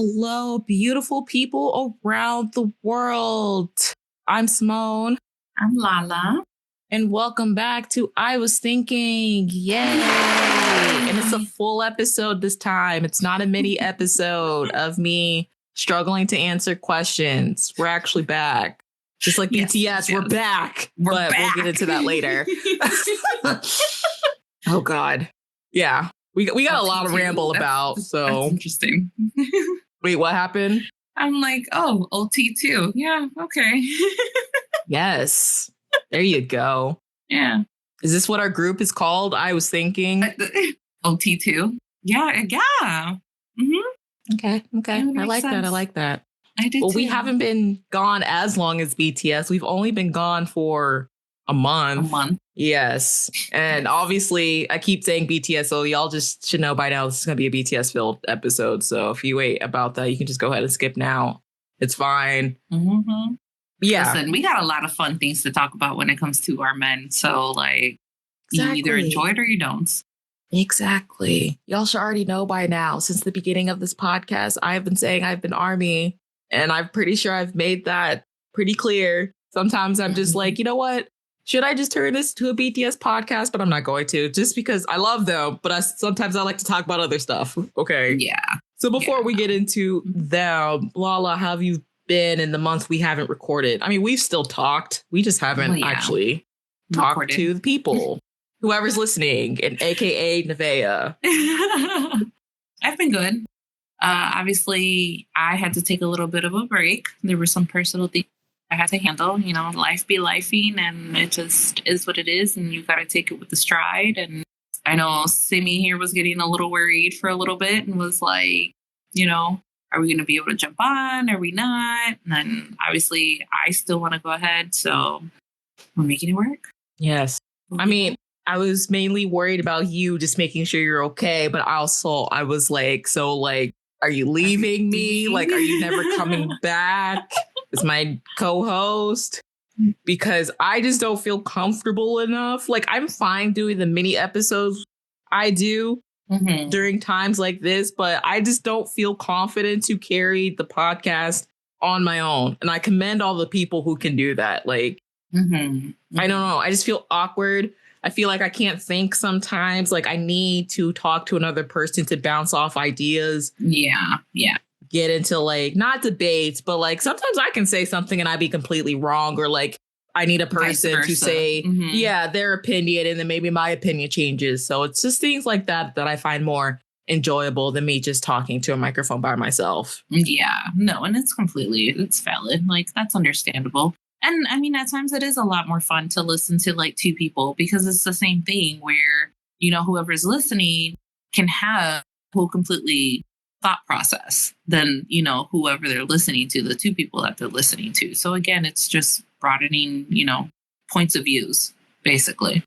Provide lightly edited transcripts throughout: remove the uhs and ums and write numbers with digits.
Hello, beautiful people around the world. I'm Simone. I'm Lala. And welcome back to I Was Thinking. Yay! And it's a full episode this time. It's not a mini episode of me struggling to answer questions. We're actually back. Just like BTS, yes. We're back. We'll get into that later. Oh, God. Yeah. We got a lot to ramble about. So that's interesting. Wait, what happened? I'm like, oh, OT2. Yeah, okay. Yes. There you go. Yeah. Is this what our group is called? I was thinking. OT2. Yeah. Mm-hmm. Okay. I like that. I like that. I do. Well, too. We haven't been gone as long as BTS. We've only been gone for a month. Yes. And obviously, I keep saying BTS, so y'all just should know by now this is going to be a BTS-filled episode. So if you wait about that, you can just go ahead and skip now. It's fine. Mm-hmm. Yeah. Listen, we got a lot of fun things to talk about when it comes to our men. So, like, You either enjoy it or you don't. Exactly. Y'all should already know by now. Since the beginning of this podcast, I've been saying I've been ARMY. And I'm pretty sure I've made that pretty clear. Sometimes I'm just like, you know what? Should I just turn this to a BTS podcast? But I'm not going to, just because I love them. But sometimes I like to talk about other stuff. Okay. Yeah. So before we get into them, Lala, how have you been in the month we haven't recorded? I mean, we've still talked. We just haven't actually talked to the people. Whoever's listening, and AKA Nevaeh. I've been good. Obviously, I had to take a little bit of a break. There were some personal things I had to handle. You know, life be lifing, and it just is what it is, and you got to take it with the stride. And I know Simi here was getting a little worried for a little bit and was like, you know, are we going to be able to jump on? Are we not? And then obviously, I still want to go ahead, so we're making it work. Yes. I mean, I was mainly worried about you just making sure you're okay, but also I was like, so like, are you leaving me? Like, are you never coming back as my co-host? Because I just don't feel comfortable enough. Like, I'm fine doing the mini episodes I do during times like this, but I just don't feel confident to carry the podcast on my own. And I commend all the people who can do that. Like, I don't know. I just feel awkward. I feel like I can't think sometimes. Like, I need to talk to another person to bounce off ideas. Yeah. Get into, like, not debates, but, like, sometimes I can say something and I be completely wrong. Or, like, I need a person to say, their opinion. And then maybe my opinion changes. So it's just things like that that I find more enjoyable than me just talking to a microphone by myself. Yeah. No, and it's valid. Like, that's understandable. And I mean, at times it is a lot more fun to listen to like two people because it's the same thing where, you know, whoever's listening can have a whole completely thought process than, you know, whoever they're listening to, the two people that they're listening to. So again, it's just broadening, you know, points of views, basically.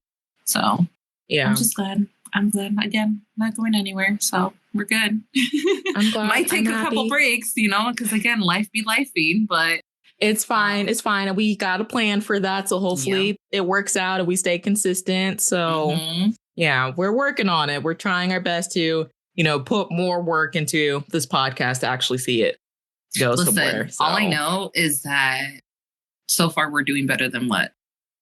So yeah, I'm just glad. I'm glad. Again, not going anywhere. So we're good. I'm glad. Might take a couple breaks, you know, because again, life be lifing, but it's fine. It's fine. And we got a plan for that. So hopefully it works out and we stay consistent. So yeah, we're working on it. We're trying our best to, you know, put more work into this podcast to actually see it go somewhere. So. All I know is that so far we're doing better than what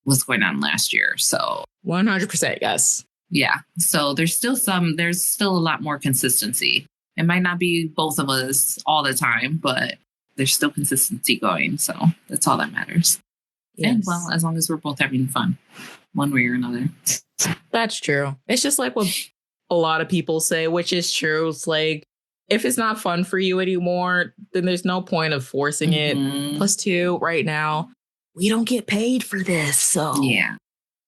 was going on last year. So 100%. Yes. Yeah. So there's still a lot more consistency. It might not be both of us all the time, but there's still consistency going. So that's all that matters. Yes. And well, as long as we're both having fun one way or another. That's true. It's just like what a lot of people say, which is true. It's like, if it's not fun for you anymore, then there's no point of forcing it. Plus two, right now, we don't get paid for this. So yeah,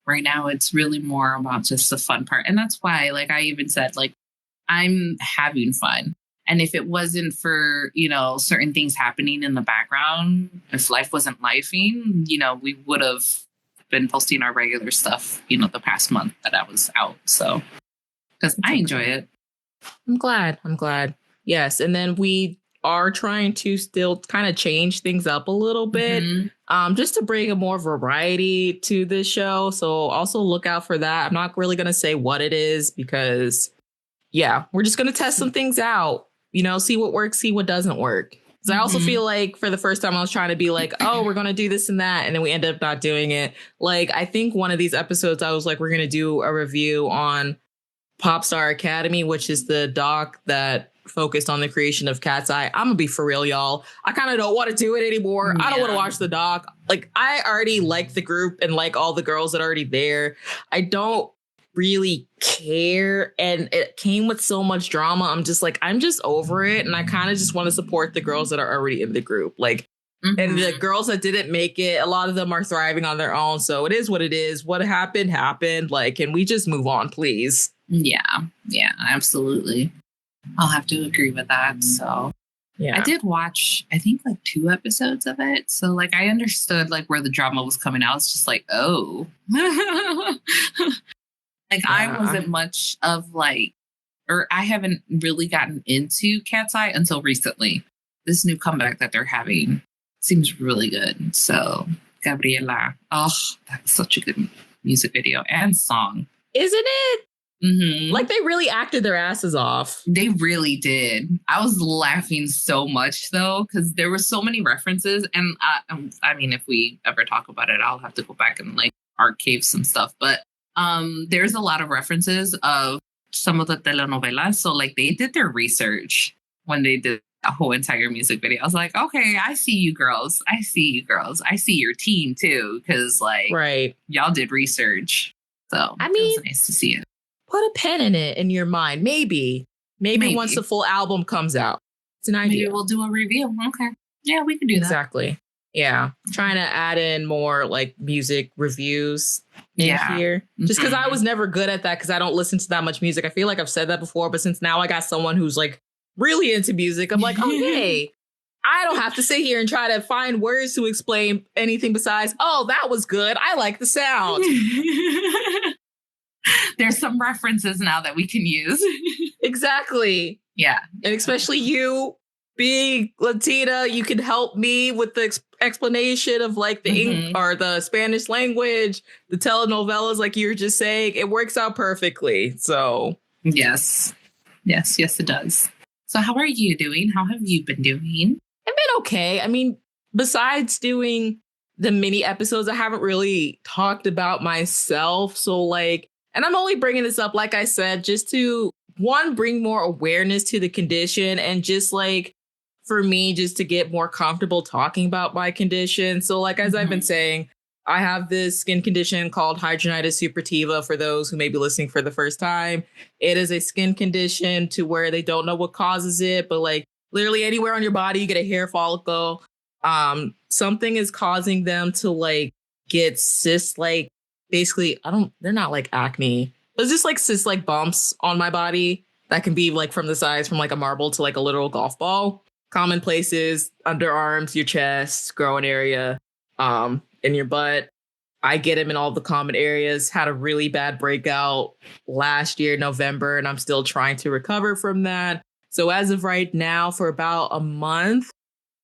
right now it's really more about just the fun part. And that's why, like I even said, like, I'm having fun. And if it wasn't for, you know, certain things happening in the background, if life wasn't lifing, you know, we would have been posting our regular stuff, you know, the past month that I was out. So, because I enjoy it. I'm glad. Yes. And then we are trying to still kind of change things up a little bit, just to bring a more variety to this show. So also look out for that. I'm not really going to say what it is because, yeah, we're just going to test some things out. see what works, see what doesn't work. Because I also feel like for the first time I was trying to be like, oh, we're going to do this and that. And then we ended up not doing it. Like, I think one of these episodes I was like, we're going to do a review on Pop Star Academy, which is the doc that focused on the creation of Katseye. I'm gonna be for real, y'all. I kind of don't want to do it anymore. I don't want to watch the doc. Like, I already like the group and like all the girls that are already there. I don't really care, and it came with so much drama. I'm just over it, and I kind of just want to support the girls that are already in the group. Like, and the girls that didn't make it, a lot of them are thriving on their own. So it is what it is. What happened. Like, can we just move on, please? Yeah, absolutely. I'll have to agree with that. So yeah, I did watch, I think, like 2 episodes of it. So like I understood like where the drama was coming out. It's just like, oh, like I wasn't much of like, or I haven't really gotten into Katseye until recently. This new comeback that they're having seems really good. So Gabriela, oh, that's such a good music video and song, isn't it? Like, they really acted their asses off. They really did. I was laughing so much, though, because there were so many references. And I mean, if we ever talk about it, I'll have to go back and like archive some stuff. But there's a lot of references of some of the telenovelas. So like they did their research when they did a whole entire music video. I was like, okay, I see you girls. I see your team, too, because like y'all did research. So I mean, it was nice to see it. Put a pen in it in your mind. Maybe once the full album comes out. It's an idea. Maybe we'll do a review. Okay. Yeah, we can do that. Exactly. Yeah. Trying to add in more like music reviews in here. Just because I was never good at that because I don't listen to that much music. I feel like I've said that before, but since now I got someone who's like really into music, I'm like, okay, I don't have to sit here and try to find words to explain anything besides, oh, that was good. I like the sound. There's some references now that we can use. Exactly. Yeah. And especially you being Latina, you can help me with the explanation of like the or the Spanish language, the telenovelas, like you were just saying. It works out perfectly. So yes, it does. So how are you doing? How have you been doing? I've been okay. I mean, besides doing the mini episodes, I haven't really talked about myself. So like, and I'm only bringing this up, like I said, just to, one, bring more awareness to the condition and just like, for me, just to get more comfortable talking about my condition. So like, as I've been saying, I have this skin condition called hidradenitis suppurativa for those who may be listening for the first time. It is a skin condition to where they don't know what causes it, but like literally anywhere on your body, you get a hair follicle. Something is causing them to like get cysts, like basically, they're not like acne. It's just like cysts, like bumps on my body that can be like from the size from like a marble to like a literal golf ball. Common places, underarms, your chest, growing area, in your butt. I get them in all the common areas. Had a really bad breakout last year, November, and I'm still trying to recover from that. So as of right now, for about a month,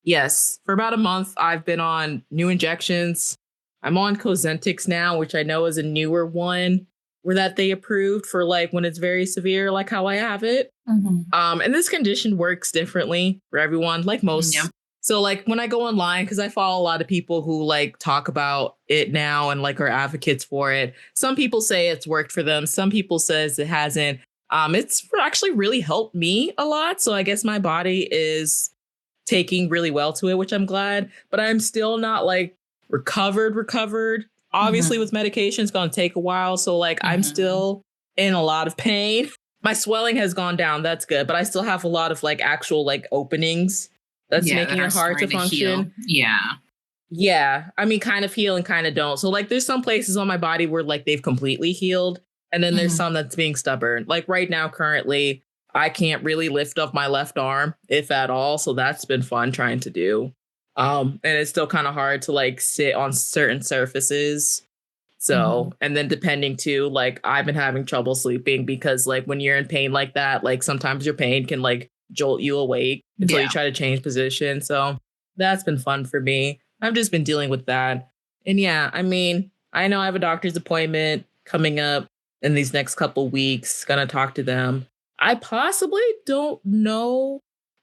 I've been on new injections. I'm on Cosentyx now, which I know is a newer one where that they approved for like when it's very severe, like how I have it. And this condition works differently for everyone, like most. Yep. So like when I go online, because I follow a lot of people who like talk about it now and like are advocates for it. Some people say it's worked for them. Some people says it hasn't. It's actually really helped me a lot. So I guess my body is taking really well to it, which I'm glad. But I'm still not like recovered. Obviously, with medication, it's going to take a while. So like I'm still in a lot of pain. My swelling has gone down. That's good. But I still have a lot of like actual like openings that's making it hard to function. Yeah. I mean, kind of heal and kind of don't. So like there's some places on my body where like they've completely healed. And then there's some that's being stubborn. Like right now, currently, I can't really lift up my left arm, if at all. So that's been fun trying to do. And it's still kind of hard to like sit on certain surfaces. So, and then depending too, like I've been having trouble sleeping because like when you're in pain like that, like sometimes your pain can like jolt you awake until you try to change position. So that's been fun for me. I've just been dealing with that. And yeah, I mean, I know I have a doctor's appointment coming up in these next couple weeks. Gonna talk to them. I possibly don't know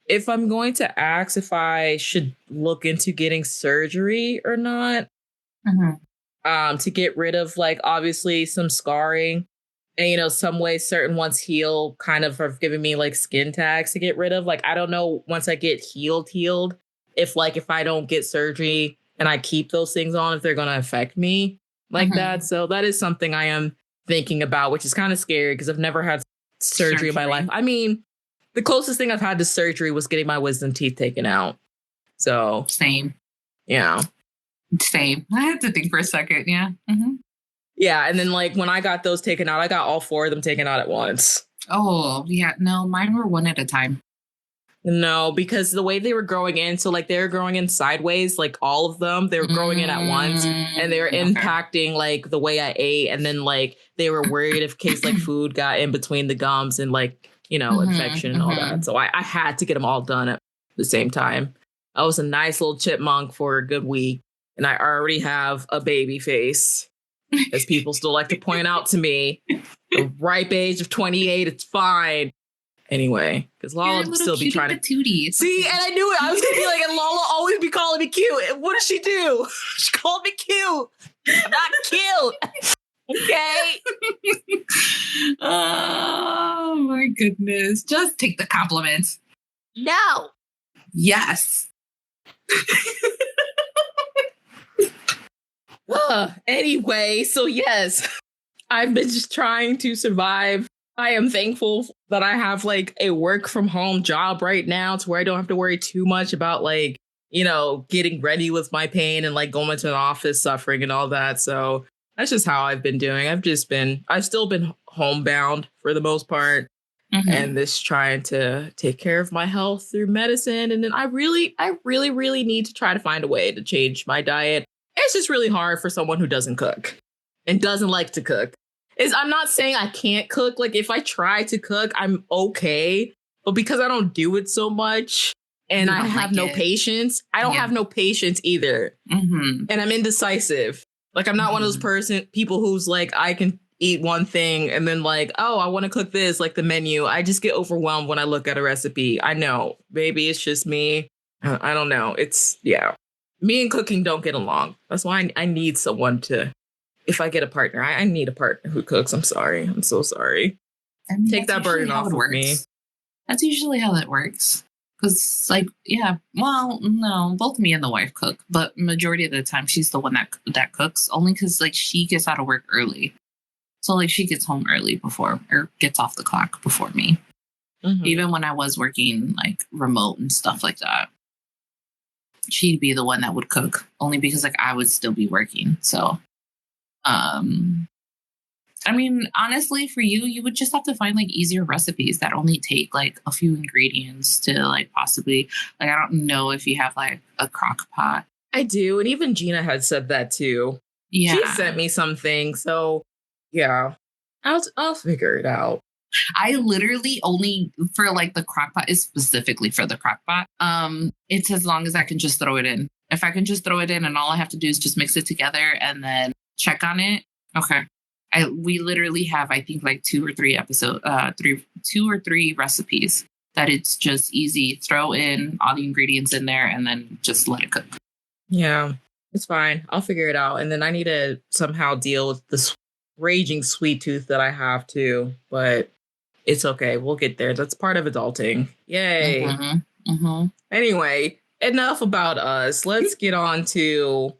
if I'm going to ask if I should look into getting surgery or not, to get rid of like obviously some scarring, and you know, some ways certain ones heal kind of have given me like skin tags to get rid of. Like I don't know once I get healed, if I don't get surgery and I keep those things on, if they're gonna affect me like that. So that is something I am thinking about, which is kind of scary because I've never had surgery in my life. I mean, the closest thing I've had to surgery was getting my wisdom teeth taken out. So same. Yeah. Same. I had to think for a second. Yeah. Yeah. And then like when I got those taken out, I got all 4 of them taken out at once. Oh, yeah. No, mine were one at a time. No, because the way they were growing in, so like they were growing in sideways, like all of them, they were growing in at once, and they were impacting like the way I ate. And then like they were worried in case like food got in between the gums and like, you know, infection and all that. So I had to get them all done at the same time. I was a nice little chipmunk for a good week, and I already have a baby face, as people still like to point out to me. The ripe age of 28, it's fine. Anyway, because Lala would still be trying to see, and I knew it. I was gonna be like, and Lala always be calling me cute. And what does she do? She called me cute. I'm not cute. Okay. Oh my goodness! Just take the compliments. No. Yes. Anyway, so yes, I've been just trying to survive. I am thankful that I have like a work from home job right now to where I don't have to worry too much about like, you know, getting ready with my pain and like going to an office suffering and all that. So that's just how I've been doing. I've still been homebound for the most part, and this trying to take care of my health through medicine. And then I really need to try to find a way to change my diet. It's just really hard for someone who doesn't cook and doesn't like to cook. I'm not saying I can't cook. Like if I try to cook, I'm okay. But because I don't do it so much and I have no patience, I don't have no patience either. And I'm indecisive. Like I'm not one of those people who's like, I can eat one thing and then like, oh, I want to cook this, like the menu. I just get overwhelmed when I look at a recipe. I know, maybe it's just me. I don't know. Me and cooking don't get along. That's why I need someone to. If I get a partner, I need a partner who cooks. I'm sorry. I'm so sorry. I mean, take that burden off of me. That's usually how that works. Because, like, yeah, well, no, both me and the wife cook, but majority of the time she's the one that cooks. Only because like she gets out of work early, so like she gets home early or gets off the clock before me. Even when I was working like remote and stuff like that, she'd be the one that would cook. Only because like I would still be working, so. I mean, honestly, for you would just have to find like easier recipes that only take like a few ingredients to like possibly like, I don't know if you have like a crock pot. I do. And even Gina had said that too. Yeah. She sent me something. So yeah, I'll figure it out. I literally only for like the crock pot is specifically for the crock pot. It's as long as I can just throw it in. If I can just throw it in and all I have to do is just mix it together and then check on it. Okay. We literally have, I think, like 2 or 3 recipes that it's just easy. Throw in all the ingredients in there and then just let it cook. Yeah, it's fine. I'll figure it out. And then I need to somehow deal with this raging sweet tooth that I have too. But it's okay. We'll get there. That's part of adulting. Yay. Anyway, enough about us. Let's get on to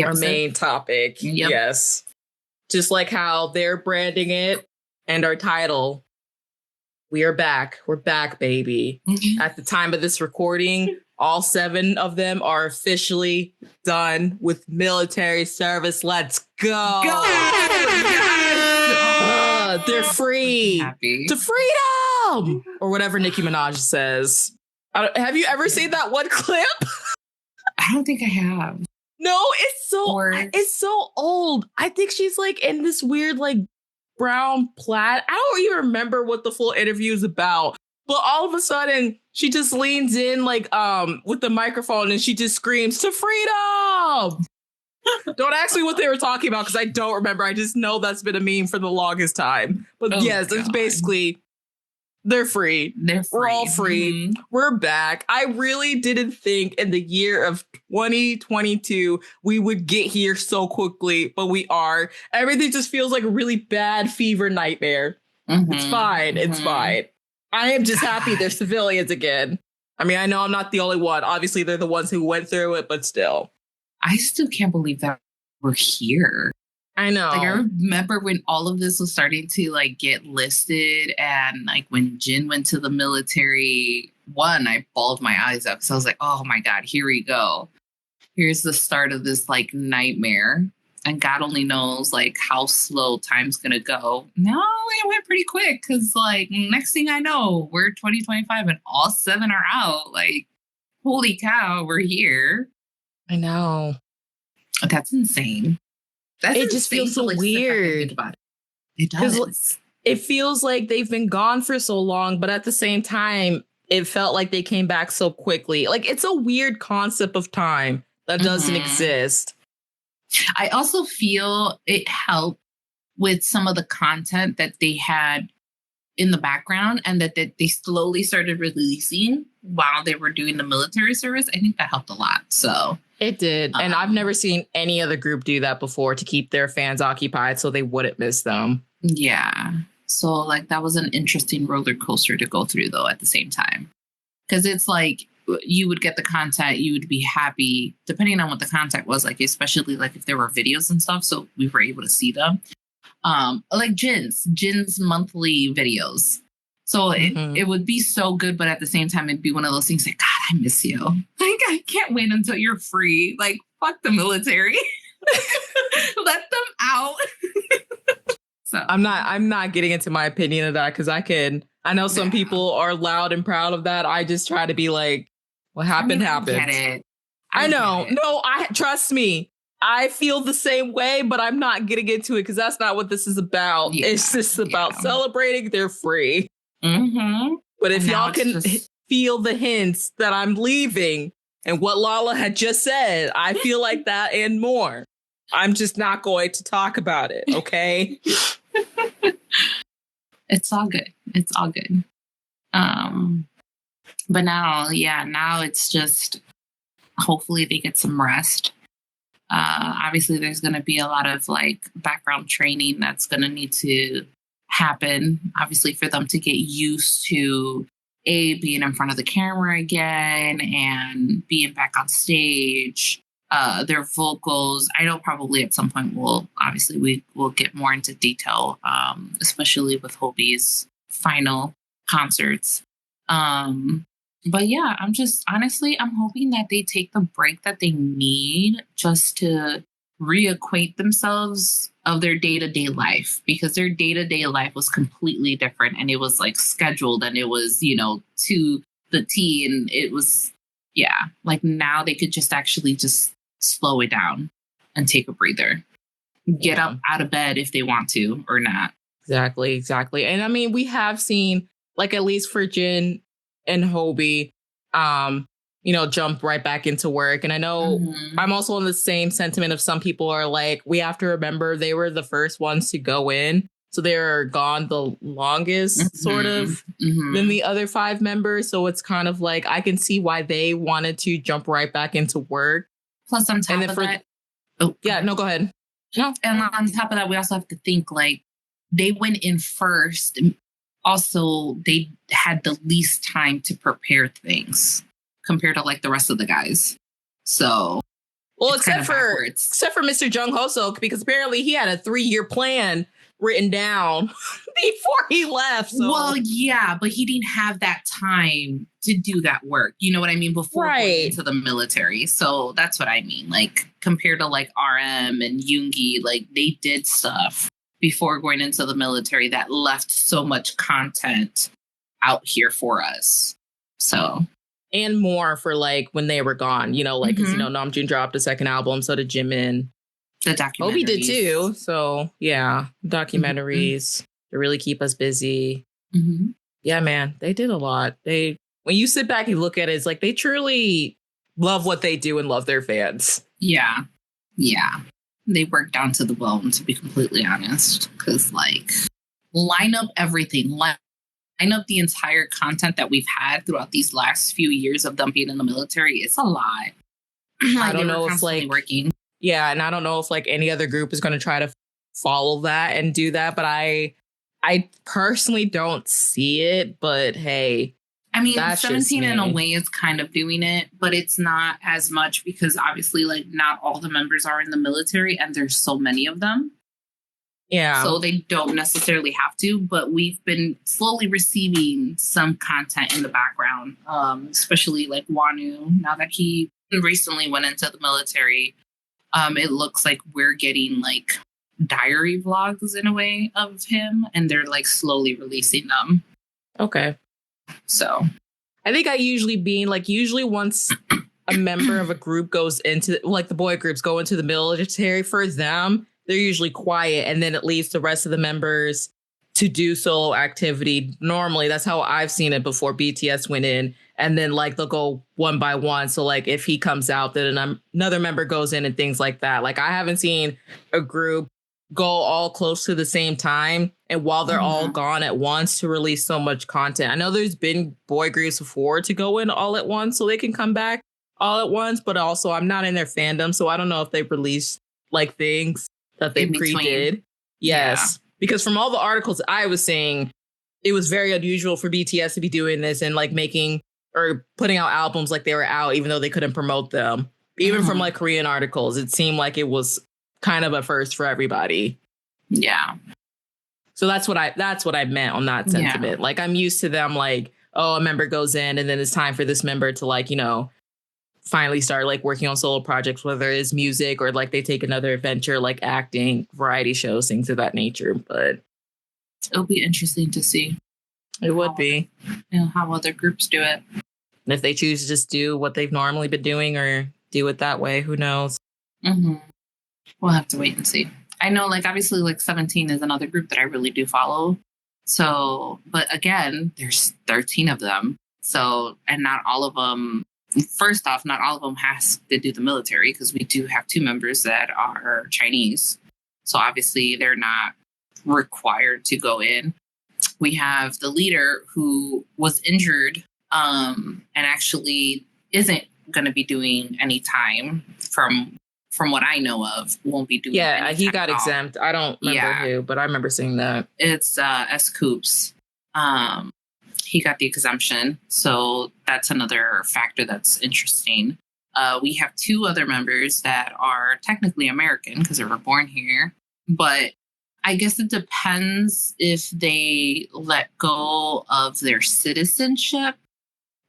our main topic. Yes. Just like how they're branding it and our title, we are back. We're back, baby. At the time of this recording, all 7 of them are officially done with military service. Let's go. They're free to freedom, or whatever Nicki Minaj says. Have you ever seen that one clip? I don't think I have. No, it's so old. I think she's like in this weird like brown plaid. I don't even remember what the full interview is about. But all of a sudden, she just leans in like with the microphone and she just screams to freedom. Don't ask me what they were talking about because I don't remember. I just know that's been a meme for the longest time. But yes, it's basically They're free. They're free. We're all free. Mm-hmm. We're back. I really didn't think in the year of 2022 we would get here so quickly, but we are. Everything just feels like a really bad fever nightmare. Mm-hmm. It's fine. Mm-hmm. It's fine. I am just happy they're civilians again. I mean, I know I'm not the only one. Obviously, they're the ones who went through it, but still. I still can't believe that we're here. I know. Like, I remember when all of this was starting to, like, get listed, and, like, when Jin went to the military, I bawled my eyes out because I was like, oh, my God, here we go. Here's the start of this, like, nightmare. And God only knows, like, how slow time's going to go. No, it went pretty quick because, like, next thing I know, we're 2025 and all 7 are out. Like, holy cow, we're here. I know. That's insane. It just feels so weird. It does. It feels like they've been gone for so long, but at the same time, it felt like they came back so quickly. Like, it's a weird concept of time that doesn't exist. I also feel it helped with some of the content that they had in the background and that they slowly started releasing while they were doing the military service. I think that helped a lot. So it did. And I've never seen any other group do that before to keep their fans occupied so they wouldn't miss them. Yeah. So, like, that was an interesting roller coaster to go through, though, at the same time. Because it's like you would get the content, you would be happy, depending on what the content was, like, especially like if there were videos and stuff. So we were able to see them. Like Jin's monthly videos. So it would be so good, but at the same time, it'd be one of those things like, God, I miss you. Like, I can't wait until you're free. Like, fuck the military. Let them out. So I'm not getting into my opinion of that because I know some people are loud and proud of that. I just try to be like, what happened, happened. I get it. I know. No, trust me. I feel the same way, but I'm not getting into it because that's not what this is about. Yeah, it's just about celebrating they're free. Mm-hmm. But if y'all can feel the hints that I'm leaving and what Lala had just said, I feel like that and more. I'm just not going to talk about it, okay? It's all good. It's all good. But now it's just hopefully they get some rest. Obviously, there's going to be a lot of like background training that's going to need to happen, obviously, for them to get used to being in front of the camera again and being back on stage. Their vocals, I know probably at some point we will get more into detail, especially with Hobi's final concerts. But yeah, I'm hoping that they take the break that they need just to reacquaint themselves of their day-to-day life, because their day-to-day life was completely different and it was like scheduled and it was, to the T, and it was, like now they could just actually just slow it down and take a breather, get up out of bed if they want to or not. Exactly. And I mean, we have seen, like, at least for Jin and Hobi, jump right back into work. And I know I'm also on the same sentiment of some people are like, we have to remember they were the first ones to go in. So they're gone the longest sort of than the other 5 members. So it's kind of like, I can see why they wanted to jump right back into work. Plus on top of that. Oh, yeah, no, go ahead. No. And on top of that, we also have to think like they went in first. Also, they had the least time to prepare things compared to like the rest of the guys. So, well, except for Mr. Jung Ho-seok, because apparently he had a 3-year plan written down before he left. So. Well, yeah, but he didn't have that time to do that work. You know what I mean? Before going into the military. So that's what I mean. Like compared to like RM and Yoongi, like they did stuff before going into the military that left so much content out here for us. So. And more for like when they were gone, because, Namjoon dropped a second album. So did Jimin. The documentaries. Hobi did too. So yeah, documentaries to really keep us busy. Yeah, man, they did a lot. When you sit back and look at it, it's like they truly love what they do and love their fans. Yeah. They work down to the bone, to be completely honest. Because like line up everything. Line line up the entire content that we've had throughout these last few years of them being in the military, it's a lot. I don't know if like working. Yeah, and I don't know if like any other group is going to try to follow that and do that, but I personally don't see it. But hey, I mean, 17 in a way is kind of doing it, but it's not as much because obviously, like, not all the members are in the military, and there's so many of them. Yeah. So they don't necessarily have to, but we've been slowly receiving some content in the background, especially like Wanu. Now that he recently went into the military, it looks like we're getting like diary vlogs in a way of him, and they're like slowly releasing them. Okay. So I think usually once a member of a group goes into, like, the boy groups go into the military, for them, they're usually quiet, and then it leaves the rest of the members to do solo activity. Normally, that's how I've seen it before BTS went in, and then like they'll go one by one. So like if he comes out, then another member goes in and things like that. Like I haven't seen a group go all close to the same time, and while they're all gone at once, to release so much content. I know there's been boy groups before to go in all at once so they can come back all at once, but also I'm not in their fandom, so I don't know if they've released like things that they pre-did. Yes. Yeah. Because from all the articles I was seeing, it was very unusual for BTS to be doing this and like making or putting out albums like they were out, even though they couldn't promote them. Even from like Korean articles, it seemed like it was kind of a first for everybody. Yeah. So that's what I meant on that sentiment. Yeah. Like I'm used to them like, oh, a member goes in and then it's time for this member to like, you know, finally start like working on solo projects, whether it's music or like they take another adventure like acting, variety shows, things of that nature. But it'll be interesting to see. It would be. You know, how other groups do it. And if they choose to just do what they've normally been doing or do it that way, who knows? We'll have to wait and see. I know, like, obviously, like 17 is another group that I really do follow. So, but again, there's 13 of them. So, and not all of them, first off, not all of them has to do the military, because we do have 2 members that are Chinese. So obviously they're not required to go in. We have the leader who was injured and actually isn't going to be doing any time from what I know of, won't be doing. Yeah, he got exempt. I don't remember who, but I remember seeing that. It's S. Coops. He got the exemption. So that's another factor that's interesting. We have 2 other members that are technically American because they were born here. But I guess it depends if they let go of their citizenship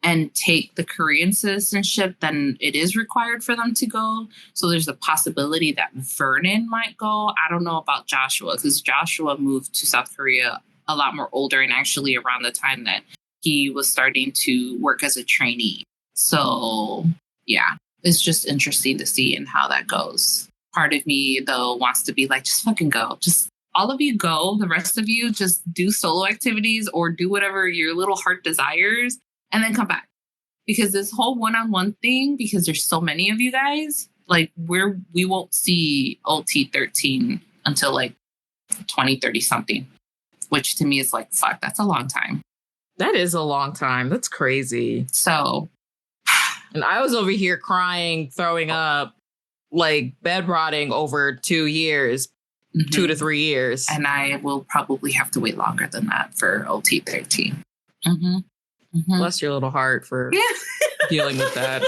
and take the Korean citizenship, then it is required for them to go. So there's a possibility that Vernon might go. I don't know about Joshua, because Joshua moved to South Korea a lot more older and actually around the time that he was starting to work as a trainee. So yeah, it's just interesting to see and how that goes. Part of me, though, wants to be like, just fucking go. Just all of you go. The rest of you just do solo activities or do whatever your little heart desires and then come back. Because this whole one-on-one thing, because there's so many of you guys, like we won't see OT13 until like 2030 something, which to me is like, fuck, that's a long time. That is a long time. That's crazy. So. And I was over here crying, throwing up, like bed rotting over 2 years, 2 to 3 years. And I will probably have to wait longer than that for OT13. Bless your little heart for dealing with that.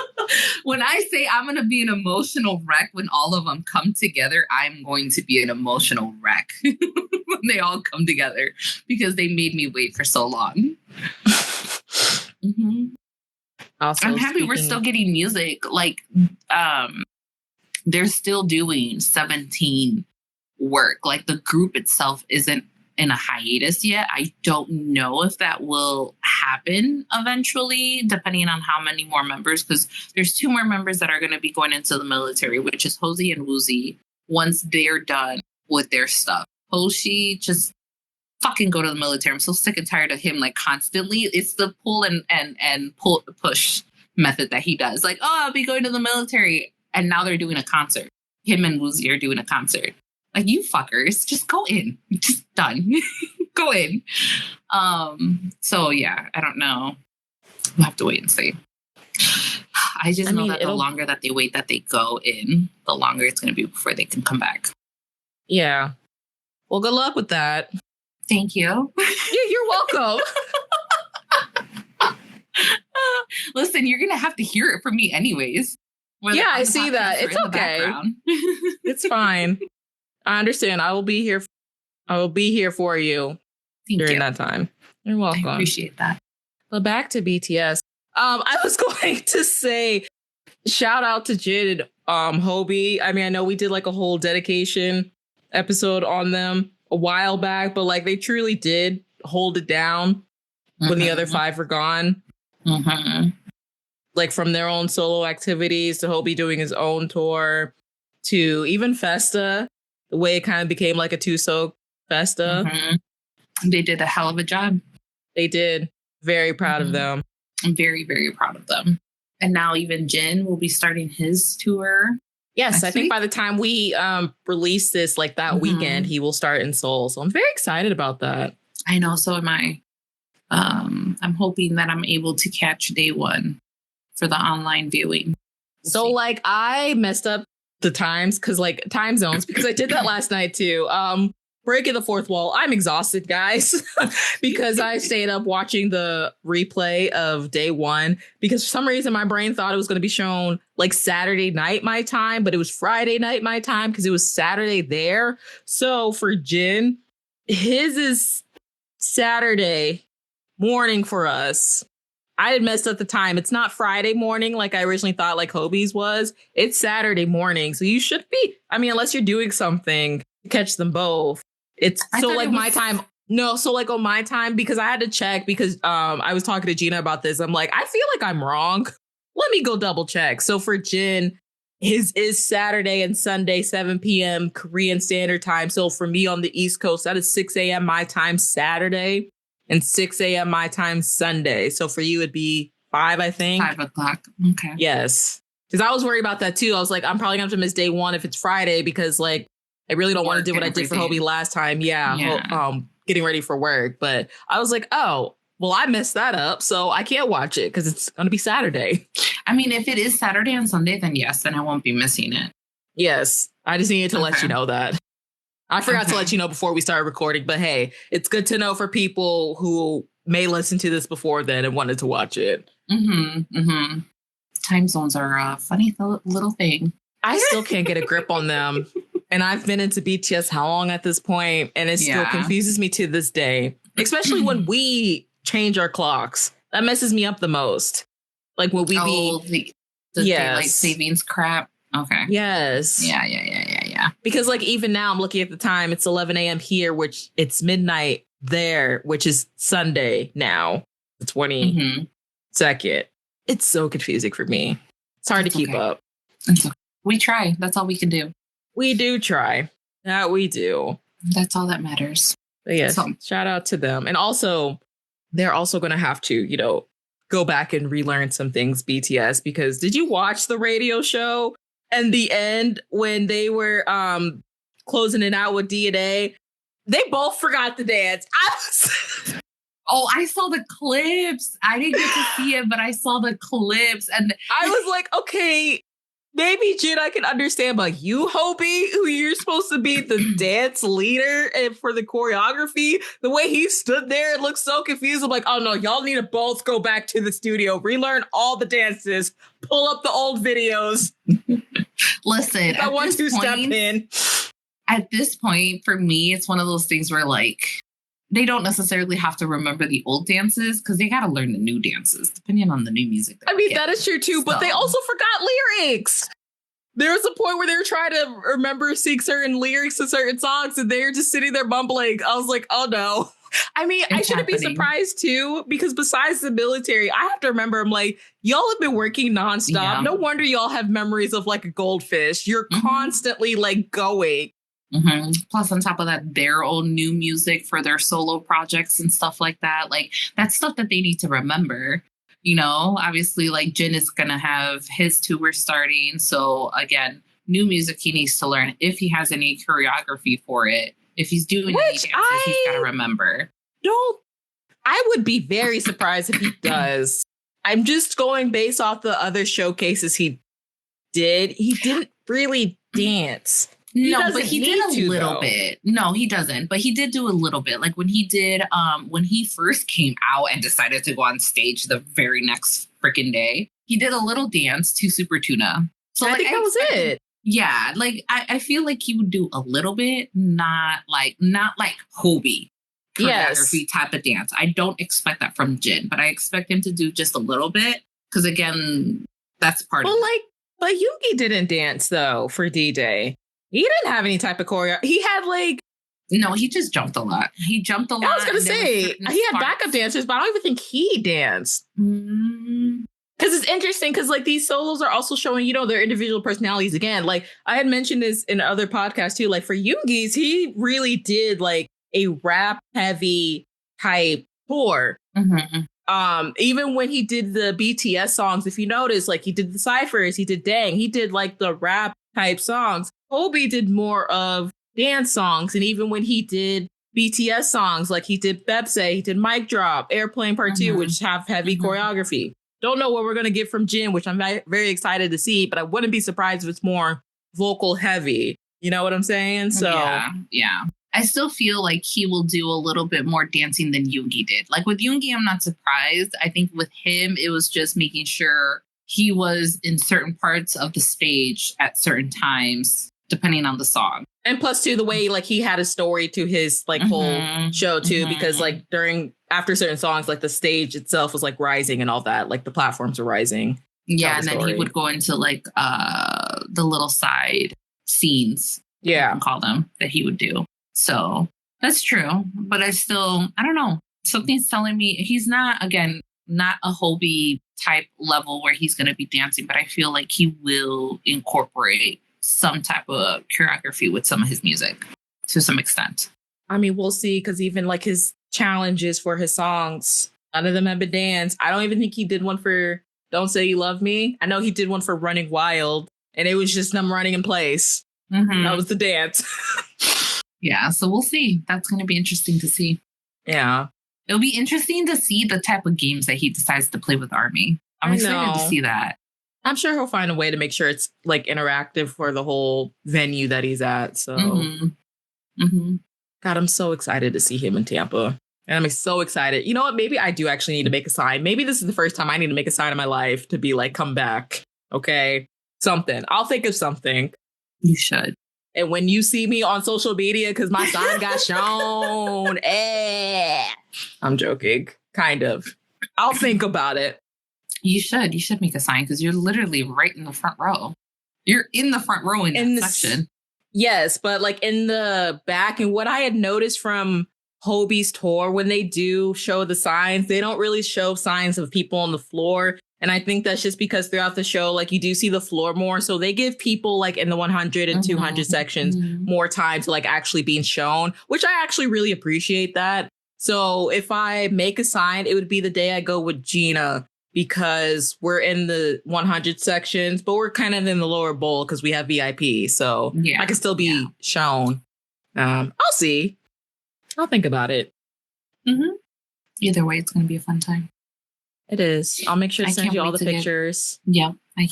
When I say I'm going to be an emotional wreck when all of them come together, I'm going to be an emotional wreck when they all come together because they made me wait for so long. Also, I'm happy we're still getting music. Like, they're still doing 17 work. Like, the group itself isn't in a hiatus yet. I don't know if that will happen eventually, depending on how many more members, because there's 2 more members that are going to be going into the military, which is Hosi and Woozy, once they're done with their stuff. Hoshi, just fucking go to the military. I'm so sick and tired of him, like, constantly. It's the pull and push method that he does. Like, oh, I'll be going to the military. And now they're doing a concert. Him and Woozy are doing a concert. Like, you fuckers, just go in. Just done. Go in. So yeah, I don't know. We'll have to wait and see. I know that the longer that they wait that they go in, the longer it's going to be before they can come back. Yeah. Well, good luck with that. Thank you. Yeah, you're welcome. Listen, you're going to have to hear it from me anyways. Yeah, I see that. It's okay. It's fine. I understand. I will be here. I will be here for you during that time. You're welcome. I appreciate that. But back to BTS. I was going to say, shout out to Jin and Hobi. I mean, I know we did like a whole dedication episode on them a while back, but like they truly did hold it down when the other 5 were gone. Like from their own solo activities to Hobi doing his own tour to even Festa, the way it kind of became like a two-so Festa. They did a hell of a job. They did. Very proud of them. I'm very, very proud of them. And now even Jin will be starting his tour. Yes, I think by the time we release this, like that weekend, he will start in Seoul. So I'm very excited about that. I know, so am I. I'm hoping that I'm able to catch day 1 for the online viewing. So like I messed up the times because like time zones, because I did that last night too. Breaking the fourth wall. I'm exhausted, guys, because I stayed up watching the replay of day 1 because for some reason my brain thought it was going to be shown like Saturday night my time, but it was Friday night my time because it was Saturday there. So for Jin, his is Saturday morning for us. I had messed up the time. It's not Friday morning like I originally thought like Hobi's was. It's Saturday morning. So you should be, I mean, unless you're doing something to catch them both. It's so like my time. No, so like on my time, because I had to check because I was talking to Gina about this. I'm like, I feel like I'm wrong. Let me go double check. So for Jin, his is Saturday and Sunday, 7 p.m. Korean Standard Time. So for me on the East Coast, that is 6 a.m. my time Saturday and 6 a.m. my time Sunday. So for you, it'd be 5, I think. 5 o'clock. Okay. Yes. Because I was worried about that too. I was like, I'm probably going to have to miss day 1 if it's Friday because like, I really don't want to do what I did for Hobi last time. Yeah. Getting ready for work. But I was like, oh, well, I messed that up. So I can't watch it because it's going to be Saturday. I mean, if it is Saturday and Sunday, then yes, then I won't be missing it. Yes. I just needed to let you know that. I forgot to let you know before we started recording. But hey, it's good to know for people who may listen to this before then and wanted to watch it. Time zones are a funny little thing. I still can't get a grip on them. And I've been into BTS how long at this point, and it still confuses me to this day, especially when we change our clocks. That messes me up the most. Like when we the daylight savings crap. Okay. Yes. Yeah. Because like even now I'm looking at the time, it's 11 a.m. here, which it's midnight there, which is Sunday now, the 22nd. It's so confusing for me. It's hard to keep up. We try. That's all we can do. We do try. That we do. That's all that matters. But yes, shout out to them. And also, they're also going to have to, go back and relearn some things, BTS, because did you watch the radio show and the end when they were closing it out with DNA? They both forgot to dance. I saw the clips. I didn't get to see it, but I saw the clips. And I was like, okay, maybe Jin, I can understand, but you, Hobi, who you're supposed to be the dance leader and for the choreography, the way he stood there, it looks so confused. I'm like, oh no, y'all need to both go back to the studio, relearn all the dances, pull up the old videos. Listen, I want to step in. At this point, for me, it's one of those things where like, they don't necessarily have to remember the old dances because they got to learn the new dances, depending on the new music. I mean, that is true too, but they also forgot lyrics. There was a point where they were trying to remember, sing certain lyrics to certain songs, and they were just sitting there mumbling. I was like, oh no. I mean, I shouldn't be surprised too, because besides the military, I have to remember, I'm like, y'all have been working nonstop. Yeah. No wonder y'all have memories of like a goldfish. You're constantly like going. Plus, on top of that, their own new music for their solo projects and stuff like that. Like, that's stuff that they need to remember. Obviously, like, Jin is going to have his tour starting. So, again, new music he needs to learn if he has any choreography for it. If he's doing any dances, he's got to remember. I would be very surprised if he does. I'm just going based off the other showcases he did. He didn't really dance. No, but he did a little bit. No, he doesn't. But he did do a little bit. Like when he did, when he first came out and decided to go on stage the very next freaking day, he did a little dance to Super Tuna. So I think that was it. Yeah, like I feel like he would do a little bit, not like Hobi choreography type of dance. I don't expect that from Jin, but I expect him to do just a little bit because again, that's part of it. But Yoongi didn't dance though for D-Day. He didn't have any type of choreo. He had no, he just jumped a lot. He jumped a lot. I was gonna say he had backup dancers, but I don't even think he danced. Because it's interesting because like these solos are also showing, you know, their individual personalities again. Like I had mentioned this in other podcasts too. Like for Yoongi's, he really did like a rap heavy type tour. Even when he did the BTS songs, if you notice, like he did the cyphers, he did Dang, he did like the rap type songs. Hobi did more of dance songs. And even when he did BTS songs, like he did Bepse, he did Mic Drop, Airplane Part 2, which have heavy choreography. Don't know what we're going to get from Jin, which I'm very excited to see, but I wouldn't be surprised if it's more vocal heavy. You know what I'm saying? So yeah. I still feel like he will do a little bit more dancing than Yoongi did. Like with Yoongi, I'm not surprised. I think with him, it was just making sure he was in certain parts of the stage at certain times, depending on the song. And plus, too, the way like he had a story to his like whole show, too, because like after certain songs, like the stage itself was like rising and all that, like the platforms were rising. Yeah. And then he would go into like the little side scenes. Yeah. You can call them that he would do. So that's true. But I don't know. Something's telling me he's not a Hobi type level where he's going to be dancing, but I feel like he will incorporate some type of choreography with some of his music to some extent. I mean, we'll see, because even like his challenges for his songs, none of them have been danced. I don't even think he did one for Don't Say You Love Me. I know he did one for Running Wild, and it was just them running in place. That was the dance. Yeah, so we'll see. That's going to be interesting to see. Yeah. It'll be interesting to see the type of games that he decides to play with Army. I'm excited to see that. I'm sure he'll find a way to make sure it's like interactive for the whole venue that he's at. So, God, I'm so excited to see him in Tampa. And I'm so excited. You know what? Maybe I do actually need to make a sign. Maybe this is the first time I need to make a sign in my life to be like, come back. Okay. Something. I'll think of something. You should. And when you see me on social media, because my sign got shown, I'm joking. Kind of. I'll think about it. You should. You should make a sign because you're literally right in the front row. You're in the front row in that section. Yes, but like in the back. And what I had noticed from Hobi's tour, when they do show the signs, they don't really show signs of people on the floor. And I think that's just because throughout the show, like you do see the floor more. So they give people like in the 100 and 200 sections more time to like actually being shown, which I actually really appreciate that. So if I make a sign, it would be the day I go with Gina, because we're in the 100 sections, but we're kind of in the lower bowl because we have VIP. So I can still be shown. I'll see. I'll think about it. Either way, it's going to be a fun time. It is. I'll make sure to send you all the pictures.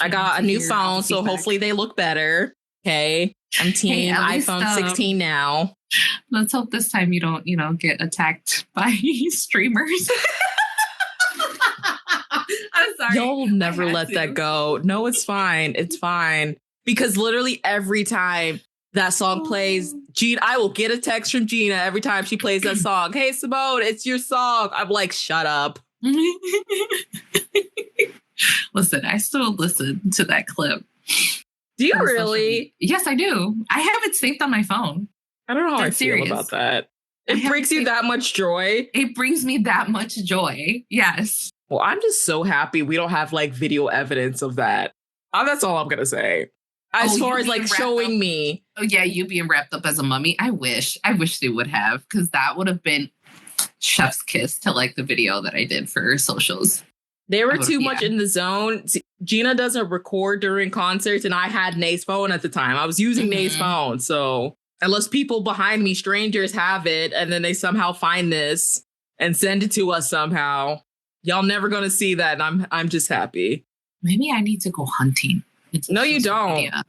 I got a new phone, so hopefully they look better. Okay. I'm team iPhone 16 now. Let's hope this time you don't, get attacked by streamers. I'm sorry. You'll never let that go. No, it's fine. It's fine. Because literally every time that song plays, I will get a text from Gina every time she plays that song. Hey, Simone, it's your song. I'm like, shut up. Listen, I still listen to that clip. Do you really? Yes, I do. I have it saved on my phone. I don't know how I feel about that. It brings you that much joy. It brings me that much joy. Yes. Well, I'm just so happy we don't have like video evidence of that. That's all I'm going to say. As far as like showing me. Oh, yeah. You being wrapped up as a mummy. I wish they would have, because that would have been chef's kiss to like the video that I did for socials. They were too much in the zone. Gina doesn't record during concerts, and I had Nay's phone at the time. I was using Nay's phone, so Unless people behind me, strangers, have it, and then they somehow find this and send it to us somehow. Y'all never gonna see that, and I'm just happy. Maybe I need to go hunting. No, you don't. Media.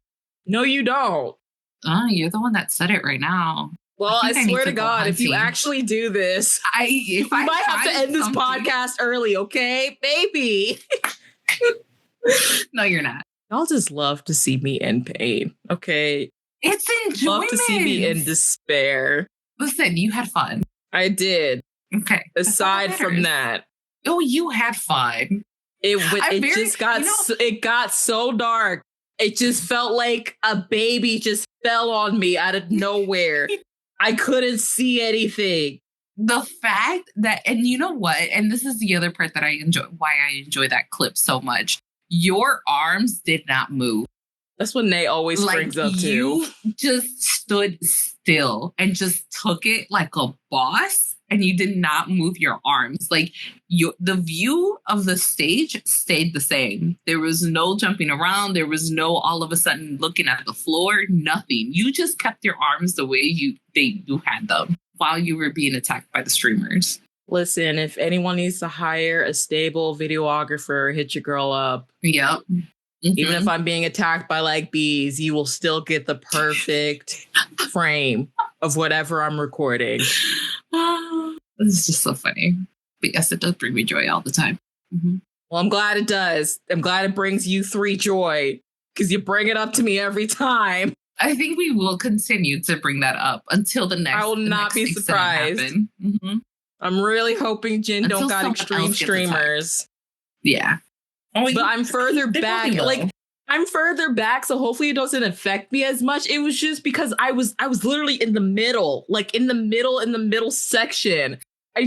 No, you don't. Oh, you're the one that said it right now. Well, I swear to God, if you actually do this, you might have to end this podcast early, okay? Maybe. No, you're not. Y'all just love to see me in pain, okay? It's enjoyment. Love to see me in despair. Listen, you had fun. I did. Okay. Aside from that. Oh, you had fun. It got so dark. It just felt like a baby just fell on me out of nowhere. I couldn't see anything. The fact that, and you know what? And this is the other part that I enjoy, why I enjoy that clip so much. Your arms did not move. That's what Nate always brings up too. You just stood still and just took it like a boss, and you did not move your arms. Like the view of the stage stayed the same. There was no jumping around. There was no all of a sudden looking at the floor. Nothing. You just kept your arms the way you had them while you were being attacked by the streamers. Listen, if anyone needs to hire a stable videographer, hit your girl up. Yep. Mm-hmm. Even if I'm being attacked by like bees, you will still get the perfect frame of whatever I'm recording. It's just so funny. But yes, it does bring me joy all the time. Mm-hmm. Well, I'm glad it does. I'm glad it brings you 3 joy because you bring it up to me every time. I think we will continue to bring that up until the next. I will not be surprised. Mm-hmm. I'm really hoping Jin don't got extreme streamers. Yeah. But I'm further back. I'm further back, so hopefully it doesn't affect me as much. It was just because I was literally in the middle, in the middle section. I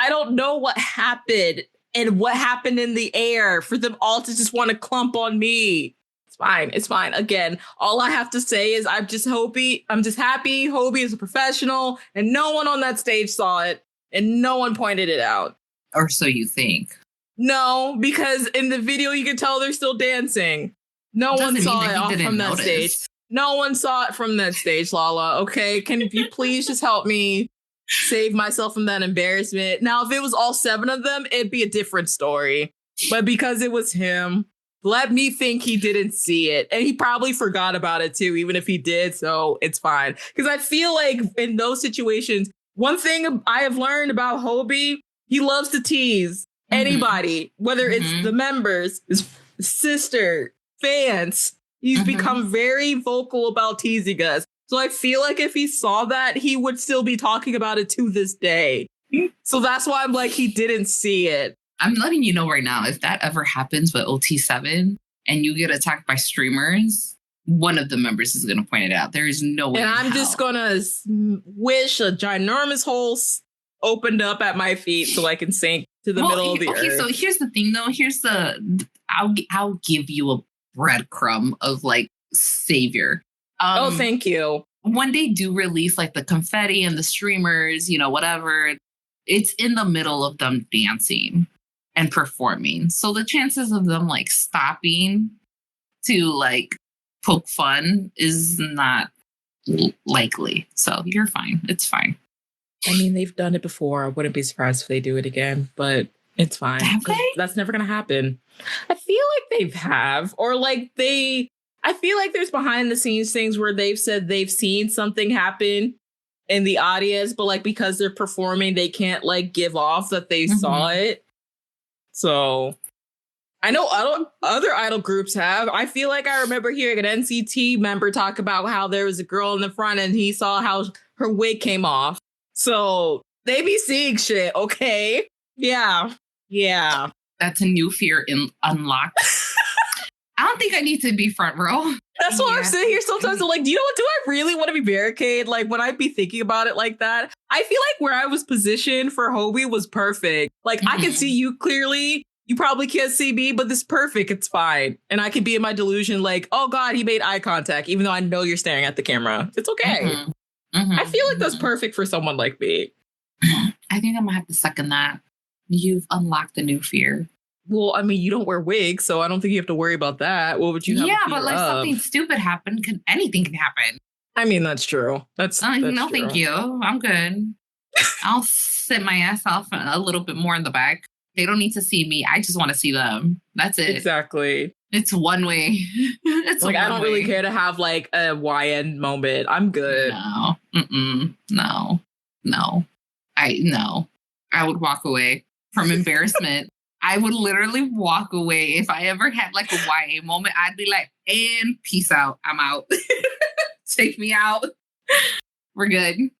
don't know what happened and what happened in the air for them all to just want to clump on me. It's fine. Again, all I have to say is I'm just happy Hobi is a professional and no one on that stage saw it and no one pointed it out. Or so you think. No, because in the video you can tell they're still dancing. No one saw it off from that stage. No one saw it from that stage, Lala. Okay, can you please just help me save myself from that embarrassment? Now, if it was all 7 of them, it'd be a different story. But because it was him, let me think he didn't see it. And he probably forgot about it too, even if he did. So it's fine. Because I feel like in those situations, one thing I have learned about Hobi, he loves to tease anybody, whether it's the members, his sister, fans. He's become very vocal about teasing us. So I feel like if he saw that, he would still be talking about it to this day. So that's why I'm like, he didn't see it. I'm letting you know right now, if that ever happens with OT7 and you get attacked by streamers, one of the members is going to point it out. There is no way. And I'm just going to wish a ginormous hole opened up at my feet so I can sink to the middle of the earth. Okay, so here's the thing, though. I'll give you a breadcrumb of savior. Thank you. When they do release the confetti and the streamers, whatever, it's in the middle of them dancing and performing. So the chances of them stopping to poke fun is not likely. So you're fine. It's fine. I mean, they've done it before. I wouldn't be surprised if they do it again, but it's fine. Have they? That's never going to happen. I feel like they have, or I feel like there's behind the scenes things where they've said they've seen something happen in the audience, but because they're performing, they can't give off that they saw it. So I know other idol groups have. I feel like I remember hearing an NCT member talk about how there was a girl in the front and he saw how her wig came off. So they be seeing shit, okay? Yeah. That's a new fear unlocked. I don't think I need to be front row. That's why I'm sitting here sometimes. I'm like, do you know what? Do I really want to be barricade? When I be thinking about it like that, I feel like where I was positioned for Hobi was perfect. I can see you clearly. You probably can't see me, but this is perfect. It's fine. And I can be in my delusion oh, God, he made eye contact, even though I know you're staring at the camera. It's okay. I feel like that's perfect for someone like me. I think I'm going to have to second that. You've unlocked a new fear. Well, I mean, you don't wear wigs, so I don't think you have to worry about that. What would you have? Yeah, but something stupid happened. Anything can happen. I mean, that's true. That's No, true. thank you. I'm good. I'll sit my ass off a little bit more in the back. They don't need to see me. I just want to see them. That's it. Exactly. It's one way. It's like, I don't really way. care to have like a YN moment. I'm good. No. No. No. I would walk away from embarrassment. I would literally walk away. If I ever had like a YA moment, I'd be like, and peace out. I'm out. Take me out. We're good.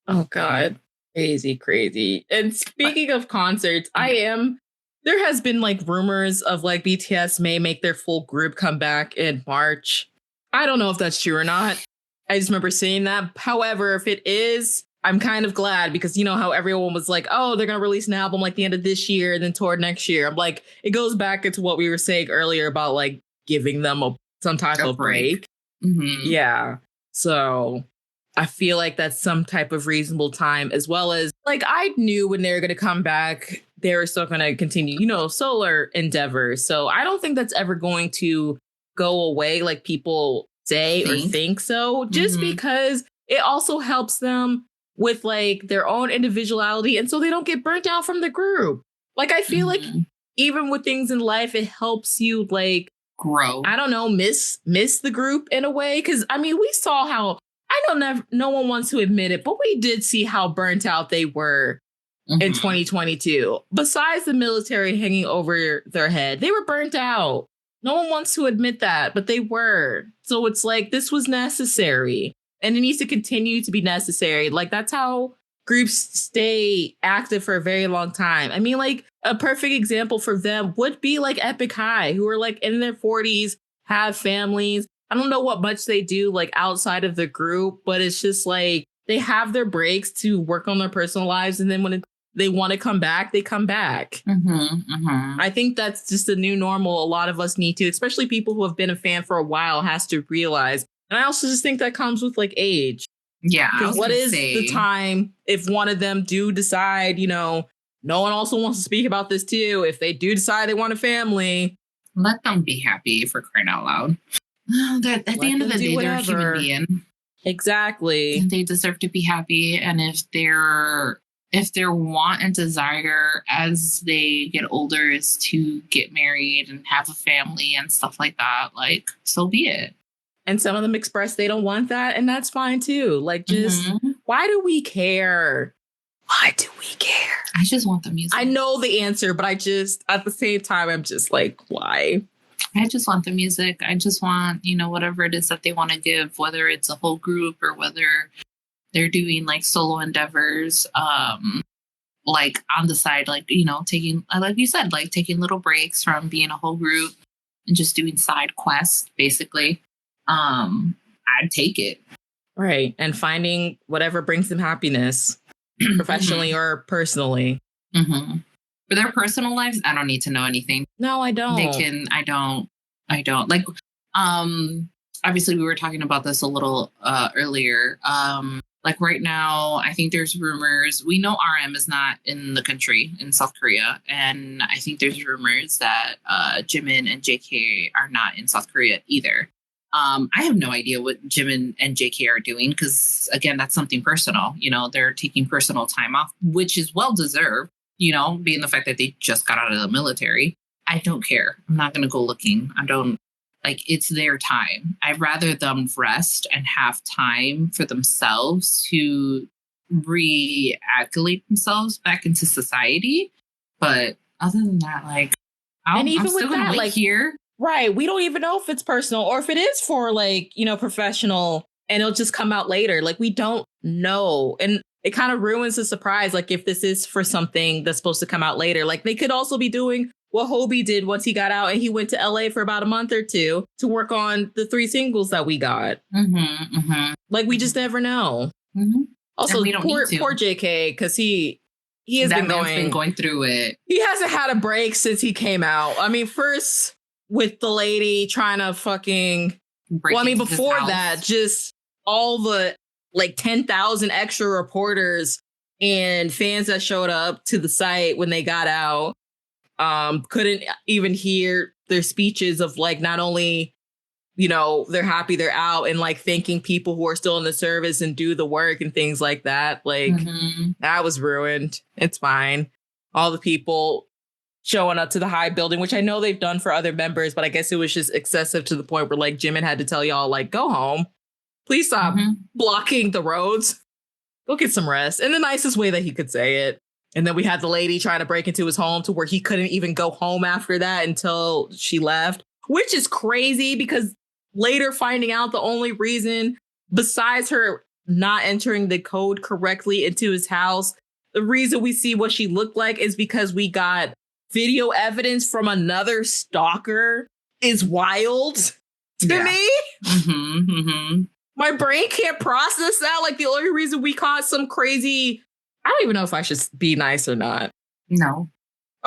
Oh, God. Crazy. And speaking of concerts, there has been like rumors of like BTS may make their full group come back in March. I don't know if that's true or not. I just remember seeing that. However, if it is, I'm kind of glad because you know how everyone was like, oh, they're going to release an album like the end of this year and then toward next year. I'm like, it goes back into what we were saying earlier about like giving them some type of break. Yeah. So I feel like that's some type of reasonable time, as well as like I knew when they were going to come back, they were still going to continue, solar endeavors. So I don't think that's ever going to go away like people say or think so, just because it also helps them with like their own individuality. And so they don't get burnt out from the group. Like, I feel like even with things in life, it helps you like grow. I don't know, miss the group in a way. Cause I mean, we saw how no one wants to admit it, but we did see how burnt out they were in 2022. Besides the military hanging over their head, they were burnt out. No one wants to admit that, but they were. So it's like, this was necessary and it needs to continue to be necessary. Like, that's how groups stay active for a very long time. I mean, like a perfect example for them would be like Epic High, who are like in their 40s, have families. I don't know what much they do like outside of the group, but it's just like they have their breaks to work on their personal lives. And then when they want to come back, they come back. I think that's just a new normal. A lot of us need to, especially people who have been a fan for a while, has to realize. And I also just think that comes with like age. Yeah. Because what is the time if one of them do decide, no one also wants to speak about this too. If they do decide they want a family, let them be happy, for crying out loud. At the end of the day, they're a human being. Exactly. They deserve to be happy. And if their want and desire as they get older is to get married and have a family and stuff like that, like, so be it. And some of them express they don't want that, and that's fine too. Like, just why do we care? Why do we care? I just want the music. I know the answer, but I just, at the same time, I'm just like, why? I just want the music. I just want, whatever it is that they want to give, whether it's a whole group or whether they're doing like solo endeavors, like on the side, like, taking, like you said, like taking little breaks from being a whole group and just doing side quests, basically. I'd take it. Right. And finding whatever brings them happiness, professionally or personally. For their personal lives, I don't need to know anything. No, I don't. I don't. Like, obviously we were talking about this a little earlier. Like right now, I think there's rumors. We know RM is not in the country, in South Korea. And I think there's rumors that Jimin and JK are not in South Korea either. I have no idea what Jimin and JK are doing because, again, that's something personal. They're taking personal time off, which is well-deserved, being the fact that they just got out of the military. I don't care. I'm not going to go looking. It's their time. I'd rather them rest and have time for themselves to re-accolade themselves back into society. But other than that, I'm still going to wait here. Right. We don't even know if it's personal or if it is for professional and it'll just come out later. Like, we don't know. And it kind of ruins the surprise. Like, if this is for something that's supposed to come out later, like they could also be doing what Hobi did once he got out and he went to LA for about a month or two to work on the 3 singles that we got. Like, we just never know. Also, poor JK, because he has been going through it. He hasn't had a break since he came out. I mean, first with the lady trying to fucking... before that, just all the 10,000 extra reporters and fans that showed up to the site when they got out couldn't even hear their speeches of not only they're happy they're out and like thanking people who are still in the service and do the work and things like that. Like that was ruined. It's fine. All the people showing up to the high building, which I know they've done for other members, but I guess it was just excessive to the point where like Jimin had to tell y'all like, go home. Please stop blocking the roads. Go get some rest in the nicest way that he could say it. And then we had the lady trying to break into his home to where he couldn't even go home after that until she left, which is crazy because later finding out the only reason besides her not entering the code correctly into his house, the reason we see what she looked like is because we got video evidence from another stalker is wild to me. My brain can't process that. Like the only reason we caught some crazy, I don't even know if I should be nice or not. No.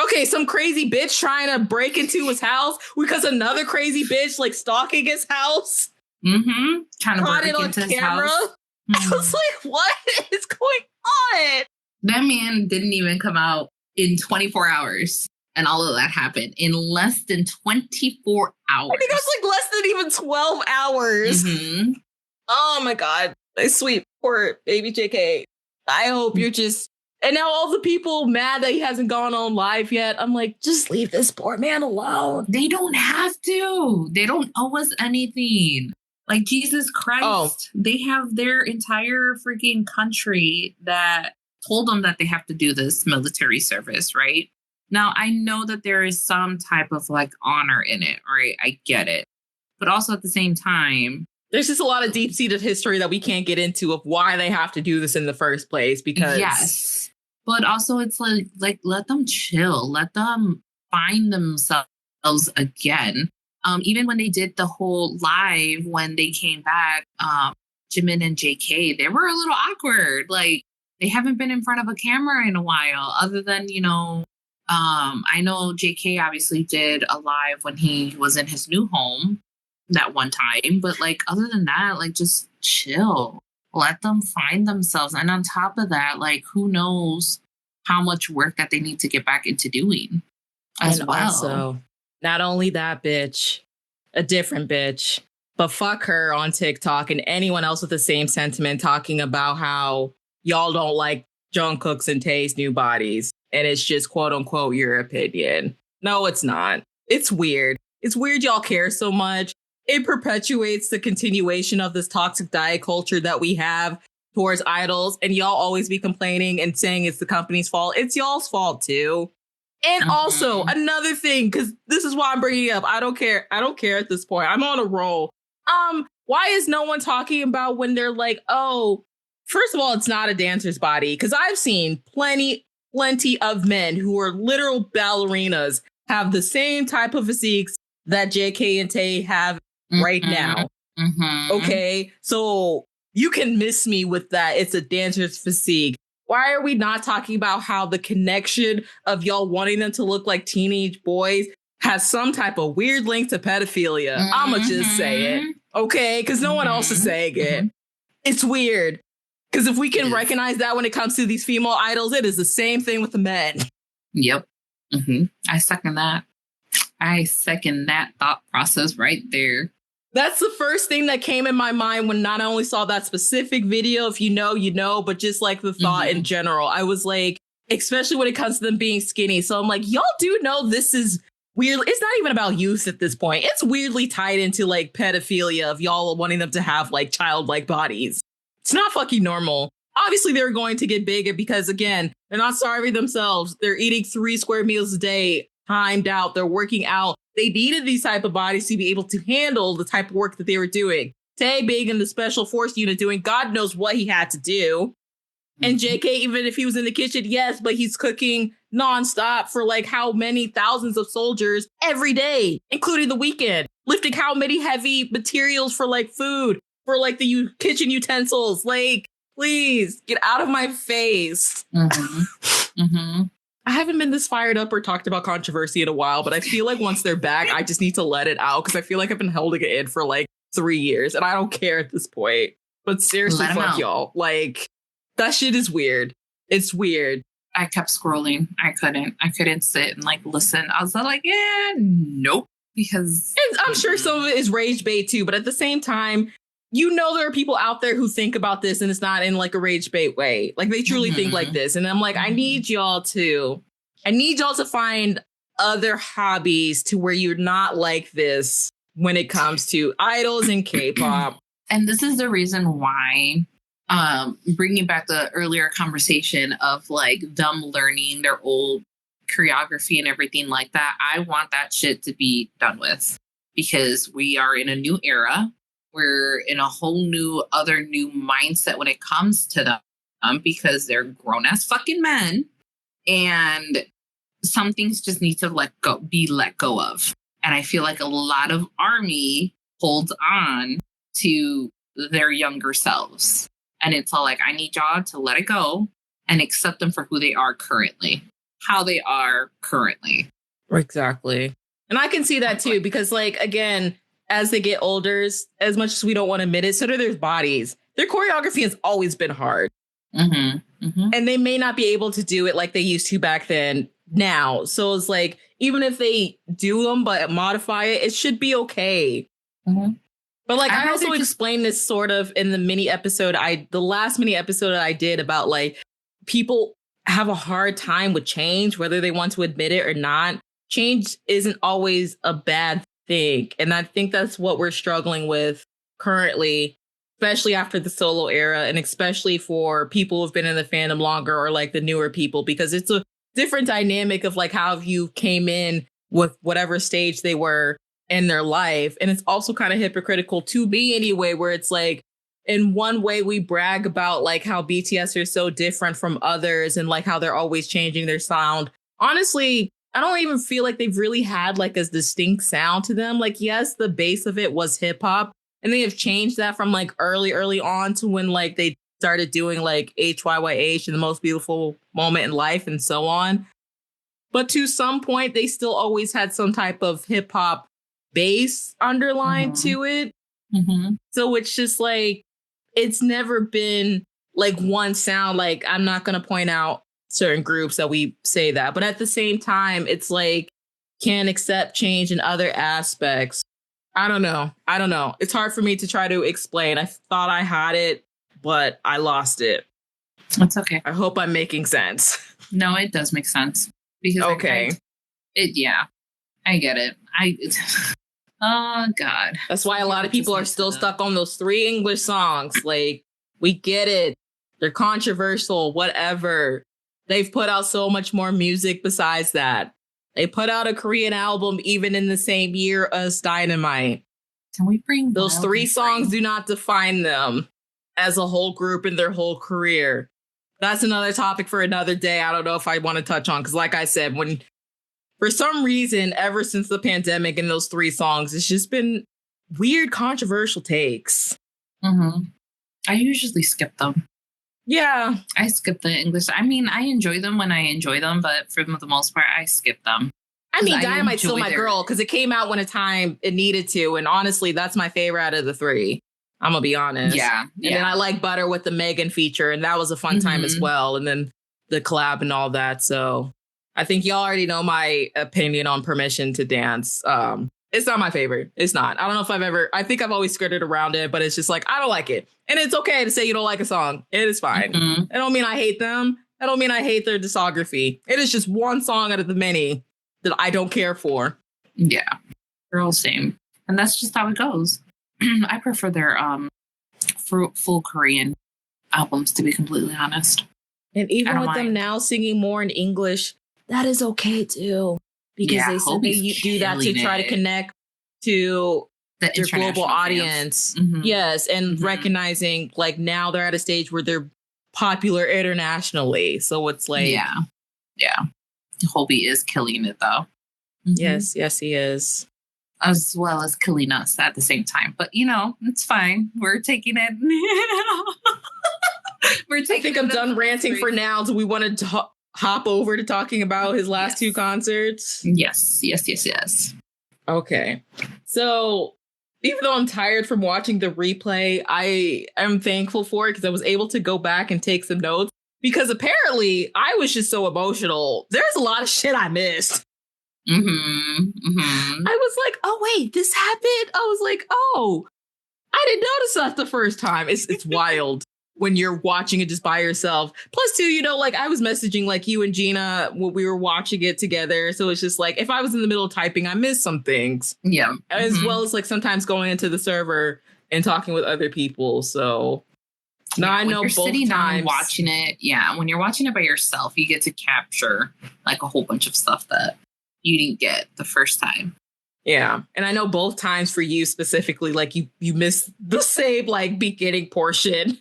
Okay, some crazy bitch trying to break into his house because another crazy bitch like stalking his house. Trying to break into his house. I was like, what is going on? That man didn't even come out in 24 hours. And all of that happened in less than 24 hours. I think it was like less than even 12 hours. Oh my God. Sweet, poor baby JK. I hope you're just... And now all the people mad that he hasn't gone on live yet. I'm like, just leave this poor man alone. They don't have to. They don't owe us anything. Like, Jesus Christ. They have their entire freaking country that told them that they have to do this military service, right? Now, I know that there is some type of like honor in it, right? I get it. But also at the same time, there's just a lot of deep-seated history that we can't get into of why they have to do this in the first place because... Yes. But also it's like let them chill. Let them find themselves again. Even when they did the whole live, when they came back, Jimin and JK, they were a little awkward. Like they haven't been in front of a camera in a while other than, I know JK obviously did a live when he was in his new home that one time. But like, other than that, like just chill. Let them find themselves. And on top of that, like, who knows how much work that they need to get back into doing as well. Also, not only that bitch, a different bitch, but fuck her on TikTok and anyone else with the same sentiment talking about how y'all don't like Jungkook's and Tae's new bodies. And it's just, quote unquote, your opinion. No, it's not. It's weird. It's weird y'all care so much. It perpetuates the continuation of this toxic diet culture that we have towards idols. And y'all always be complaining and saying it's the company's fault. It's y'all's fault, too. And also another thing, because this is why I'm bringing it up. I don't care. I don't care at this point. I'm on a roll. Why is no one talking about when they're like, oh, first of all, it's not a dancer's body? Because I've seen plenty of men who are literal ballerinas have the same type of physiques that JK and Tae have right now. Okay, so you can miss me with that. It's a dancer's physique. Why are we not talking about how the connection of y'all wanting them to look like teenage boys has some type of weird link to pedophilia? I'ma just say it, okay? Because no one else is saying it. It's weird. Because if we can recognize that when it comes to these female idols, it is the same thing with the men. Yep. I second that. I second that thought process right there. That's the first thing that came in my mind when not only saw that specific video, if you know, you know, but just like the thought in general. I was like, especially when it comes to them being skinny. So I'm like, y'all do know this is weird. It's not even about youth at this point. It's weirdly tied into like pedophilia of y'all wanting them to have like childlike bodies. It's not fucking normal. Obviously, they're going to get bigger because, again, they're not starving themselves. They're eating 3 square meals a day, timed out. They're working out. They needed these type of bodies to be able to handle the type of work that they were doing. Tae being in the special force unit doing God knows what he had to do. And JK, even if he was in the kitchen, yes, but he's cooking nonstop for like how many thousands of soldiers every day, including the weekend, lifting how many heavy materials for like food, for like the kitchen utensils. Like, please get out of my face. I haven't been this fired up or talked about controversy in a while, but I feel like once they're back, I just need to let it out because I feel like I've been holding it in for like 3 years and I don't care at this point. But seriously, fuck y'all. Like, that shit is weird. It's weird. I kept scrolling. I couldn't sit and like listen. I was like, yeah, nope. Because and I'm sure some of it is rage bait too, but at the same time, there are people out there who think about this and it's not in like a rage bait way. Like they truly think like this. And I'm like, I need y'all to find other hobbies to where you're not like this when it comes to idols and K-pop. And this is the reason why, bringing back the earlier conversation of like them learning their old choreography and everything like that, I want that shit to be done with, because we are in a new era. We're in a whole new mindset when it comes to them, because they're grown ass fucking men, and some things just need to be let go of. And I feel like a lot of ARMY holds on to their younger selves, and it's all like, I need y'all to let it go and accept them for who they are currently, how they are currently. Exactly. And I can see that too, because like, again, as they get older, as much as we don't want to admit it, so do their bodies. Their choreography has always been hard. And they may not be able to do it like they used to back then now. So it's like, even if they do them but modify it, it should be okay. But like, I also explained this sort of in the the last mini episode that I did about like people have a hard time with change, whether they want to admit it or not. Change isn't always a bad thing. And I think that's what we're struggling with currently, especially after the solo era, and especially for people who've been in the fandom longer or like the newer people, because it's a different dynamic of like how you came in with whatever stage they were in their life. And it's also kind of hypocritical to me anyway, where it's like, in one way we brag about like how BTS are so different from others and like how they're always changing their sound. Honestly, I don't even feel like they've really had like a distinct sound to them. Like, yes, the base of it was hip hop, and they have changed that from like early on to when like they started doing like HYYH and the most beautiful moment in life and so on. But to some point, they still always had some type of hip hop base underlined to it. So it's just like, it's never been like one sound. Like, I'm not going to point out certain groups that we say that, but at the same time, it's like, can't accept change in other aspects. I don't know. It's hard for me to try to explain. I thought I had it, but I lost it. It's okay. I hope I'm making sense. No, it does make sense. Because I get it. Oh God. That's why a lot of people are still stuck on those 3 English songs. Like, we get it. They're controversial, whatever. They've put out so much more music besides that. They put out a Korean album even in the same year as Dynamite. Can we bring those 3 songs? Do not define them as a whole group in their whole career. That's another topic for another day. I don't know if I want to touch on, because like I said, for some reason, ever since the pandemic and those 3 songs, it's just been weird, controversial takes. I usually skip them. Yeah. I skip the English. I mean, I enjoy them when I enjoy them, but for the most part, I skip them. I mean, Dynamite's still my girl, because it came out when a time it needed to. And honestly, that's my favorite out of the 3. I'm going to be honest. Yeah. And then I like Butter with the Megan feature, and that was a fun time as well. And then the collab and all that. So I think y'all already know my opinion on Permission to Dance. It's not my favorite. It's not. I don't know if I think I've always skirted around it, but it's just like, I don't like it. And it's okay to say you don't like a song. It is fine. I don't mean I hate them. I don't mean I hate their discography. It is just one song out of the many that I don't care for. Yeah. We're all same. And that's just how it goes. I prefer their full Korean albums, to be completely honest. And even with them now singing more in English, that is okay too. Because they said they do that to try to connect to their global audience. Yes. And recognizing like now they're at a stage where they're popular internationally. So it's like. Yeah. Hobi is killing it though. Yes, he is. As well as killing us at the same time. But it's fine. We're taking it. I think I'm done ranting for now. Do we want to hop over to talking about his last 2 concerts? Yes. Okay. So even though I'm tired from watching the replay, I am thankful for it because I was able to go back and take some notes, because apparently I was just so emotional. There's a lot of shit I missed. I was like, oh, wait, this happened? I was like, oh, I didn't notice that the first time. It's wild when you're watching it just by yourself. Plus, too, like I was messaging like you and Gina when we were watching it together. So it's just like if I was in the middle of typing, I missed some things. Yeah. As well as like sometimes going into the server and talking with other people. So now I know you're both sitting down times and watching it. Yeah. When you're watching it by yourself, you get to capture like a whole bunch of stuff that you didn't get the first time. Yeah. And I know both times for you specifically, like you missed the same like beginning portion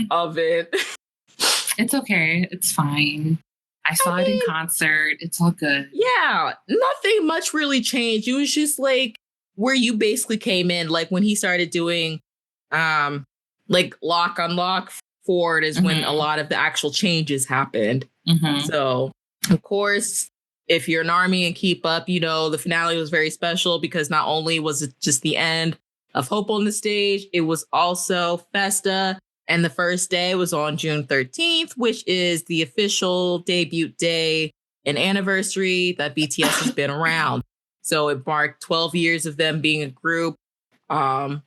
of it. It's okay. It's fine. I saw it in concert. It's all good. Yeah. Nothing much really changed. It was just like where you basically came in, like when he started doing like lock unlock forward is when a lot of the actual changes happened. So of course, if you're an ARMY and keep up, the finale was very special because not only was it just the end of Hope on the stage, it was also Festa. And the first day was on June 13th, which is the official debut day and anniversary that BTS has been around. So it marked 12 years of them being a group. And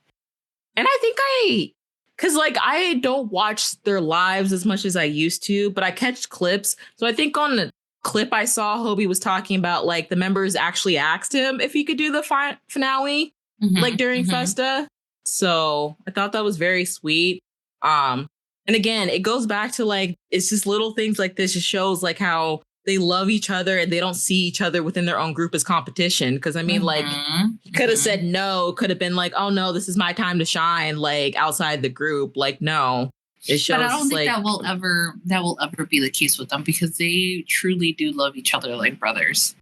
I think because like I don't watch their lives as much as I used to, but I catch clips. So I think on the clip I saw, Hobi was talking about like the members actually asked him if he could do the finale like during Festa. So I thought that was very sweet. And again, it goes back to like it's just little things like this. Just shows like how they love each other and they don't see each other within their own group as competition. Because I mean, like, could have said no, could have been like, oh no, this is my time to shine, like outside the group. Like, no. It shows, but I don't think like, that will ever be the case with them because they truly do love each other like brothers.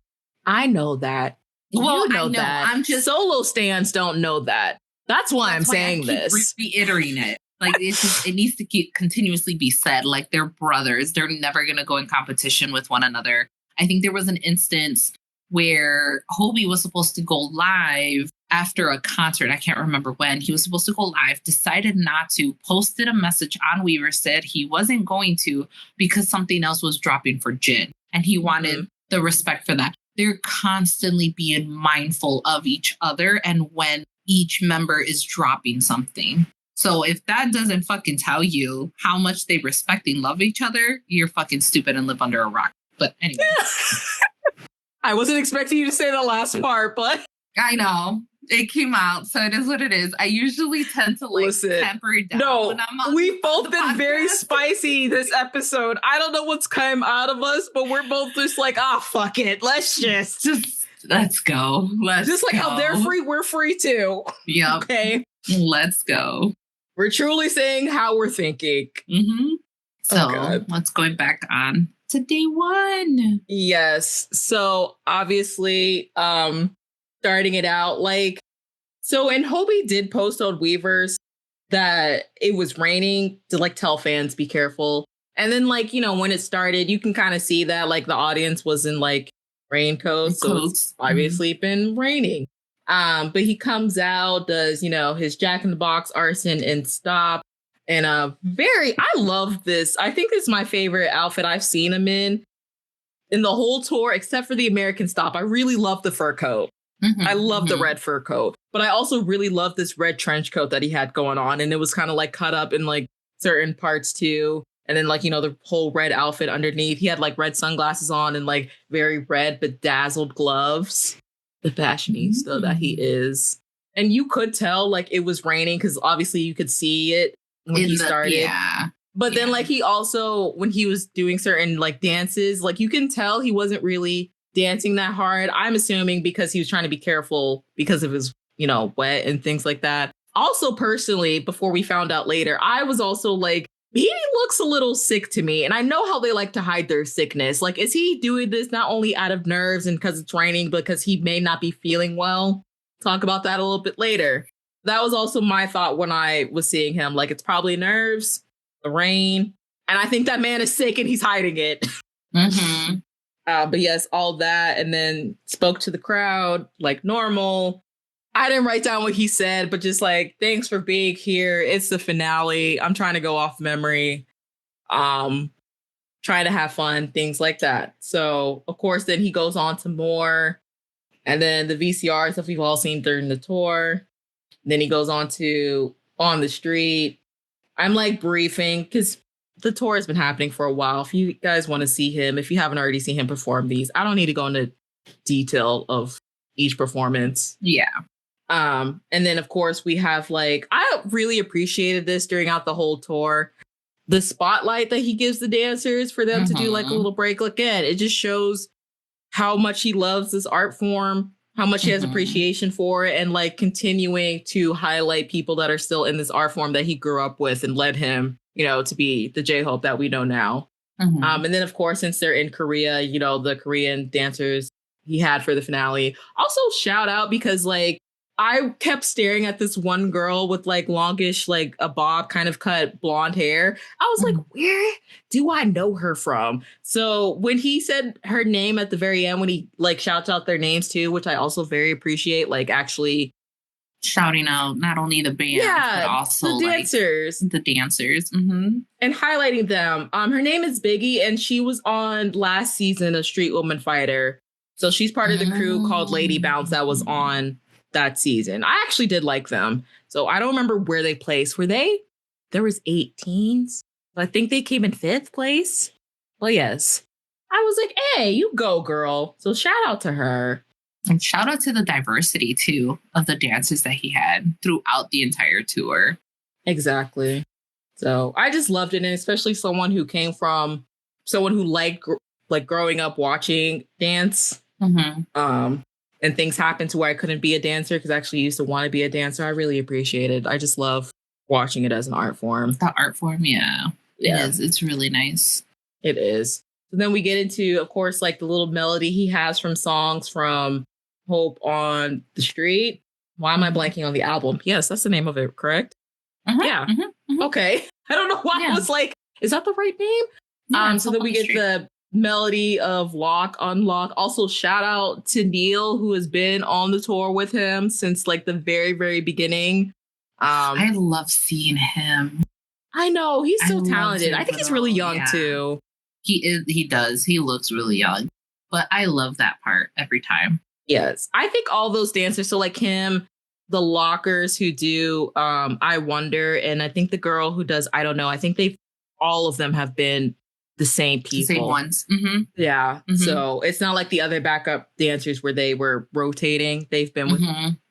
I know that. Well, you know I know. that. I'm just solo stans don't know that. That's why I'm saying this. Reiterating it. Like it needs to continuously be said. Like they're brothers. They're never gonna go in competition with one another. I think there was an instance where Hobi was supposed to go live after a concert. I can't remember when. He was supposed to go live, decided not to, posted a message on Weaver, said he wasn't going to because something else was dropping for Jin. And he wanted the respect for that. They're constantly being mindful of each other and when each member is dropping something. So if that doesn't fucking tell you how much they respect and love each other, you're fucking stupid and live under a rock. But anyway. I wasn't expecting you to say the last part, but I know. It came out, so it is what it is. I usually tend to temper it down. No, we've both been very spicy this episode. I don't know what's come out of us, but we're both just like, fuck it. Let's just let's go. Just like how they're free, we're free too. Yeah. Okay. Let's go. We're truly saying how we're thinking. So let's go back on to day one. Yes. So obviously, starting it out like, so, and Hobi did post on Weavers that it was raining to like tell fans be careful. And then like, when it started, you can kind of see that like the audience was in like raincoats. So it's obviously been raining. But he comes out, does, his Jack in the Box, Arson, and Stop. And I love this. I think this is my favorite outfit I've seen him in the whole tour, except for the American Stop. I really love the fur coat. I love the red fur coat, but I also really love this red trench coat that he had going on. And it was kind of like cut up in like certain parts too. And then like, the whole red outfit underneath, he had like red sunglasses on and like very red bedazzled gloves. The fashionista that he is. And you could tell like it was raining because obviously you could see it when he started. Yeah. But then like he also, when he was doing certain like dances, like you can tell he wasn't really dancing that hard. I'm assuming because he was trying to be careful because of his, wet and things like that. Also, personally, before we found out later, I was also like, he looks a little sick to me. And I know how they like to hide their sickness. Like, is he doing this not only out of nerves and because it's raining, but because he may not be feeling well? Talk about that a little bit later. That was also my thought when I was seeing him. Like, it's probably nerves, the rain. And I think that man is sick and he's hiding it. But yes, all that. And then spoke to the crowd like normal. I didn't write down what he said, but just like, thanks for being here. It's the finale. I'm trying to go off memory. trying to have fun, things like that. So, of course, then he goes on to more. And then the VCR stuff we've all seen during the tour. Then he goes on to On the Street. I'm like briefing because the tour has been happening for a while. If you guys want to see him, if you haven't already seen him perform these, I don't need to go into detail of each performance. Yeah. And then, of course, we have like, I really appreciated this during out the whole tour. The spotlight that he gives the dancers for them to do like a little break. Again, it just shows how much he loves this art form, how much he has appreciation for it, and like continuing to highlight people that are still in this art form that he grew up with and led him, you know, to be the J-Hope that we know now. And then, of course, since they're in Korea, you know, the Korean dancers he had for the finale. Also, shout out because like I kept staring at this one girl with like longish, like a bob kind of cut blonde hair. I was like, where do I know her from? So when he said her name at the very end, when he like shouts out their names too, which I also very appreciate, like actually shouting out not only the band, but also the dancers. Like, the dancers. And highlighting them. Her name is Biggie, and she was on last season of Street Woman Fighter. So she's part of the crew called Lady Bounce that was on that season. I actually did like them. So I don't remember where they placed. There was 18s. I think they came in 5th place. Well, yes. I was like, hey, you go, girl. So shout out to her. And shout out to the diversity, too, of the dances that he had throughout the entire tour. Exactly. So I just loved it. And especially someone who came from someone who liked like growing up watching dance. And things happened to where I couldn't be a dancer because I actually used to want to be a dancer. I really appreciate it. I just love watching it as an art form. The art form, yeah. It is. It's really nice. It is. So then we get into, of course, like the little melody he has from songs from Hope on the Street. Why am I blanking on the album? Yes, that's the name of it, correct? Yeah. Okay. I don't know why I was like, is that the right name? Yeah, so then we get the melody of Lock, Unlock. Also, shout out to Neil, who has been on the tour with him since like the very, very beginning. I love seeing him. I know. He's so talented. I think he's really young, too. He does. He looks really young. But I love that part every time. Yes. I think all those dancers, so like him, the Lockers who do I Wonder, and I think the girl who does I Don't Know, I think all of them have been the same people. The same ones. Yeah. So it's not like the other backup dancers where they were rotating. They've been with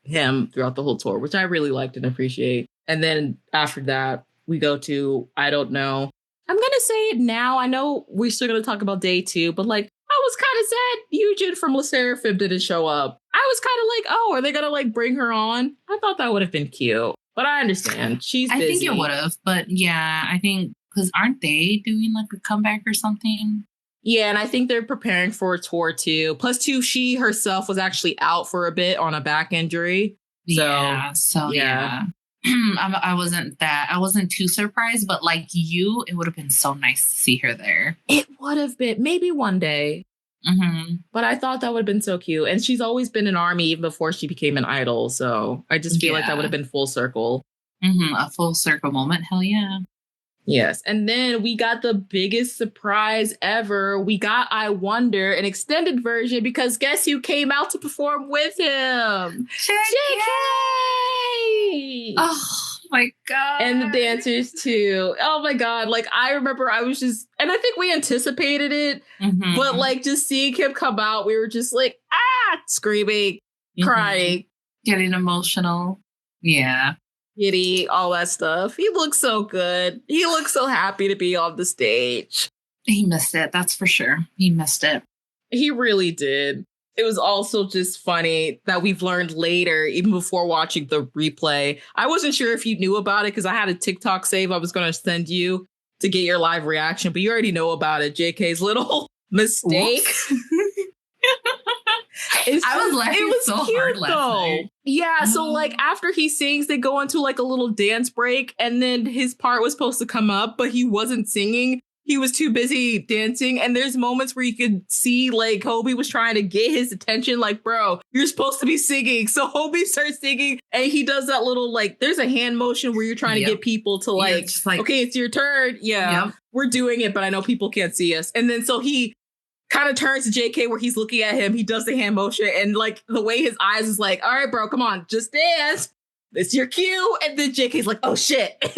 him throughout the whole tour, which I really liked and appreciate. And then after that, we go to I Don't Know. I'm going to say it now. I know we're still going to talk about day 2, but like I was kind of sad Yujin from LE SSERAFIM didn't show up. I was kind of like, oh, are they going to like bring her on? I thought that would have been cute, but I understand. She's busy. I think it would have, but yeah, I think because aren't they doing like a comeback or something? Yeah, and I think they're preparing for a tour too. Plus, too, she herself was actually out for a bit on a back injury. So yeah. I wasn't too surprised, but like you, it would have been so nice to see her there. It would have been maybe one day. But I thought that would have been so cute. And she's always been an ARMY even before she became an idol. So I just feel like that would have been full circle. A full circle moment. Hell yeah. Yes. And then we got the biggest surprise ever. We got I Wonder, an extended version, because guess who came out to perform with him? JK! Oh my God. And the dancers too. Oh my God. Like I remember I was just, and I think we anticipated it, but like just seeing him come out, we were just like, screaming, crying. Getting emotional. Yeah. Giddy, all that stuff. He looks so good. He looks so happy to be on the stage. He missed it. That's for sure. He missed it. He really did. It was also just funny that we've learned later, even before watching the replay. I wasn't sure if you knew about it because I had a TikTok save I was going to send you to get your live reaction, but you already know about it. JK's little mistake. I was laughing so hard last night. Yeah, so like after he sings, they go into like a little dance break, and then his part was supposed to come up, but he wasn't singing. He was too busy dancing. And there's moments where you could see like Hobi was trying to get his attention. Like, bro, you're supposed to be singing. So Hobi starts singing and he does that little like there's a hand motion where you're trying to get people to like, okay, it's your turn. Yeah. we're doing it, but I know people can't see us. And then so he kind of turns to JK where he's looking at him. He does the hand motion and like the way his eyes is like, all right, bro, come on, just dance. It's your cue. And then JK's like, oh shit. And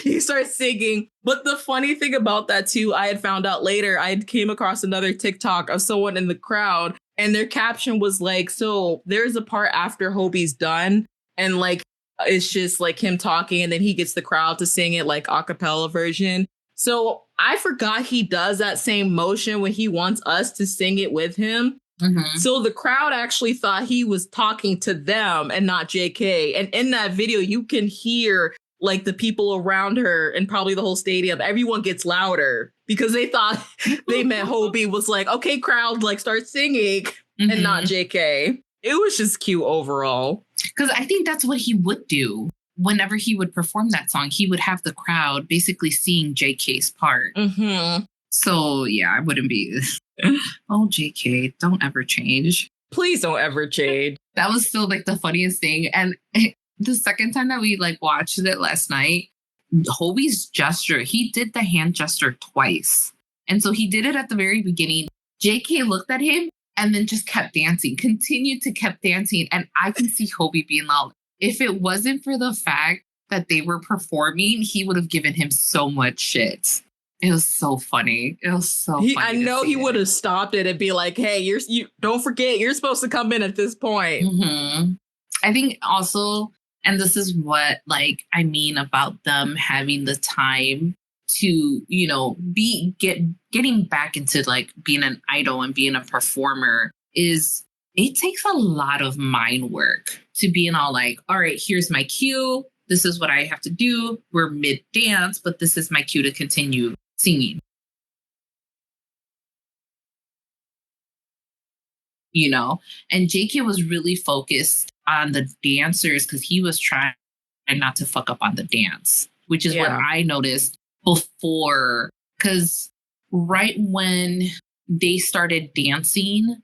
he starts singing. But the funny thing about that too, I had found out later, I came across another TikTok of someone in the crowd and their caption was like, so there's a part after Hobi's done and like, it's just like him talking and then he gets the crowd to sing it like a cappella version. So I forgot he does that same motion when he wants us to sing it with him. Mm-hmm. So the crowd actually thought he was talking to them and not JK. And in that video, you can hear like the people around her and probably the whole stadium. Everyone gets louder because they thought they meant Hobi was like, OK, crowd, like start singing and not JK. It was just cute overall. Because I think that's what he would do. Whenever he would perform that song, he would have the crowd basically seeing JK's part. Mm-hmm. So, yeah, I wouldn't be... Oh, JK, don't ever change. Please don't ever change. That was still like the funniest thing. And the second time that we like watched it last night, Hobi's gesture, he did the hand gesture twice. And so he did it at the very beginning. JK looked at him and then just kept dancing, continued to kept dancing. And I can see Hobi being loud. If it wasn't for the fact that they were performing, he would have given him so much shit. It was so funny. It was so funny. I know he would have stopped it and be like, hey, you don't forget, you're supposed to come in at this point. Mm-hmm. I think also, and this is what like I mean about them having the time to, you know, getting back into like being an idol and being a performer is it takes a lot of mind work to being all like, all right, here's my cue. This is what I have to do. We're mid dance, but this is my cue to continue singing. You know, and JK was really focused on the dancers because he was trying not to fuck up on the dance, which is what I noticed before. Because right when they started dancing,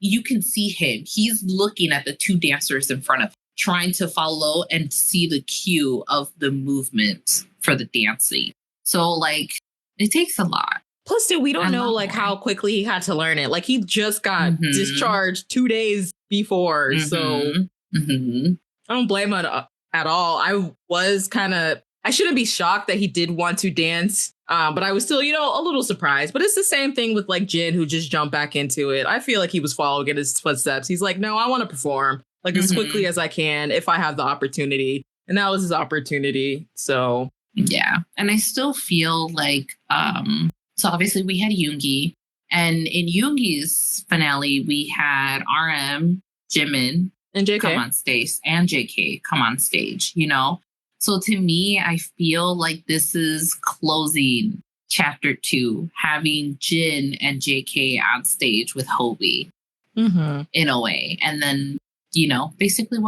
you can see him. He's looking at the two dancers in front of him, trying to follow and see the cue of the movement for the dancing. So, like, it takes a lot. Plus, we don't know, like, how quickly he had to learn it. Like, he just got discharged 2 days before. Mm-hmm. So, I don't blame him at all. I shouldn't be shocked that he did want to dance. But I was still, you know, a little surprised. But it's the same thing with like Jin, who just jumped back into it. I feel like he was following in his footsteps. He's like, no, I want to perform like as quickly as I can if I have the opportunity. And that was his opportunity. So, yeah. And I still feel like, so obviously we had Yoongi. And in Yoongi's finale, we had RM, Jimin, and JK come on stage, and JK come on stage, you know? So to me, I feel like this is closing chapter 2, having Jin and JK on stage with Hobi in a way. And then, you know, basically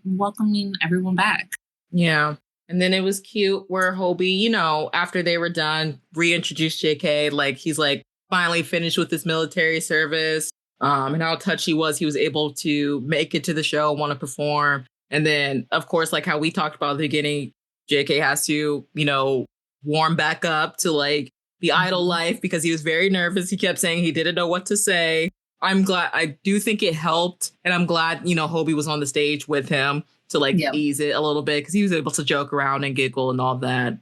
welcoming everyone back. Yeah. And then it was cute where Hobi, you know, after they were done, reintroduced JK. Like, he's like finally finished with his military service and how touched he was able to make it to the show, want to perform. And then, of course, like how we talked about at the beginning, JK has to, you know, warm back up to like the idol life because he was very nervous. He kept saying he didn't know what to say. I'm glad. I do think it helped. And I'm glad, you know, Hobi was on the stage with him to like ease it a little bit because he was able to joke around and giggle and all that.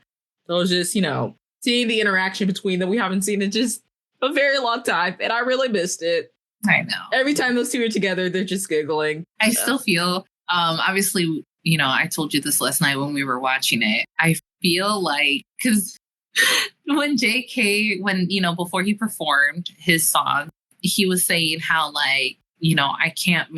So it was just, you know, seeing the interaction between them. We haven't seen it just a very long time. And I really missed it. I know. Every time those two are together, they're just giggling. I still feel, obviously, you know, I told you this last night when we were watching it. I feel like, because when you know, before he performed his song, he was saying how, like, you know, I can't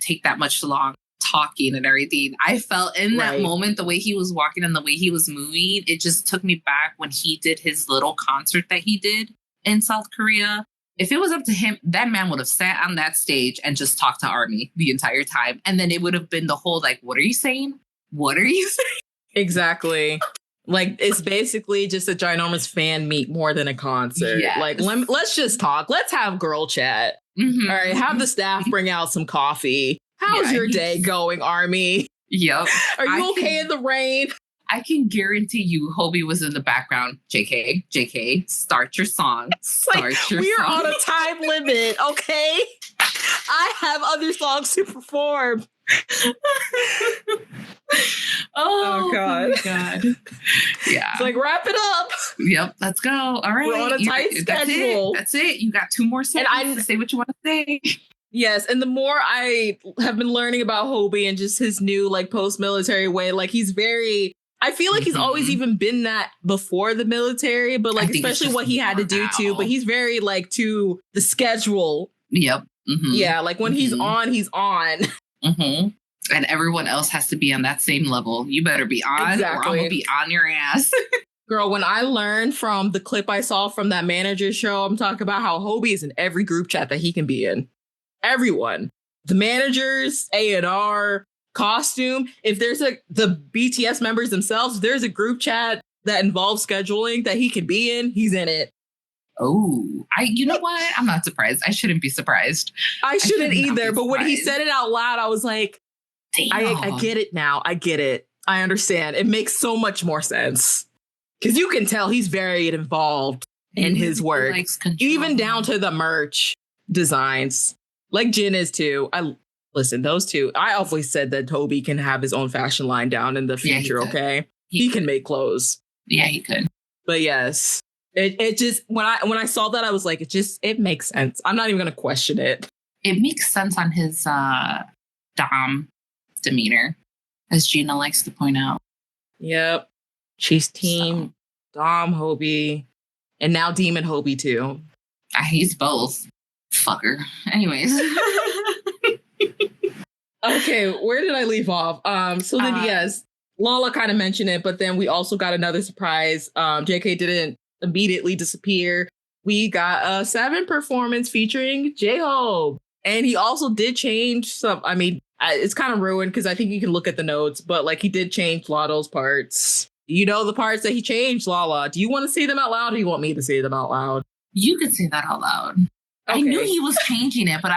take that much long talking and everything. I felt in that moment, the way he was walking and the way he was moving, it just took me back when he did his little concert that he did in South Korea. If it was up to him, that man would have sat on that stage and just talked to ARMY the entire time. And then it would have been the whole, like, what are you saying? What are you saying? Exactly. Like, it's basically just a ginormous fan meet more than a concert. Yes. Like, let's just talk. Let's have girl chat. Mm-hmm. All right. Have the staff bring out some coffee. How's your day going, ARMY? Yep. Are you okay in the rain? I can guarantee you Hobi was in the background. JK, start your song. We're on a time limit, okay? I have other songs to perform. Oh God. Yeah. It's like, wrap it up. Yep, let's go. All right. We're on a tight schedule. That's it. You got 2 more seconds to say what you want to say. Yes, and the more I have been learning about Hobi and just his new like post-military way, like he's very, I feel like he's always even been that before the military, but like especially what he had to do too. But he's very like to the schedule. Yep. Yeah, like when he's on, he's on. And everyone else has to be on that same level. You better be on, or I'm gonna be on your ass. Girl, when I learned from the clip I saw from that manager show, I'm talking about how Hobi is in every group chat that he can be in. Everyone, the managers, A&R, costume. If there's the BTS members themselves, there's a group chat that involves scheduling that he can be in. He's in it. Oh, you know what? I'm not surprised. I shouldn't be surprised. I shouldn't either. But when he said it out loud, I was like, I get it now. I get it. I understand. It makes so much more sense. Because you can tell he's very involved in his work, even down to the merch designs. Like Jin is too. Listen, those two. I always said that Hobi can have his own fashion line down in the future. Okay, he can make clothes. Yeah, he could. But yes, it just when I saw that, I was like, it makes sense. I'm not even gonna question it. It makes sense on his Dom demeanor, as Gina likes to point out. Yep, she's team Dom Hobi, and now Demon Hobi too. He's both. Fucker. Anyways. Okay, where did I leave off? So then yes, Lala kind of mentioned it, but then we also got another surprise. JK didn't immediately disappear. We got a 7 performance featuring J-Hope. And he also did change some, I mean, it's kind of ruined because I think you can look at the notes, but like he did change Lotto's parts. You know the parts that he changed, Lala. Do you want to say them out loud or do you want me to say them out loud? You could say that out loud. Okay. I knew he was changing it, but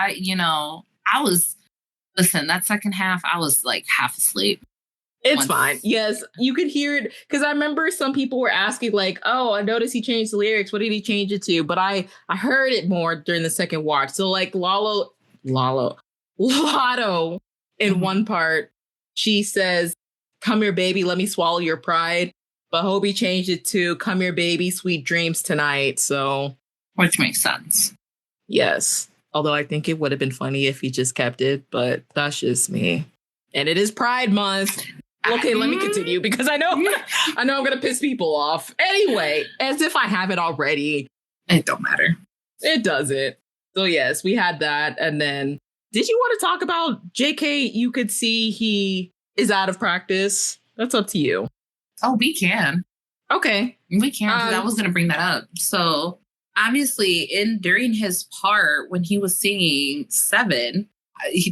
listen, that second half, I was like half asleep. It's fine. Yes, you could hear it. Because I remember some people were asking like, oh, I noticed he changed the lyrics. What did he change it to? But I heard it more during the second watch. So like Lotto in one part, she says, come here, baby, let me swallow your pride. But Hobi changed it to come here, baby, sweet dreams tonight. So, which makes sense. Yes. Although I think it would have been funny if he just kept it, but that's just me. And it is Pride Month. Okay, let me continue because I know I'm going to piss people off. Anyway, as if I haven't already. It don't matter. It doesn't. So yes, we had that. And then did you want to talk about JK? You could see he is out of practice. That's up to you. Oh, we can. Okay. We can. I was going to bring that up. So obviously during his part when he was singing 7,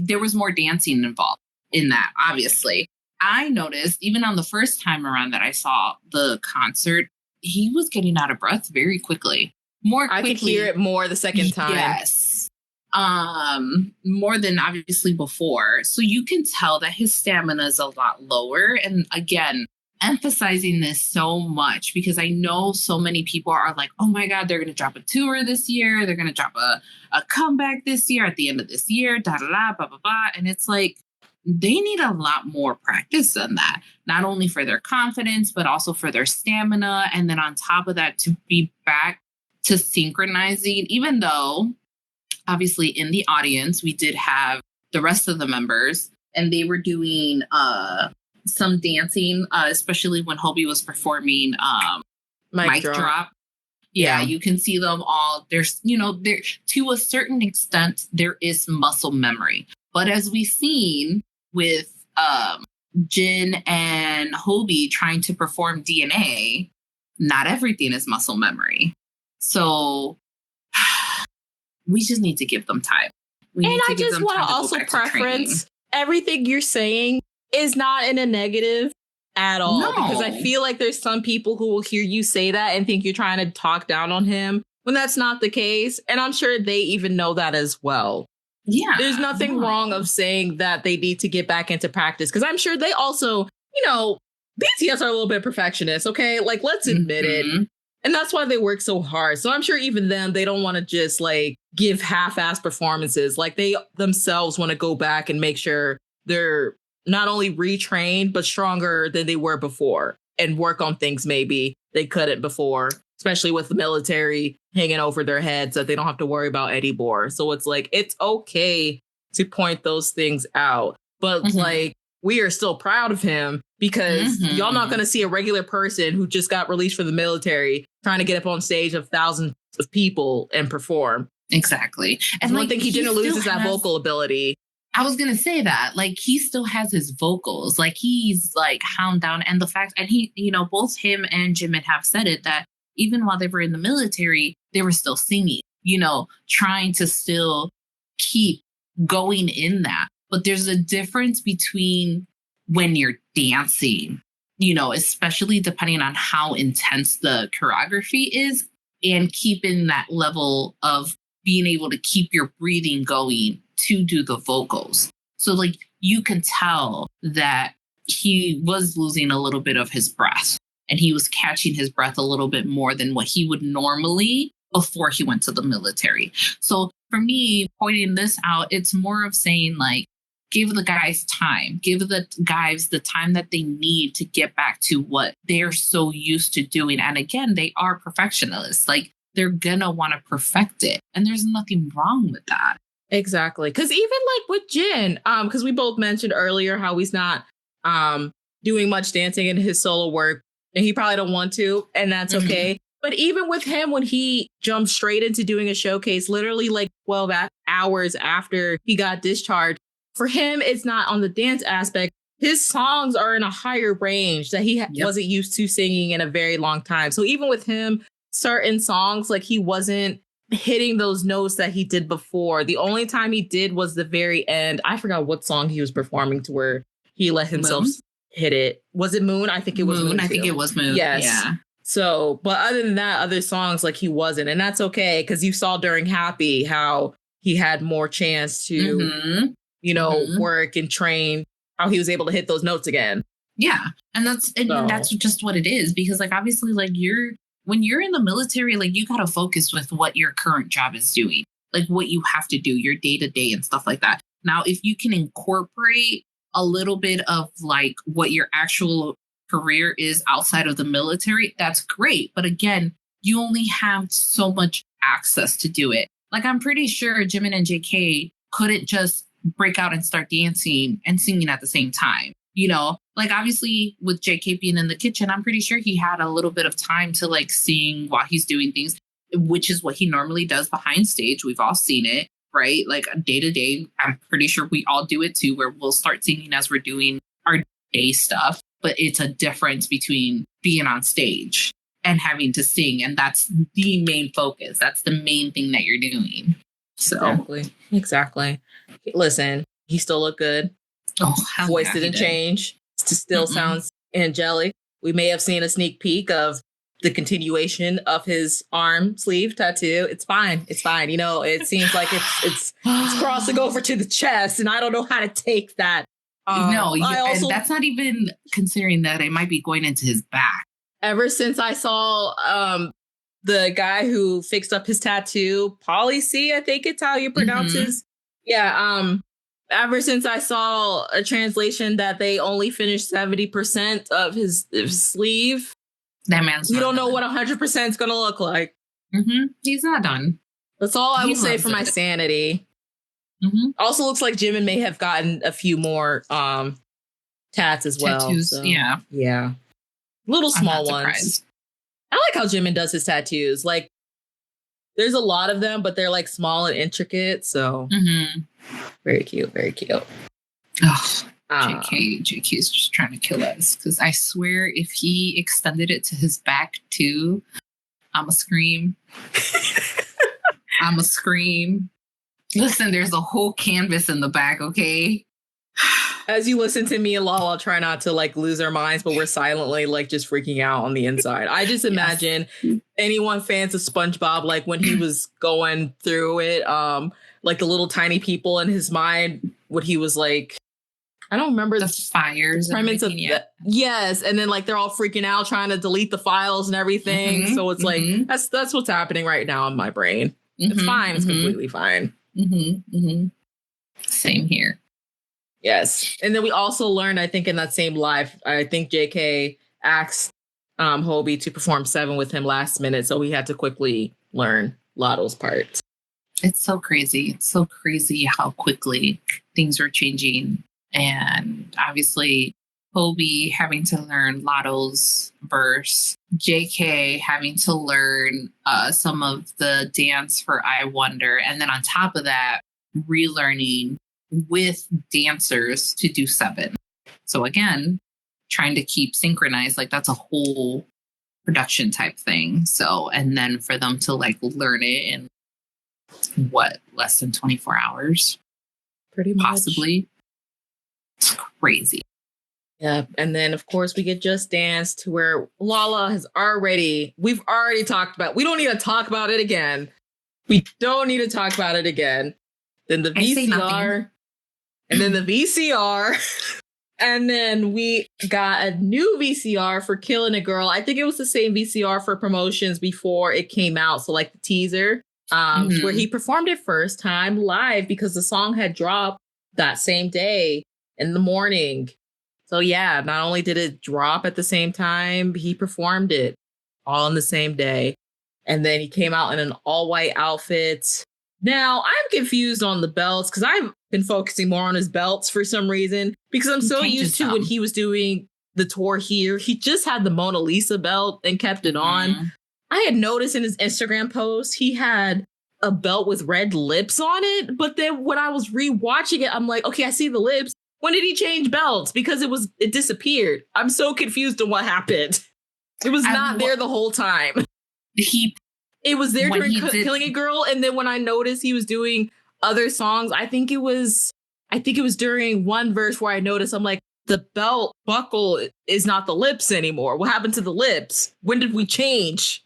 there was more dancing involved in that, obviously. I noticed even on the first time around that I saw the concert, he was getting out of breath very quickly. More quickly. I could hear it more the second time. Yes. More than obviously before. So you can tell that his stamina is a lot lower. And again, emphasizing this so much because I know so many people are like, oh my God, they're going to drop a tour this year. They're going to drop a comeback this year at the end of this year, blah, blah, blah. And it's like, they need a lot more practice than that, not only for their confidence, but also for their stamina. And then on top of that, to be back to synchronizing, even though obviously in the audience, we did have the rest of the members and they were doing some dancing, especially when Hobi was performing Mic Drop. Yeah, you can see them all. There's, there to a certain extent, there is muscle memory. But as we've seen with Jin and Hobi trying to perform DNA, not everything is muscle memory. So we just need to give them time. I just want to also preference everything you're saying is not in a negative at all. No. Because I feel like there's some people who will hear you say that and think you're trying to talk down on him when that's not the case. And I'm sure they even know that as well. Yeah. There's nothing wrong of saying that they need to get back into practice because I'm sure they also, BTS are a little bit perfectionist, okay? Like, let's admit it. And that's why they work so hard. So I'm sure even them, they don't want to just like give half-ass performances. Like they themselves want to go back and make sure they're not only retrained, but stronger than they were before and work on things maybe they couldn't before, especially with the military hanging over their heads that they don't have to worry about anymore. So it's like, it's okay to point those things out. But like, we are still proud of him because y'all not going to see a regular person who just got released from the military trying to get up on stage of thousands of people and perform. Exactly. And one thing he didn't lose is that vocal ability. I was going to say that, like, he still has his vocals, like he's like hound down. And the fact, and he, you know, both him and Jimin have said it, that even while they were in the military, they were still singing, you know, trying to still keep going in that. But there's a difference between when you're dancing, you know, especially depending on how intense the choreography is, and keeping that level of being able to keep your breathing going to do the vocals. So like you can tell that he was losing a little bit of his breath, and he was catching his breath a little bit more than what he would normally before he went to the military. So for me, pointing this out, it's more of saying like, give the guys time, give the guys the time that they need to get back to what they're so used to doing. And again, they are perfectionists. Like they're gonna want to perfect it. And there's nothing wrong with that. Exactly. Because even like with Jin, because we both mentioned earlier how he's not doing much dancing in his solo work, and he probably don't want to, and that's okay. But even with him, when he jumped straight into doing a showcase, literally like 12 hours after he got discharged, for him, it's not on the dance aspect. His songs are in a higher range that he wasn't used to singing in a very long time. So even with him, certain songs, like he wasn't hitting those notes that he did before. The only time he did was the very end. I forgot what song he was performing to where he let himself hit it. Was it Moon? I think it was Moon. I think it was Moon. Yes. Yeah. So, but other than that, other songs, like he wasn't. And that's okay, because you saw during Happy how he had more chance to, you know, work and train, how he was able to hit those notes again. Yeah. And that's just what it is. Because like, obviously, like when you're in the military, like you got to focus with what your current job is doing, like what you have to do, your day to day and stuff like that. Now, if you can incorporate a little bit of like what your actual career is outside of the military, that's great. But again, you only have so much access to do it. Like, I'm pretty sure Jimin and JK couldn't just break out and start dancing and singing at the same time. You know, like obviously with JK being in the kitchen, I'm pretty sure he had a little bit of time to like sing while he's doing things, which is what he normally does behind stage. We've all seen it, right? Like day to day, I'm pretty sure we all do it too, where we'll start singing as we're doing our day stuff. But it's a difference between being on stage and having to sing. And that's the main focus. That's the main thing that you're doing. So Exactly. Listen, he still looked good. Oh, voice didn't change. Still sounds angelic. We may have seen a sneak peek of the continuation of his arm sleeve tattoo. It's fine. It's fine. You know, it seems like it's crossing over to the chest, and I don't know how to take that. And that's not even considering that it might be going into his back. Ever since I saw the guy who fixed up his tattoo, Polly C, I think it's how you pronounce his. Yeah. Ever since I saw a translation that they only finished 70% of his sleeve, that man's we don't know what 100% is going to look like. He's not done. That's all I will say for my sanity. Also looks like Jimin may have gotten a few more tats as well. Tattoos, so, yeah. Little small ones. I like how Jimin does his tattoos. Like, there's a lot of them, but they're like small and intricate. So very cute, very cute. Oh, JK is just trying to kill us, because I swear if he extended it to his back too, I'ma scream. I'ma scream. Listen, there's a whole canvas in the back, okay? As you listen to me and Lala try not to like lose our minds, but we're silently like just freaking out on the inside. I just imagine anyone fans of SpongeBob, like when he was going through it, like the little tiny people in his mind, what he was like, I don't remember the fires the premise of yes, and then like they're all freaking out trying to delete the files and everything. So it's like that's what's happening right now in my brain. It's fine. It's completely fine. Same here. Yes, and then we also learned, I think, in that same live, I think JK asked Hobi to perform 7 with him last minute, so he had to quickly learn Lotto's part. It's so crazy. It's so crazy how quickly things were changing. And obviously, Hobi having to learn Lotto's verse, JK having to learn some of the dance for I Wonder. And then on top of that, relearning with dancers to do 7. So again, trying to keep synchronized, like that's a whole production type thing. So, and then for them to like learn it in less than 24 hours? Pretty much. Possibly. It's crazy. Yeah. And then, of course, we get Just Dance to where Lala we've already talked about, we don't need to talk about it again. We don't need to talk about it again. Then the VCR. And then the VCR. And then we got a new VCR for Killin' a Girl. I think it was the same VCR for promotions before it came out. So like the teaser, where he performed it first time live because the song had dropped that same day in the morning. So yeah, not only did it drop at the same time, he performed it all on the same day. And then he came out in an all-white outfit. Now, I'm confused on the belts because I've been focusing more on his belts for some reason because I'm so used to when he was doing the tour here. He just had the Mona Lisa belt and kept it on. I had noticed in his Instagram post, he had a belt with red lips on it. But then when I was rewatching it, I'm like, okay, I see the lips. When did he change belts? Because it disappeared. I'm so confused on what happened. It was not there the whole time. It was there during Killing a Girl, and then when I noticed he was doing other songs, I think it was during one verse where I noticed, I'm like, the belt buckle is not the lips anymore. What happened to the lips? When did we change?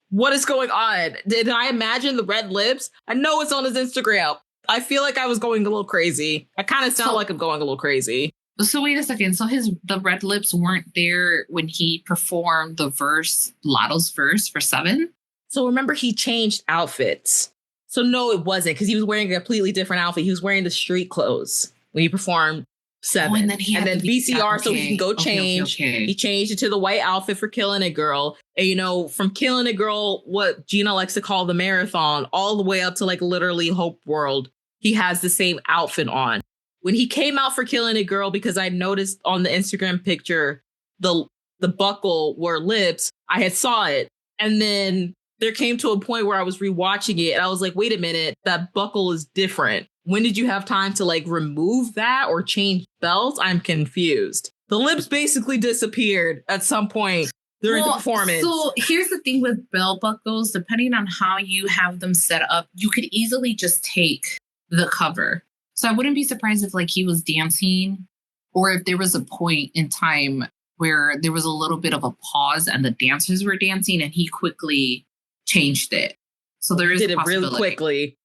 What is going on? Did I imagine the red lips? I know it's on his Instagram. I feel like I was going a little crazy. I kind of sound like I'm going a little crazy. So wait a second. So the red lips weren't there when he performed the verse, Lotto's verse for 7? So remember, he changed outfits. So no, it wasn't, because he was wearing a completely different outfit. He was wearing the street clothes when he performed 7. And then VCR, so he can go change. Okay. He changed it to the white outfit for Killin' a Girl. And, you know, from Killin' a Girl, what Gina likes to call the marathon, all the way up to like literally Hope World, he has the same outfit on. When he came out for Killin' a Girl, because I noticed on the Instagram picture, the buckle were lips, I had saw it. And then there came to a point where I was rewatching it and I was like, wait a minute, that buckle is different. When did you have time to like remove that or change belts? I'm confused. The lips basically disappeared at some point during the performance. So here's the thing with belt buckles, depending on how you have them set up, you could easily just take the cover. So I wouldn't be surprised if like he was dancing or if there was a point in time where there was a little bit of a pause and the dancers were dancing and he quickly changed it. So there is a possibility. Did it really quickly.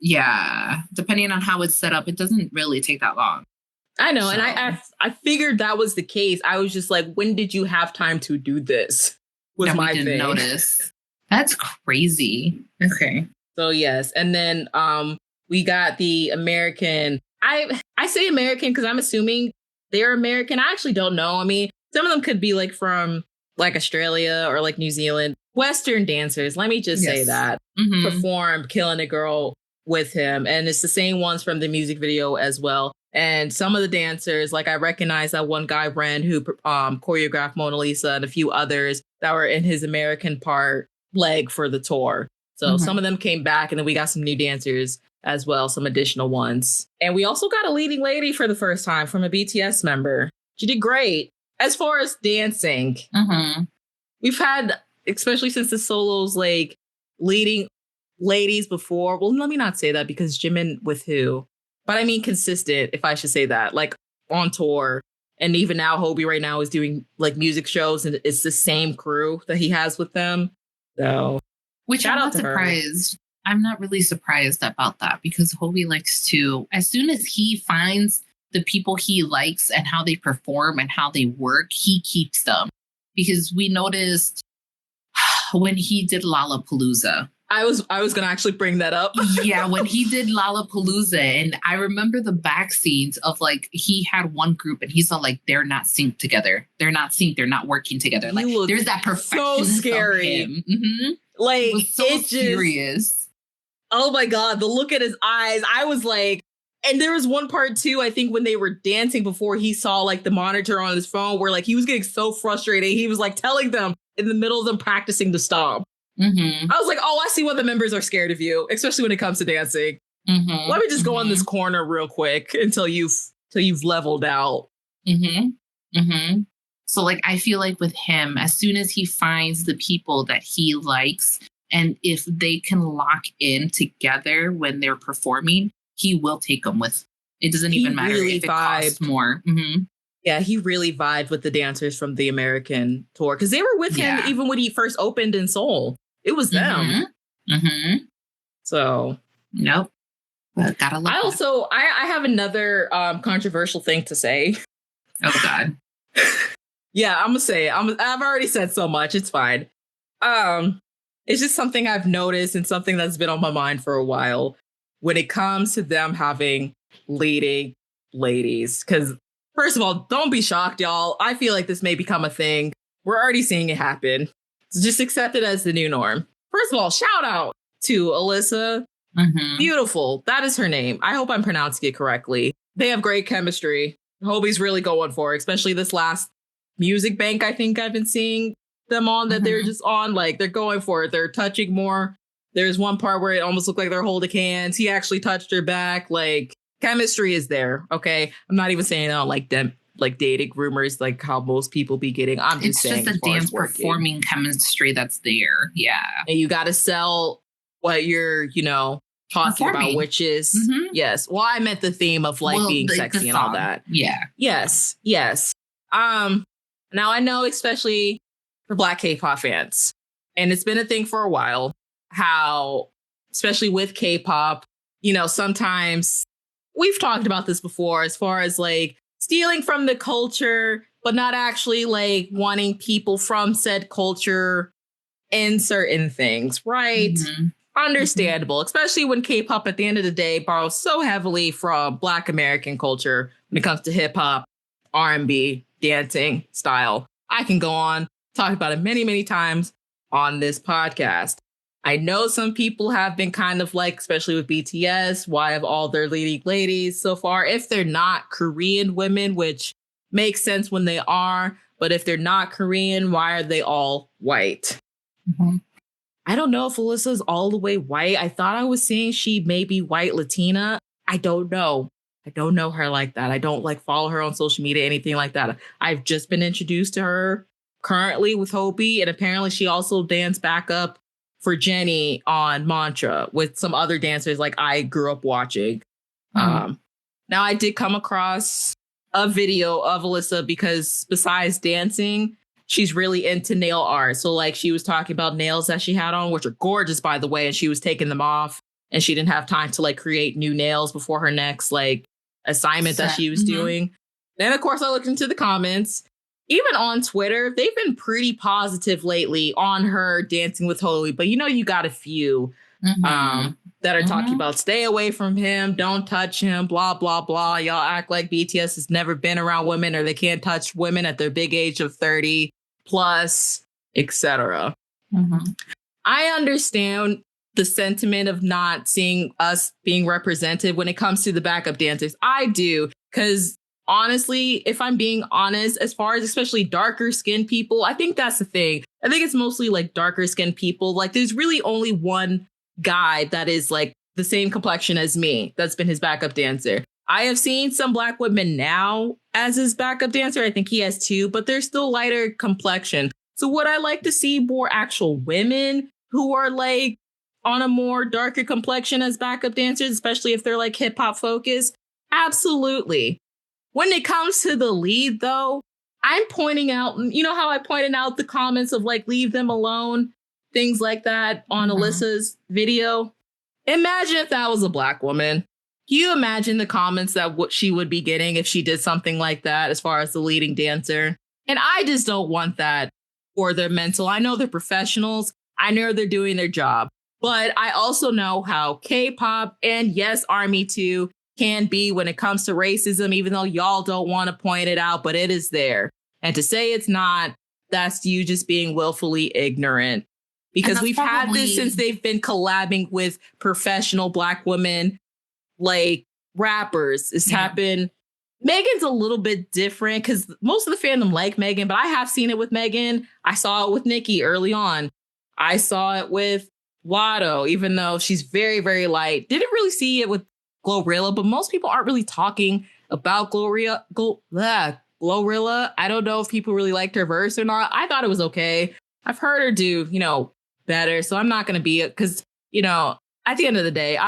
Yeah. Depending on how it's set up, it doesn't really take that long. I know. So. And I figured that was the case. I was just like, when did you have time to do this? Was my thing. Didn't notice. That's crazy. Okay. So yes. And then we got the American. I say American because I'm assuming they're American. I actually don't know. I mean, some of them could be like from like Australia or like New Zealand. Western dancers, let me just say that, performed Killin' a Girl with him. And it's the same ones from the music video as well. And some of the dancers, like I recognize that one guy, Ren, who choreographed Mona Lisa and a few others that were in his American part leg for the tour. So some of them came back and then we got some new dancers as well, some additional ones. And we also got a leading lady for the first time from a BTS member. She did great. As far as dancing, we've had, especially since the solos, like leading ladies before. Well, let me not say that because Jimin with who? But I mean consistent, if I should say that, like on tour. And even now, Hobi right now is doing like music shows and it's the same crew that he has with them. So, which I'm not surprised. I'm not really surprised about that because Hobi likes to, as soon as he finds the people he likes and how they perform and how they work, he keeps them. Because we noticed when he did Lollapalooza. I was going to actually bring that up. Yeah, when he did Lollapalooza, and I remember the back scenes of like he had one group and he's all like, they're not synced together. They're not synced. They're not working together. Like there's that perfection. So scary. Like it was so serious. Oh my God, the look at his eyes. I was like, and there was one part too, I think when they were dancing before he saw like the monitor on his phone where like he was getting so frustrated. He was like telling them in the middle of them practicing to stomp. I was like, oh, I see why the members are scared of you, especially when it comes to dancing. Let me just go in this corner real quick until you've leveled out. So like, I feel like with him, as soon as he finds the people that he likes, and if they can lock in together when they're performing, he will take them with. It doesn't even matter if it costs more. Yeah, he really vibed with the dancers from the American tour because they were with him even when he first opened in Seoul. It was them. So, nope. But gotta love I have another controversial thing to say. Oh God. Yeah, I'm gonna say it. I've already said so much. It's fine. It's just something I've noticed and something that's been on my mind for a while when it comes to them having leading ladies. Because first of all, don't be shocked, y'all. I feel like this may become a thing. We're already seeing it happen. So just accept it as the new norm. First of all, shout out to Alyssa. Beautiful. That is her name. I hope I'm pronouncing it correctly. They have great chemistry. Hobi's really going for it, especially this last music bank I think I've been seeing them on that they're just on. Like, they're going for it. They're touching more. There's one part where it almost looked like they're holding hands. He actually touched her back. Like, chemistry is there. Okay. I'm not even saying I don't like them. Like dating rumors, like how most people be getting. I'm just saying it's just a dance performing chemistry that's there. Yeah. And you got to sell what you're, talking about, which is, yes. Well, I meant the theme of like being sexy and all that. Yeah. Yes. Now I know, especially for Black K-pop fans, and it's been a thing for a while, how, especially with K-pop, sometimes we've talked about this before as far as like, stealing from the culture, but not actually like wanting people from said culture in certain things, right? Understandable, especially when K-pop at the end of the day borrows so heavily from Black American culture when it comes to hip hop, R&B, dancing style. I can go on, talk about it many, many times on this podcast. I know some people have been kind of like, especially with BTS, why have all their leading ladies so far, if they're not Korean women, which makes sense when they are, but if they're not Korean, why are they all white? I don't know if Alyssa's all the way white. I thought I was seeing she may be white Latina. I don't know. I don't know her like that. I don't like follow her on social media, anything like that. I've just been introduced to her currently with Hobi, and apparently she also danced back up for Jenny on Mantra with some other dancers like I grew up watching. Now I did come across a video of Alyssa because besides dancing, she's really into nail art. So like she was talking about nails that she had on, which are gorgeous, by the way, and she was taking them off and she didn't have time to like create new nails before her next like assignment that she was doing. Then of course I looked into the comments. Even on Twitter, they've been pretty positive lately on her dancing with Hobi. But, you got a few that are talking about stay away from him. Don't touch him. Blah, blah, blah. Y'all act like BTS has never been around women or they can't touch women at their big age of 30 plus, etc. I understand the sentiment of not seeing us being represented when it comes to the backup dancers. I do, because honestly, if I'm being honest, as far as especially darker skinned people, I think that's the thing. I think it's mostly like darker skinned people. Like there's really only one guy that is like the same complexion as me. That's been his backup dancer. I have seen some Black women now as his backup dancer. I think he has two, but they're still lighter complexion. So would I like to see more actual women who are like on a more darker complexion as backup dancers, especially if they're like hip hop focused? Absolutely. When it comes to the lead, though, I'm pointing out, how I pointed out the comments of like, leave them alone, things like that on Alyssa's video. Imagine if that was a Black woman. Can you imagine the comments that what she would be getting if she did something like that as far as the leading dancer? And I just don't want that for their mental. I know they're professionals. I know they're doing their job. But I also know how K-pop and yes, Army too can be when it comes to racism, even though y'all don't want to point it out, but it is there. And to say it's not, that's you just being willfully ignorant. Because we've had this since they've been collabing with professional Black women, like rappers. It's happened. Megan's a little bit different because most of the fandom like Megan, but I have seen it with Megan. I saw it with Nicki early on. I saw it with Lotto, even though she's very, very light. Didn't really see it with Glorilla, but most people aren't really talking about Glorilla. I don't know if people really liked her verse or not. I thought it was okay. I've heard her do, better. So I'm not going to be it because, at the end of the day,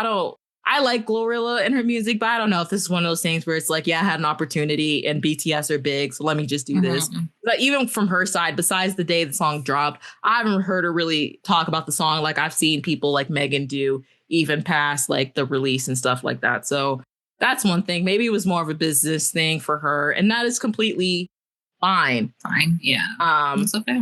I like Glorilla and her music, but I don't know if this is one of those things where it's like, yeah, I had an opportunity and BTS are big, so let me just do this. But even from her side, besides the day the song dropped, I haven't heard her really talk about the song like I've seen people like Megan do, even past like the release and stuff like that. So that's one thing. Maybe it was more of a business thing for her, and that is completely fine. Fine, yeah. It's okay.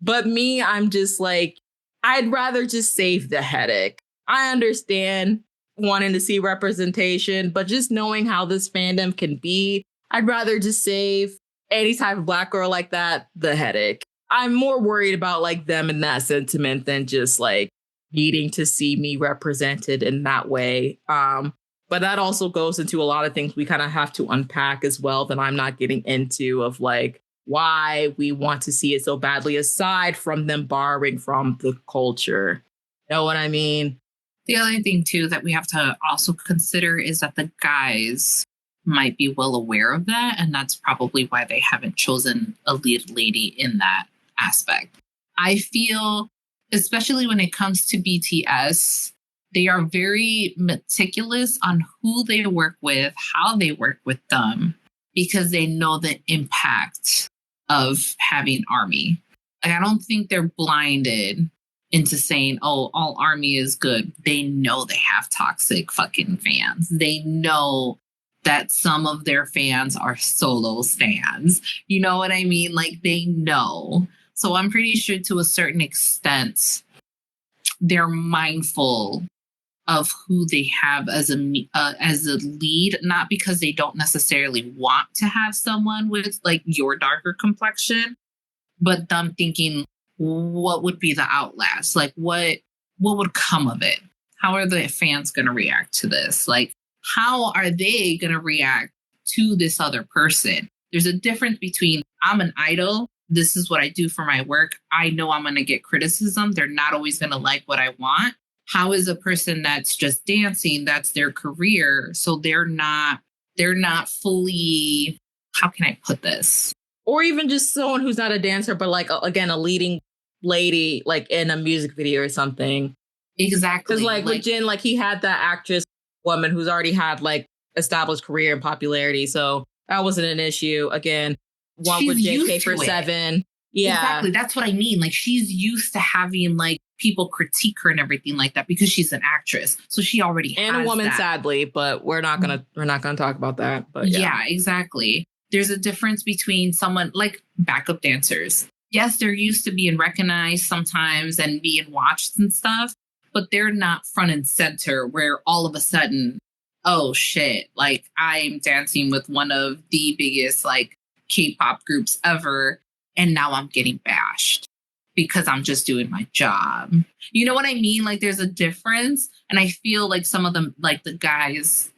But me, I'm just like, I'd rather just save the headache. I understand wanting to see representation, but just knowing how this fandom can be, I'd rather just save any type of Black girl like that the headache. I'm more worried about like them in that sentiment than just like needing to see me represented in that way. But that also goes into a lot of things we kind of have to unpack as well that I'm not getting into, of like why we want to see it so badly, aside from them borrowing from the culture. Know what I mean? The other thing, too, that we have to also consider is that the guys might be well aware of that. And that's probably why they haven't chosen a lead lady in that aspect. I feel, especially when it comes to BTS, they are very meticulous on who they work with, how they work with them, because they know the impact of having ARMY. Like, I don't think they're blinded into saying, oh, all ARMY is good. They know they have toxic fucking fans. They know that some of their fans are solo stans. You know what I mean? Like, they know. So I'm pretty sure to a certain extent, they're mindful of who they have as a lead, not because they don't necessarily want to have someone with like your darker complexion, but them thinking, what would be the outlast? Like, what would come of it? How are the fans going to react to this? Like, how are they going to react to this other person? There's a difference between I'm an idol. This is what I do for my work. I know I'm going to get criticism. They're not always going to like what I want. How is a person that's just dancing? That's their career. So they're not fully, how can I put this? Or even just someone who's not a dancer, but like, again, a leading lady, like in a music video or something. Exactly. Because like with Jin, like he had that actress woman who's already had like established career and popularity. So that wasn't an issue. Again, one with JK47. Yeah. Exactly. That's what I mean. Like, she's used to having like people critique her and everything like that because she's an actress. So she already has a woman, that. Sadly, but we're not gonna talk about that. But yeah, exactly. There's a difference between someone like backup dancers. Yes, they're used to being recognized sometimes and being watched and stuff, but they're not front and center where all of a sudden, oh shit, like I'm dancing with one of the biggest like K-pop groups ever, and now I'm getting bashed because I'm just doing my job. You know what I mean? Like, there's a difference. And I feel like some of them, like the guys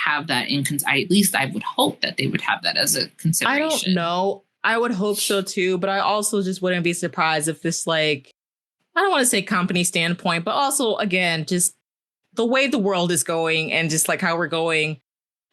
have that at least I would hope that they would have that as a consideration. I don't know. I would hope so too, but I also just wouldn't be surprised if this, like, I don't want to say company standpoint, but also, again, just the way the world is going and just like how we're going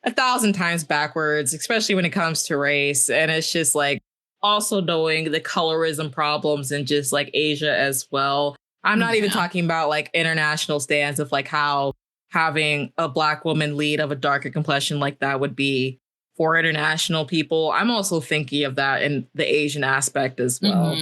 1,000 times backwards, especially when it comes to race. And it's just like also knowing the colorism problems in just like Asia as well. I'm not even talking about like international stands of like how having a Black woman lead of a darker complexion like that would be for international people. I'm also thinking of that in the Asian aspect as well.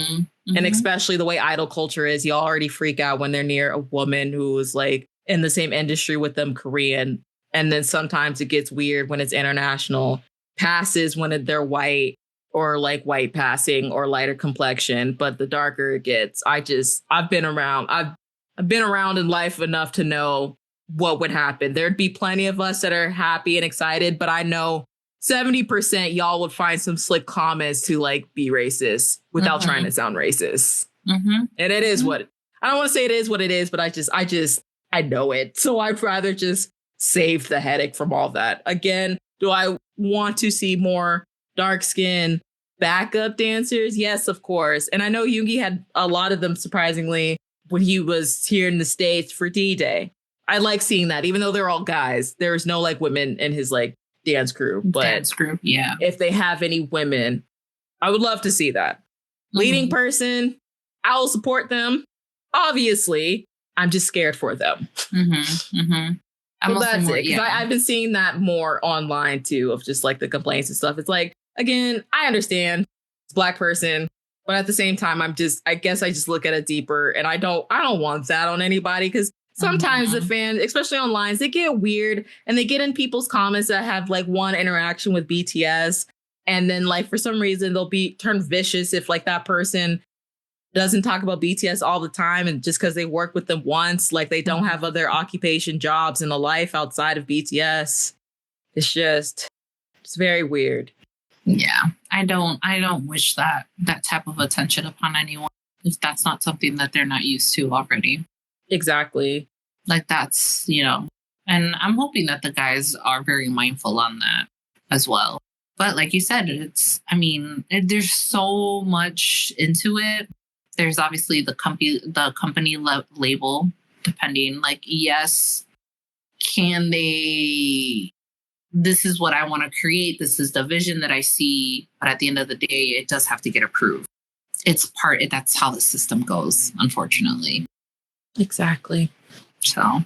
And especially the way idol culture is, you already freak out when they're near a woman who is like in the same industry with them, Korean And then sometimes it gets weird when it's international. Passes when they're white or like white passing or lighter complexion. But the darker it gets, I've been around. I've been around in life enough to know what would happen. There'd be plenty of us that are happy and excited, but I know 70% y'all would find some slick comments to like be racist without trying to sound racist. And it is what, I don't want to say it is what it is, but I know it. So I'd rather just save the headache from all that. Again, do I want to see more dark skin backup dancers? Yes, of course. And I know Yoongi had a lot of them, surprisingly, when he was here in the States for D-Day. I like seeing that, even though they're all guys. There's no like women in his like dance crew. But dance crew, yeah. If they have any women, I would love to see that. Leading person, I'll support them. Obviously, I'm just scared for them. Well, that's it. Because I've been seeing that more online too, of just like the complaints and stuff. It's like, again, I understand it's a Black person, but at the same time, I guess I just look at it deeper, and I don't want that on anybody, because sometimes the fans, especially online, they get weird and they get in people's comments that have like one interaction with BTS. And then like for some reason they'll be turned vicious if like that person doesn't talk about BTS all the time. And just because they work with them once, like they don't have other occupation, jobs, and a life outside of BTS. It's very weird. Yeah, I don't wish that type of attention upon anyone if that's not something that they're not used to already. Exactly. Like that's, and I'm hoping that the guys are very mindful on that as well. But like you said, there's so much into it. There's obviously the company label, depending, like, yes, can they, this is what I want to create. This is the vision that I see. But at the end of the day, it does have to get approved. That's how the system goes, unfortunately. Exactly. So.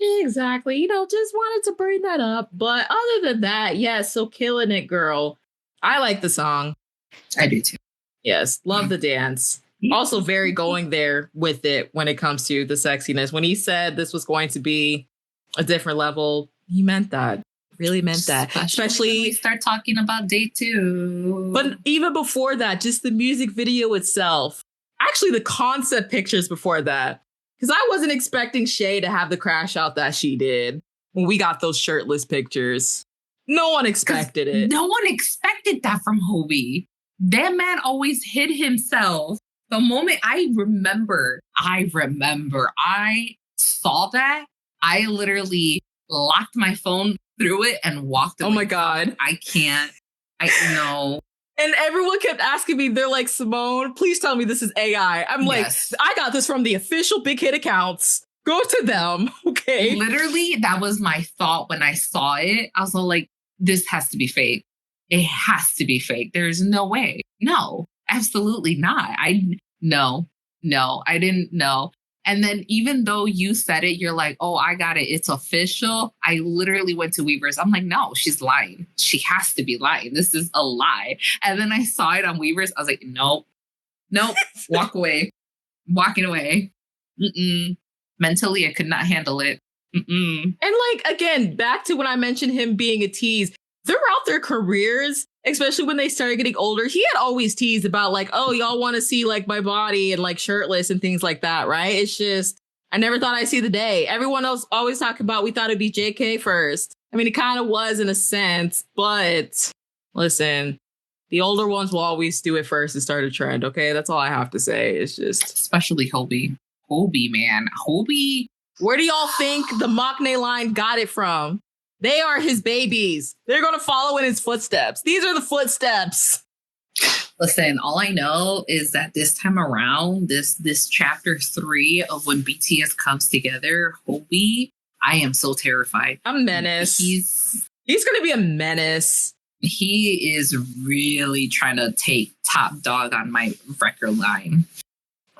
Exactly. Just wanted to bring that up. But other than that, yes. So Killin' It, girl. I like the song. I do too. Yes. Love the dance. Also very going there with it when it comes to the sexiness. When he said this was going to be a different level, he meant that. Really meant that. Especially when we start talking about day 2. But even before that, just the music video itself. Actually, the concept pictures before that. Because I wasn't expecting Shay to have the crash out that she did when we got those shirtless pictures. No one expected it. No one expected that from Hobi. That man always hid himself. The moment I saw that, I literally locked my phone through it and walked away. Oh my God. I know. And everyone kept asking me, they're like, Simone, please tell me this is AI. I'm like, I got this from the official Big Hit accounts. Go to them. Okay. Literally, that was my thought when I saw it. I was like, this has to be fake. It has to be fake. There's no way. No, absolutely not. I didn't know. And then even though you said it, you're like, oh, I got it. It's official. I literally went to Weavers. I'm like, no, she's lying. She has to be lying. This is a lie. And then I saw it on Weavers. I was like, nope, walking away. Mentally, I could not handle it. And like, again, back to when I mentioned him being a tease, throughout their careers, especially when they started getting older, he had always teased about like, oh, y'all want to see like my body and like shirtless and things like that, right? It's just, I never thought I'd see the day. Everyone else always talking about, we thought it'd be JK first. I mean, it kind of was in a sense, but listen, the older ones will always do it first and start a trend, okay? That's all I have to say. It's just... Especially Hobi. Hobi, man. Hobi. Where do y'all think the Maknae line got it from? They are his babies. They're going to follow in his footsteps. These are the footsteps. Listen, all I know is that this time around, this chapter 3 of when BTS comes together, Hobi, I am so terrified. A menace. He's going to be a menace. He is really trying to take top dog on my record line.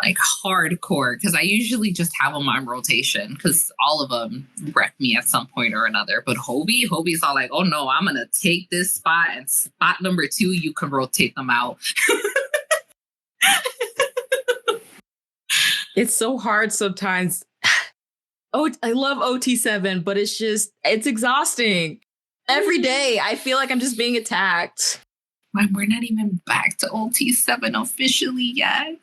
Like hardcore, because I usually just have them on rotation because all of them wreck me at some point or another. But Hobi's all like, oh no, I'm gonna take this spot, and spot number 2, you can rotate them out. It's so hard sometimes. Oh, I love OT7, but it's exhausting. Every day, I feel like I'm just being attacked. We're not even back to OT7 officially yet.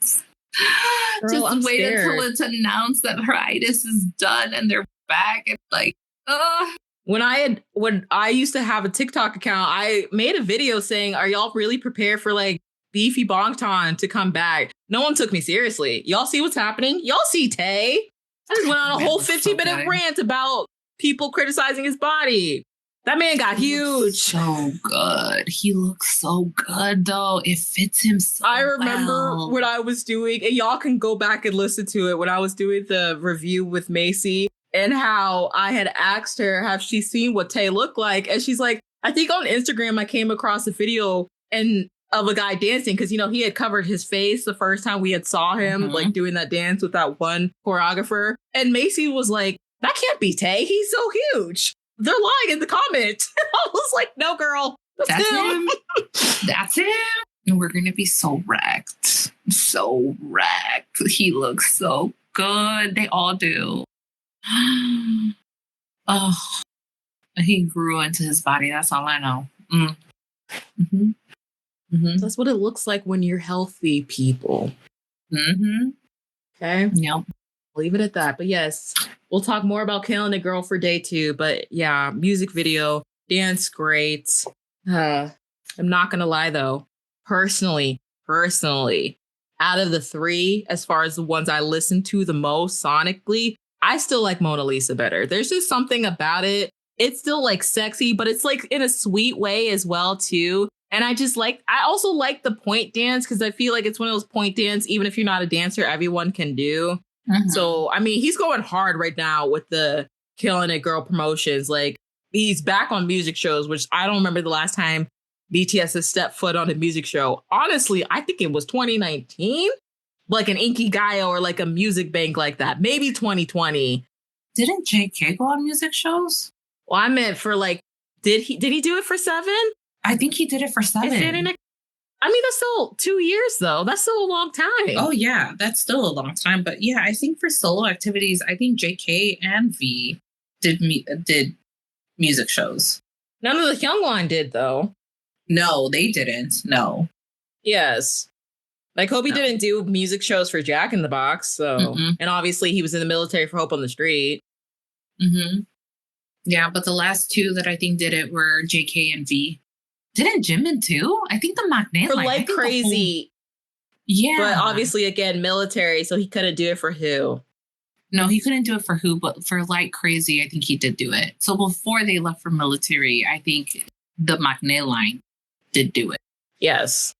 Girl, just I'm wait scared. until it's announced that hiatus is done and they're back. It's like, When I used to have a TikTok account, I made a video saying, "Are y'all really prepared for like beefy Bangtan to come back?" No one took me seriously. Y'all see what's happening? Y'all see Tay? I just went on a whole 15-minute rant about people criticizing his body. That man got huge. So good. He looks so good, though. It fits him so I remember well. what I was doing, and y'all can go back and listen to it when I was doing the review with Macy, and how I had asked her, have she seen what Tay looked like? And she's like, I think on Instagram I came across a video of a guy dancing, because, you know, he had covered his face the first time we had saw him like doing that dance with that one choreographer. And Macy was like, that can't be Tay. He's so huge. They're lying in the comments. I was like, no, girl. That's him. That's him. And we're going to be so wrecked. So wrecked. He looks so good. They all do. Oh, he grew into his body. That's all I know. Mm-hmm. Mm-hmm. That's what it looks like when you're healthy, people. Mm-hmm. Okay. Yep. Leave it at that. But yes, we'll talk more about Killin' It Girl for day 2. But yeah, music video, dance great. I'm not gonna lie though. Personally, out of the 3, as far as the ones I listen to the most sonically, I still like Mona Lisa better. There's just something about it. It's still like sexy, but it's like in a sweet way as well too. And I also like the point dance, because I feel like it's one of those point dance, even if you're not a dancer, everyone can do. Mm-hmm. So, I mean, he's going hard right now with the Killin' It Girl promotions. Like, he's back on music shows, which I don't remember the last time BTS has stepped foot on a music show. Honestly, I think it was 2019, like an Inky Gaia or like a music bank like that. Maybe 2020. Didn't JK go on music shows? Well, I meant for like, did he do it for 7? I think he did it for 7. I mean, that's still 2 years, though. That's still a long time. Oh, yeah, that's still a long time. But yeah, I think for solo activities, I think JK and V did music shows. None of the Hyungwon did, though. No, they didn't. No. Yes. Like, Hobi didn't do music shows for Jack in the Box. So, and obviously he was in the military for Hope on the Street. Mm-hmm. Yeah, but the last 2 that I think did it were JK and V. Didn't Jimin too? I think the Magnet for like crazy. Yeah. But obviously, again, military, so he couldn't do it for Who. No, he couldn't do it for Who, but for Like Crazy, I think he did do it. So before they left for military, I think the Magnet line did do it. Yes.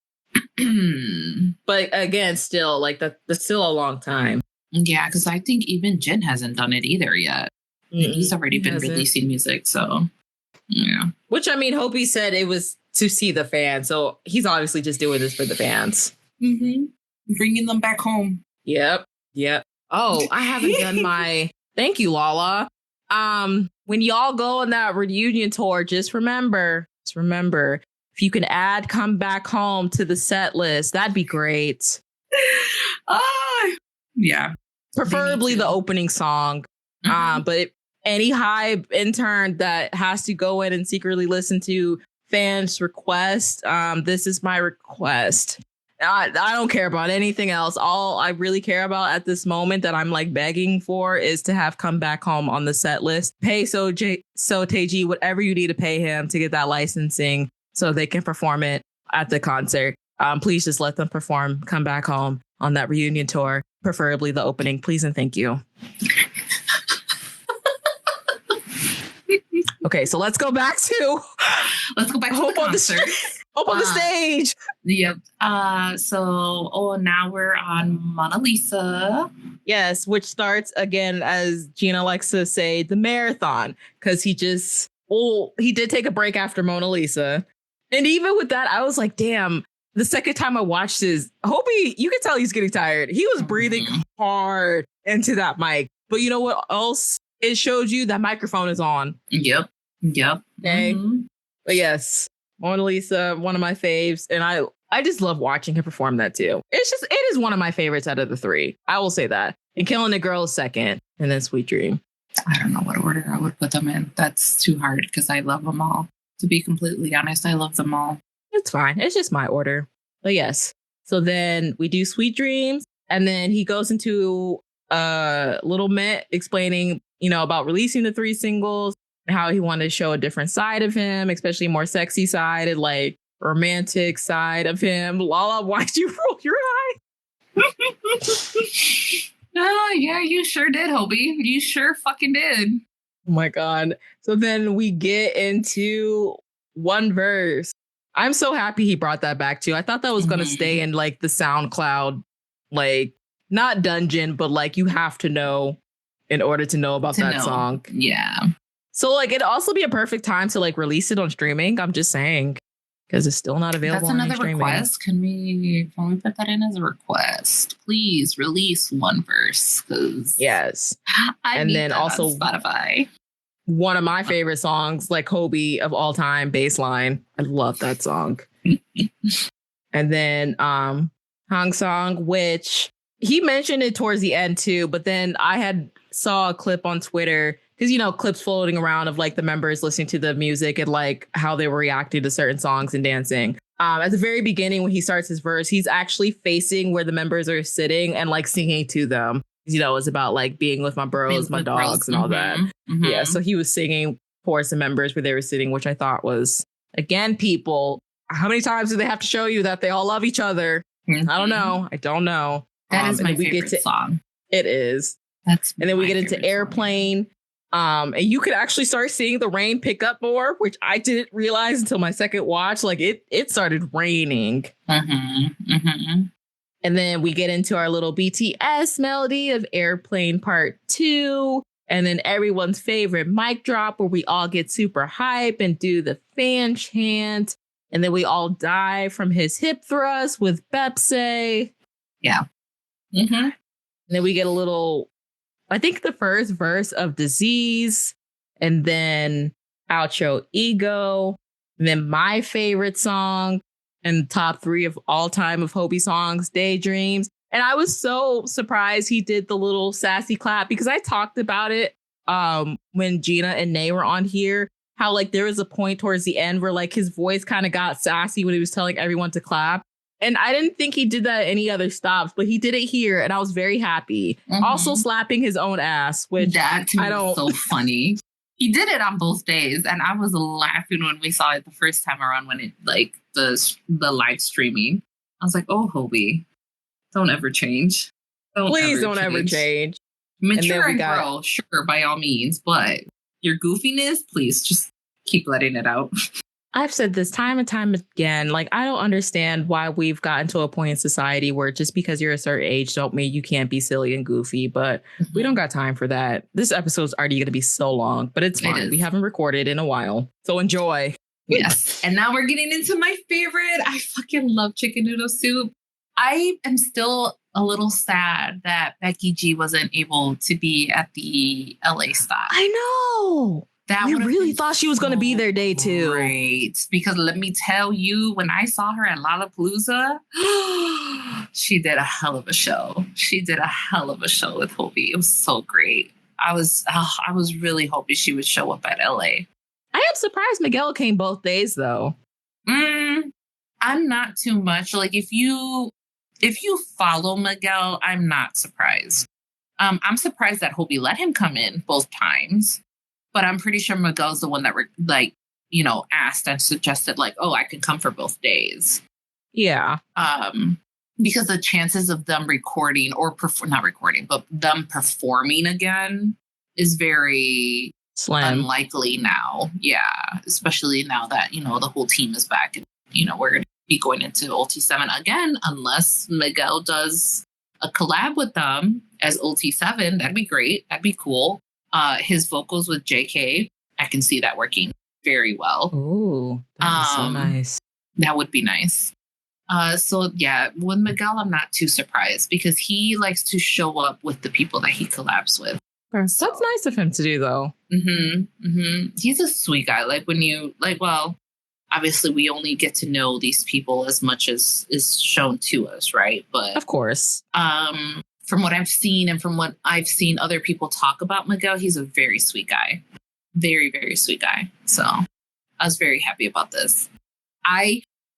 But again, still, like, that's still a long time. Yeah, because I think even Jin hasn't done it either yet. He's already been releasing music, so yeah. Which, I mean, Hobi said it was to see the fans, so he's obviously just doing this for the fans. Bringing them back home. Yep. Oh, I haven't done my thank you, Lala. When y'all go on that reunion tour, just remember, if you can add Come Back Home to the set list, that'd be great. Yeah. Preferably the opening song. But any Hybe intern that has to go in and secretly listen to fans' request, this is my request. I don't care about anything else. All I really care about at this moment that I'm like begging for is to have Come Back Home on the set list. Pay So Taeji whatever you need to pay him to get that licensing so they can perform it at the concert. Please just let them perform Come Back Home on that reunion tour, preferably the opening. Please and thank you. Okay, so let's go back to Hope on the concert. Hope on the stage. Yep. Now we're on Mona Lisa. Yes, which starts again, as Gina likes to say, the marathon, because he did take a break after Mona Lisa. And even with that, I was like, damn, the second time I watched this, Hobi, you can tell he's getting tired. He was breathing hard into that mic. But you know what else? It showed you that microphone is on. Yep. Okay. But yes, Mona Lisa, one of my faves. And I just love watching him perform that too. It is one of my favorites out of the 3. I will say that. And Killin' It Girl is second. And then Sweet Dream. I don't know what order I would put them in. That's too hard because I love them all. To be completely honest, I love them all. It's fine. It's just my order. But yes. So then we do Sweet Dreams. And then he goes into a little Met explaining, about releasing the 3 singles and how he wanted to show a different side of him, especially more sexy side and like romantic side of him. Lala, why'd you roll your eye? Oh, yeah, you sure did, Hobi. You sure fucking did. Oh my God. So then we get into one verse. I'm so happy he brought that back too. I thought that was going to stay in like the SoundCloud, like not dungeon, but like you have to know in order to know about that song. Yeah. So like it'd also be a perfect time to like release it on streaming. I'm just saying, because it's still not available. That's another request. Can we put that in as a request? Please release one verse. Yes. And then also Spotify. One of my favorite songs, like Hobi of all time, Baseline. I love that song. And then Hang Song, which he mentioned it towards the end too, but then I had saw a clip on Twitter because, clips floating around of like the members listening to the music and like how they were reacting to certain songs and dancing. At the very beginning, when he starts his verse, he's actually facing where the members are sitting and like singing to them. It's about like being with my bros, my dogs and all that. Mm-hmm. Yeah. So he was singing for some members where they were sitting, which I thought was, again, people, how many times do they have to show you that they all love each other? Mm-hmm. I don't know. That is my favorite song. It is. And then we get into Airplane. And you could actually start seeing the rain pick up more, which I didn't realize until my second watch. Like it started raining. Mm-hmm. Mm-hmm. And then we get into our little BTS melody of Airplane Part 2. And then everyone's favorite mic drop where we all get super hype and do the fan chant. And then we all die from his hip thrust with Bepse. Yeah. Mm-hmm. And then we get a little, I think the first verse of Disease. And then outro Ego. And then my favorite song. And top 3 of all time of Hobi songs, Daydreams. And I was so surprised he did the little sassy clap because I talked about it when Gina and Nay were on here, how like there was a point towards the end where like his voice kind of got sassy when he was telling everyone to clap. And I didn't think he did that at any other stops, but he did it here. And I was very happy. Mm-hmm. Also slapping his own ass, which that to me was so funny. He did it on both days, and I was laughing when we saw it the first time around when it like the live streaming. I was like, "Oh, Hobi, don't ever change. Please don't ever change. Mature and grow, sure, by all means, but your goofiness, please just keep letting it out." I've said this time and time again. Like, I don't understand why we've gotten to a point in society where just because you're a certain age don't mean you can't be silly and goofy. But we don't got time for that. This episode's already going to be so long, but it's fine. We haven't recorded in a while. So enjoy. Yes. And now we're getting into my favorite. I fucking love chicken noodle soup. I am still a little sad that Becky G wasn't able to be at the LA stop. I know. We really thought she was going to be there day 2. Great. Because let me tell you, when I saw her at Lollapalooza, she did a hell of a show. She did a hell of a show with Hobi. It was so great. I was really hoping she would show up at LA. I am surprised Miguel came both days, though. I'm not too much. Like, if you follow Miguel, I'm not surprised. I'm surprised that Hobi let him come in both times. But I'm pretty sure Miguel's the one that asked and suggested like, oh, I can come for both days. Yeah. Because the chances of them recording or not recording, but them performing again is very slim, unlikely now. Yeah. Especially now that, the whole team is back and, we're going to be going into Ulti7 again, unless Miguel does a collab with them as Ulti7. That'd be great. That'd be cool. His vocals with JK, I can see that working very well. Ooh, that's so nice. That would be nice. So yeah, with Miguel, I'm not too surprised because he likes to show up with the people that he collabs with. So, that's nice of him to do, though. Mm-hmm. Mm-hmm. He's a sweet guy. Like when you obviously we only get to know these people as much as is shown to us, right? But of course, from what I've seen and from what I've seen other people talk about Miguel, he's a very sweet guy. Very, very sweet guy. So I was very happy about this.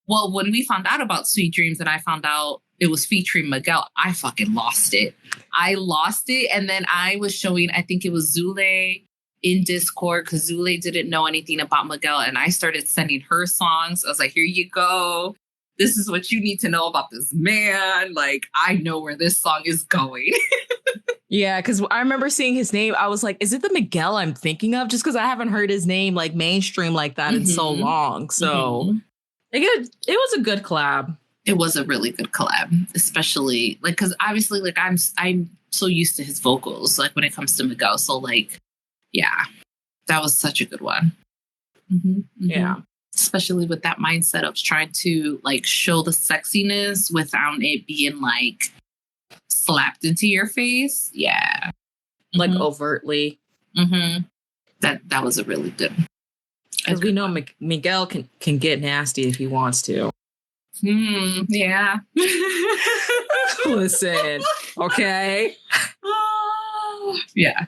When we found out about Sweet Dreams and I found out it was featuring Miguel, I fucking lost it. And then I was showing, I think it was Zule in Discord, because Zule didn't know anything about Miguel, and I started sending her songs. I was like, here you go. This is what you need to know about this man. Like, I know where this song is going. Yeah, because I remember seeing his name. I was like, is it the Miguel I'm thinking of? Just because I haven't heard his name like mainstream like that in so long. So it was a good collab. It was a really good collab, especially like, because obviously like I'm so used to his vocals, like when it comes to Miguel. So like, yeah, that was such a good one. Yeah. Especially with that mindset of trying to like show the sexiness without it being like slapped into your face. Yeah. Like overtly. That was a really good. Because we know Miguel can get nasty if he wants to. Yeah. Listen, okay. Yeah.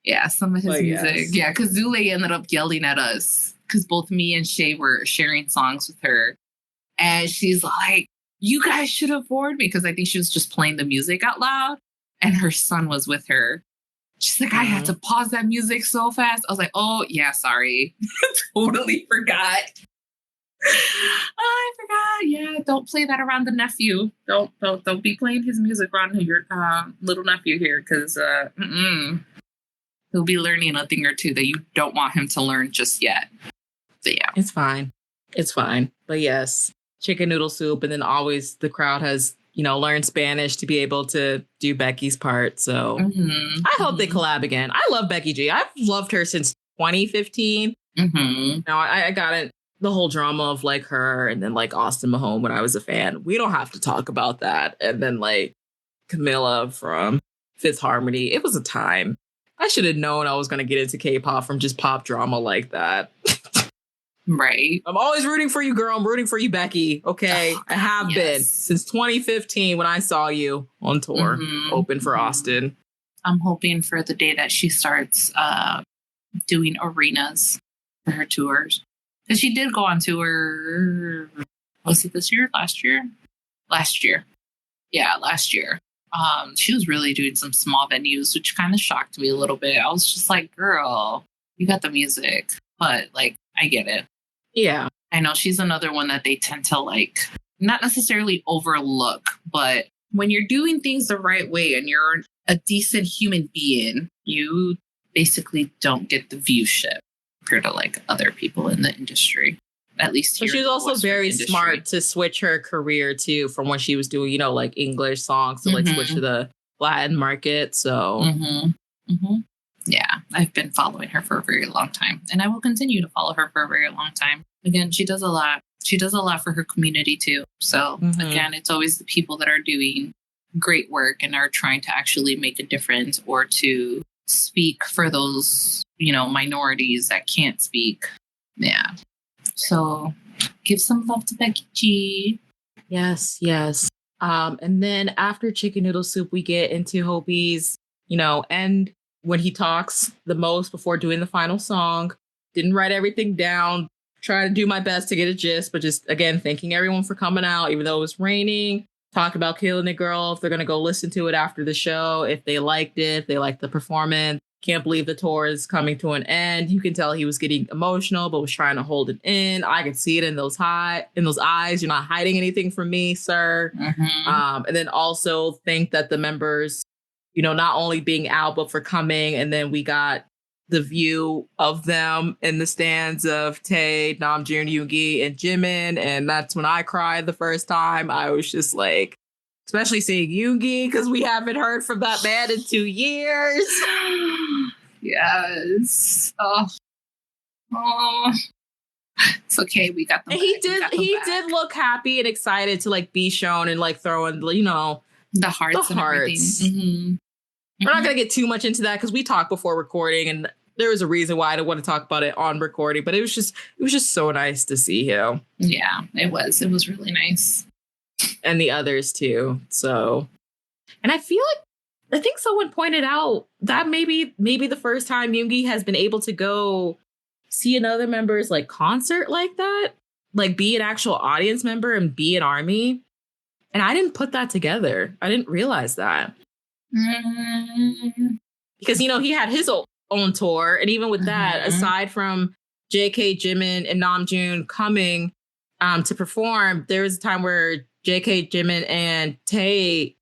Yeah, some of his music. Yes. Yeah, because Zule ended up yelling at us because both me and Shay were sharing songs with her. And she's like, you guys should have warned me, because I think she was just playing the music out loud. And her son was with her. She's like, I had to pause that music so fast. I was like, oh, yeah, sorry. Totally forgot. I forgot. Yeah, don't play that around the nephew. Don't be playing his music around your little nephew here, because he'll be learning a thing or two that you don't want him to learn just yet. So yeah, it's fine. But yes, chicken noodle soup, and then always the crowd has learned Spanish to be able to do Becky's part. So I hope they collab again. I love Becky G. I've loved her since 2015. Now I got it. The whole drama of like her and then like Austin Mahone when I was a fan. We don't have to talk about that. And then like Camilla from Fifth Harmony. It was a time. I should have known I was going to get into K-pop from just pop drama like that. Right. I'm always rooting for you, girl. I'm rooting for you, Becky. Okay. I have been since 2015 when I saw you on tour open for Austin. I'm hoping for the day that she starts doing arenas for her tours. Because she did go on tour, was it this year? Last year? Last year. Yeah, last year. She was really doing some small venues, which kind of shocked me a little bit. I was just like, girl, you got the music. But, like, I get it. Yeah. I know she's another one that they tend to, like, not necessarily overlook. But when you're doing things the right way and you're a decent human being, you basically don't get the viewship compared to like other people in the industry, at least here. But she's also very smart to switch her career too, from when she was doing, like English songs to like switch to the Latin market. So yeah, I've been following her for a very long time, and I will continue to follow her for a very long time. Again, she does a lot. She does a lot for her community too. So again, it's always the people that are doing great work and are trying to actually make a difference or to speak for those minorities that can't speak. Yeah. So give some love to Becky G. Yes. And then after chicken noodle soup, we get into Hobi's, end when he talks the most before doing the final song. Didn't write everything down. Try to do my best to get a gist, but just again, thanking everyone for coming out, even though it was raining. Talk about Killing It Girl. If they're going to go listen to it after the show, if they liked it, if they liked the performance. Can't believe the tour is coming to an end. You can tell he was getting emotional, but was trying to hold it in. I could see it in those eyes. You're not hiding anything from me, sir. And then also think that the members, not only being out, but for coming. And then we got the view of them in the stands of Tae, Namjoon, Yoongi, and Jimin. And that's when I cried the first time. I was just like, especially seeing Yoongi, because we haven't heard from that man in 2 years. Yes. Oh. It's okay. We got them. And he did look happy and excited to like be shown and like throw in, the hearts. And everything. We're not going to get too much into that because we talked before recording, and there was a reason why I didn't want to talk about it on recording. But it was just so nice to see him. Yeah, it was. It was really nice. and the others too. So, and I think someone pointed out that maybe the first time Yoongi has been able to go see another member's like concert like that, like be an actual audience member and be an ARMY. And I didn't put that together. I didn't realize that. Because, you know, he had his own tour. And even with that, aside from JK, Jimin, and Namjoon coming to perform, there was a time where JK, Jimin, and Tae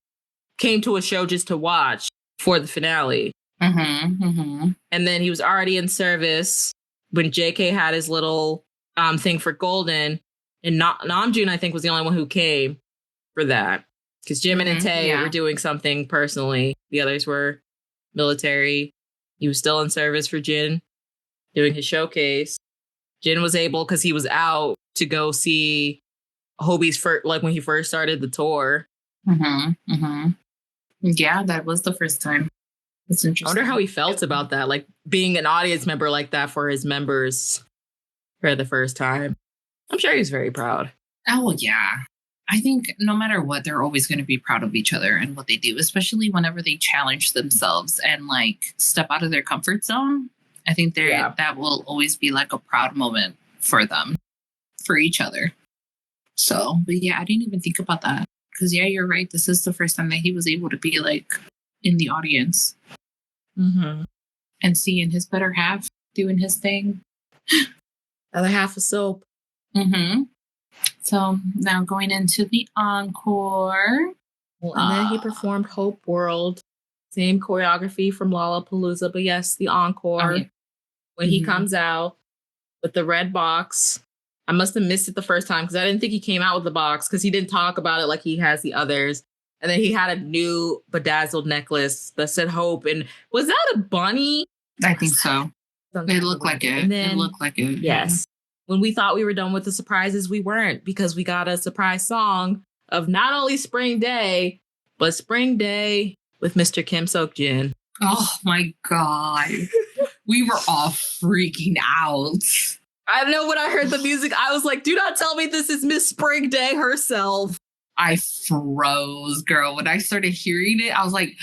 came to a show just to watch for the finale. And then he was already in service when JK had his little thing for Golden. And Namjoon, I think, was the only one who came for that. Because Jimin and Tae were doing something personally. The others were military. He was still in service for Jin, doing his showcase. Jin was able, because he was out, to go see Hobi's first, like when he first started the tour. Yeah, that was the first time. It's interesting. I wonder how he felt about that, like being an audience member like that for his members for the first time. I'm sure he's very proud. Oh, yeah. I think no matter what, they're always going to be proud of each other and what they do, especially whenever they challenge themselves and like step out of their comfort zone. I think that will always be like a proud moment for them, for each other. So, but yeah, I didn't even think about that. Because, yeah, you're right. This is the first time that he was able to be like in the audience and seeing his better half doing his thing. Other half of soap. So now going into the encore. Well, and then he performed Hope World. Same choreography from Lollapalooza. But yes, the encore. When he comes out with the red box. I must have missed it the first time because I didn't think he came out with the box because he didn't talk about it like he has the others. And then he had a new bedazzled necklace that said Hope. And was that a bunny? I think so. It looked like it. It looked like it. Yes. When we thought we were done with the surprises, we weren't, because we got a surprise song of not only Spring Day, but Spring Day with Mr. Kim Seok-jin. Oh my God. We were all freaking out. I know when I heard the music, I was like, do not tell me this is Miss Spring Day herself. I froze, girl. When I started hearing it, I was like,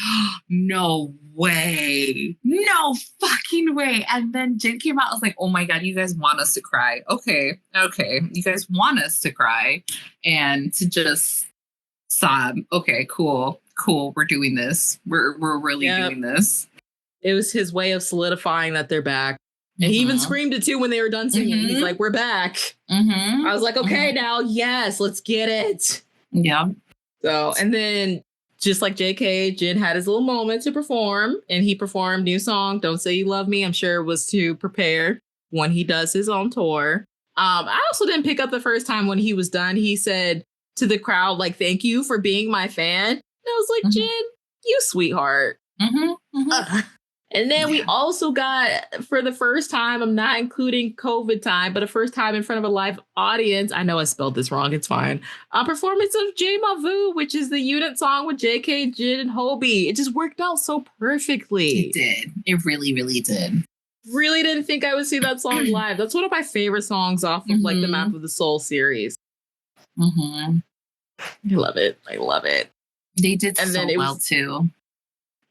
no way. No fucking way. And then Jin came out. I was like, oh my God, you guys want us to cry. Okay. You guys want us to cry and to just sob. Okay, cool. We're doing this. We're really doing this. It was his way of solidifying that they're back. And he even screamed it too when they were done singing. He's like, we're back. I was like, okay, now, yes, let's get it. Yeah. So, and then just like JK, Jin had his little moment to perform, and he performed new song, Don't Say You Love Me. I'm sure it was to prepare when he does his own tour. I also didn't pick up the first time when he was done. He said to the crowd, like, thank you for being my fan. And I was like, Jin, you sweetheart. And then we also got, for the first time, I'm not including COVID time, but a first time in front of a live audience. I know I spelled this wrong. It's fine. A performance of J Mavu, which is the unit song with JK, Jin, and Hobi. It just worked out so perfectly. It did. It really, really did. Really didn't think I would see that song live. That's one of my favorite songs off of like the Map of the Soul series. I love it. I love it. They did so well too.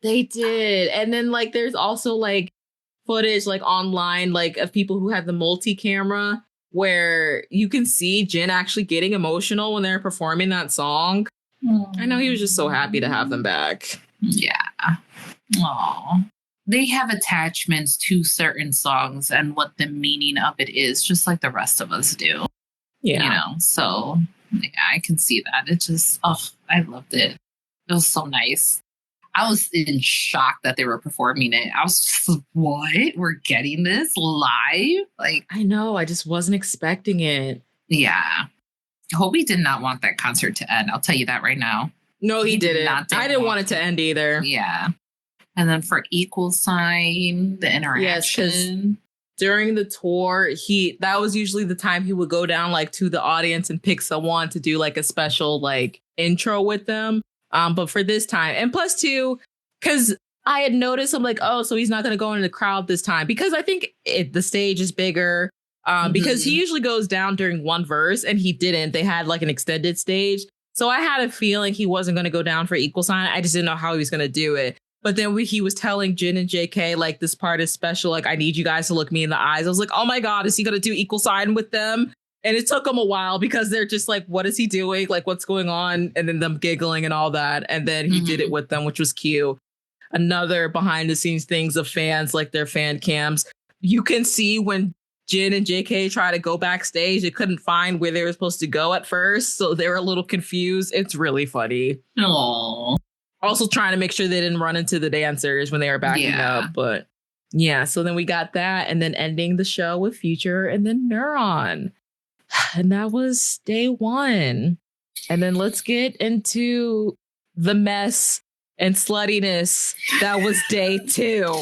They did. And then like there's also like footage like online like of people who have the multi-camera where you can see Jin actually getting emotional when they're performing that song. I know he was just so happy to have them back. Yeah. Aww. They have attachments to certain songs and what the meaning of it is, just like the rest of us do. Yeah. You know, so yeah, I can see that. It just, I loved it. It was so nice. I was in shock that they were performing it. I was just, what? We're getting this live? Like, I know. I just wasn't expecting it. Yeah. Hobi did not want that concert to end. I'll tell you that right now. No, he didn't. I didn't want it to end either. Yeah. And then for Equal Sign, the interaction. Yes, because during the tour, that was usually the time he would go down like to the audience and pick someone to do like a special like intro with them. But for this time, and plus two, because I had noticed, I'm like, oh, so he's not going to go into the crowd this time, because I think the stage is bigger. Because he usually goes down during one verse and he didn't. They had like an extended stage. So I had a feeling he wasn't going to go down for equal sign. I just didn't know how he was going to do it. But then he was telling Jin and JK, like, this part is special. Like, I need you guys to look me in the eyes. I was like, oh, my God, is he going to do equal sign with them? And it took them a while because they're just like, what is he doing? Like, what's going on? And then them giggling and all that. And then he did it with them, which was cute. Another behind the scenes things of fans, like their fan cams. You can see when Jin and JK try to go backstage, they couldn't find where they were supposed to go at first. So they were a little confused. It's really funny. Aww. Also trying to make sure they didn't run into the dancers when they were backing up. But yeah, so then we got that and then ending the show with Future and then Neuron. And that was day one. And then let's get into the mess and sluttiness. That was day two.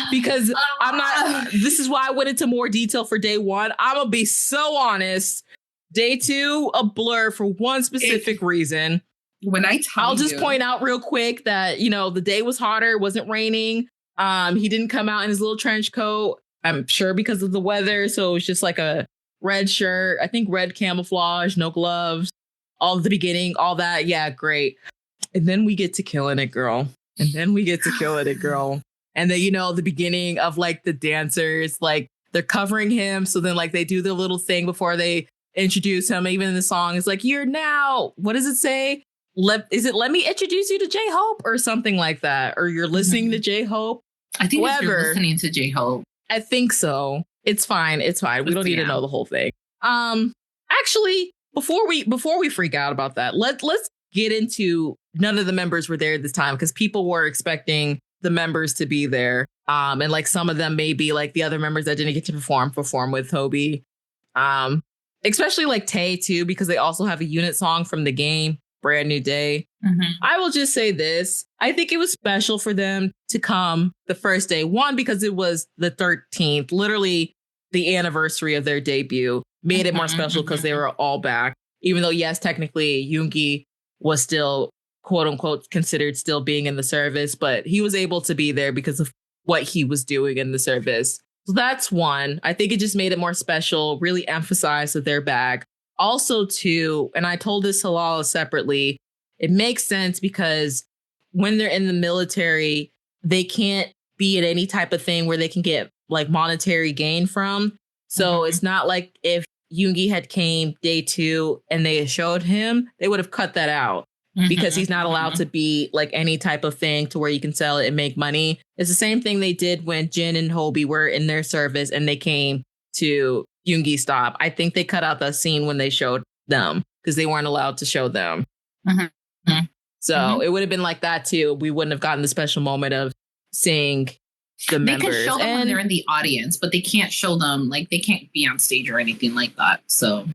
Because this is why I went into more detail for day one. I'm going to be so honest. Day two, a blur for one specific reason. I'll just point out real quick that, the day was hotter. It wasn't raining. He didn't come out in his little trench coat. I'm sure because of the weather. So it was just like a red shirt. I think red camouflage, no gloves. All at the beginning, all that. Yeah, great. And then we get to Killin' It, girl. And then the beginning of like the dancers, like they're covering him. So then like they do their little thing before they introduce him. Even in the song, it's like, you're now, what does it say? Let me introduce you to J-Hope or something like that. Or you're listening to J-Hope. I think if you're listening to J-Hope. I think so. It's fine. We don't need to know the whole thing. Actually, before we freak out about that, let's get into none of the members were there this time because people were expecting the members to be there. And like some of them may be like the other members that didn't get to perform with Hobi. Especially like Tae too, because they also have a unit song from the game, Brand New Day. I will just say this. I think it was special for them to come the first day. One, because it was the 13th, literally the anniversary of their debut, made it more special because they were all back. Even though, yes, technically Yoongi was still, quote unquote, considered still being in the service, but he was able to be there because of what he was doing in the service. So that's one. I think it just made it more special, really emphasized that they're back. Also, too, and I told this to Lala separately, it makes sense because when they're in the military, they can't be in any type of thing where they can get like monetary gain from. So it's not like if Yoongi had came day two and they showed him, they would have cut that out because he's not allowed to be like any type of thing to where you can sell it and make money. It's the same thing they did when Jin and Hobi were in their service and they came to Yoongi stop. I think they cut out the scene when they showed them because they weren't allowed to show them. So it would have been like that too. We wouldn't have gotten the special moment of seeing the members. They can show them when they're in the audience, but they can't show them, like they can't be on stage or anything like that. So